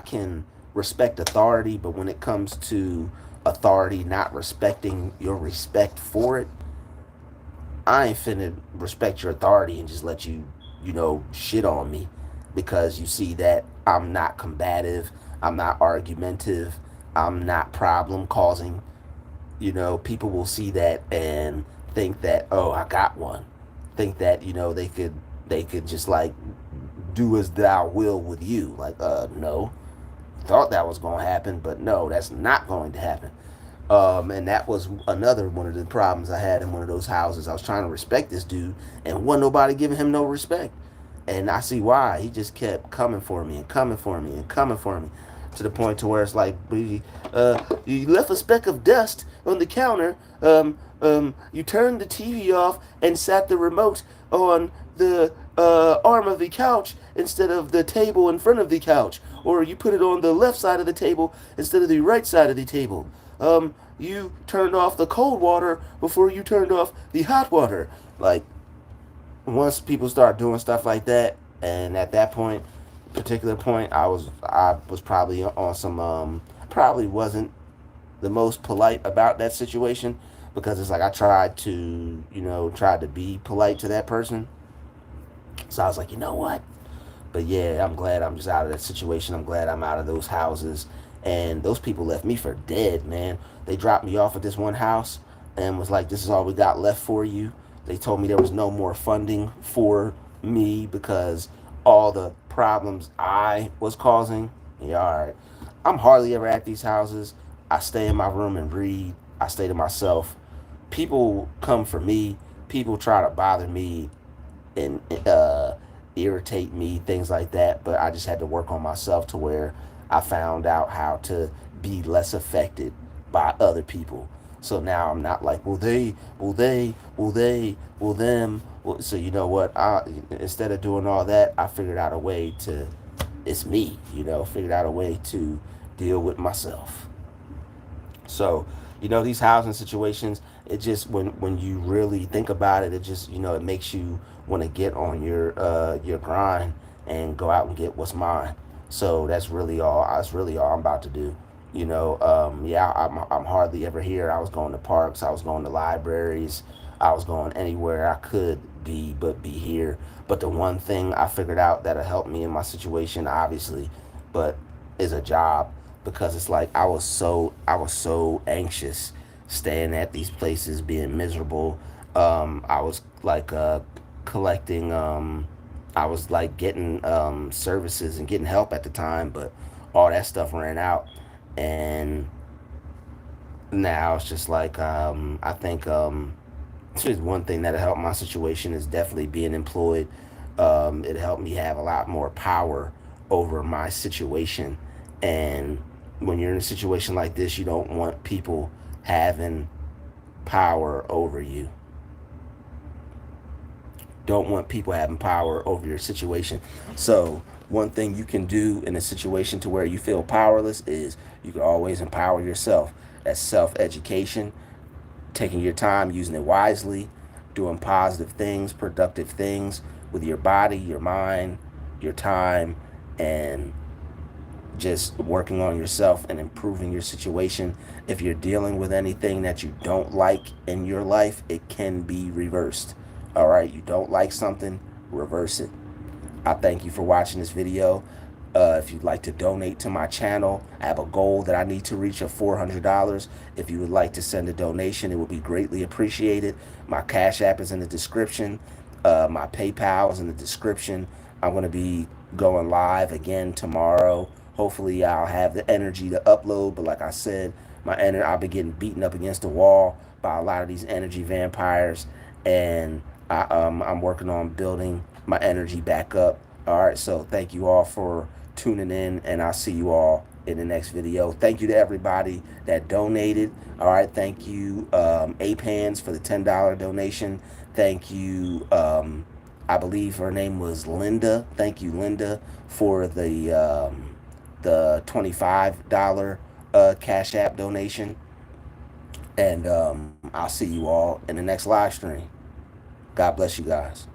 can respect authority, but when it comes to authority not respecting your respect for it, I ain't finna respect your authority and just let you, shit on me because you see that I'm not combative, I'm not argumentative, I'm not problem causing. People will see that and think that, oh, I got one. Think that, they could just like do as thou will with you. Like, no. Thought that was going to happen, but no, that's not going to happen. And that was another one of the problems I had in one of those houses. I was trying to respect this dude, and wasn't nobody giving him no respect. And I see why. He just kept coming for me and coming for me and coming for me, to the point to where it's like, you left a speck of dust on the counter. You turned the TV off and sat the remote on the arm of the couch instead of the table in front of the couch, or you put it on the left side of the table instead of the right side of the table. You turned off the cold water before you turned off the hot water. Like, once people start doing stuff like that, and at that particular point, I was probably on some, probably wasn't the most polite about that situation, because it's like I tried to be polite to that person. So I was like, you know what? But yeah, I'm glad I'm just out of that situation. I'm glad I'm out of those houses. And those people left me for dead, man. They dropped me off at this one house and was like, "This is all we got left for you." They told me there was no more funding for me because all the problems I was causing. Yeah, all right. I'm hardly ever at these houses. I stay in my room and read. I stay to myself. People come for me. People try to bother me and irritate me, things like that. But I just had to work on myself to where I found out how to be less affected by other people. So now I'm not like, will them. So you know what? Instead of doing all that, I figured out a way to, it's me, figured out a way to deal with myself. So, these housing situations, it just when you really think about it, it just it makes you want to get on your grind and go out and get what's mine. So that's really all. That's really all I'm about to do. Yeah, I'm hardly ever here. I was going to parks. I was going to libraries. I was going anywhere I could be, but be here. But the one thing I figured out that'll help me in my situation, obviously, but is a job, because it's like I was so anxious staying at these places, being miserable. I was like collecting. I was like getting services and getting help at the time, but all that stuff ran out, and now it's just like I think just one thing that helped my situation is definitely being employed. It helped me have a lot more power over my situation. And when you're in a situation like this, you don't want people having power over you. Don't want people having power over your situation. So one thing you can do in a situation to where you feel powerless is you can always empower yourself. That's self-education, taking your time, using it wisely, doing positive things, productive things with your body, your mind, your time, and just working on yourself and improving your situation. If you're dealing with anything that you don't like in your life, it can be reversed. All right, you don't like something, reverse it. I thank you for watching this video. If you'd like to donate to my channel, I have a goal that I need to reach of $400. If you would like to send a donation, it would be greatly appreciated. My Cash App is in the description. My PayPal is in the description. I'm going to be going live again tomorrow. Hopefully, I'll have the energy to upload. But like I said, I've been getting beaten up against the wall by a lot of these energy vampires, and I'm working on building my energy back up. All right, so thank you all for tuning in, and I'll see you all in the next video. Thank you to everybody that donated. All right, thank you, Apans, for the $10 donation. Thank you, I believe her name was Linda. Thank you, Linda, for the $25 Cash App donation. And I'll see you all in the next live stream. God bless you guys.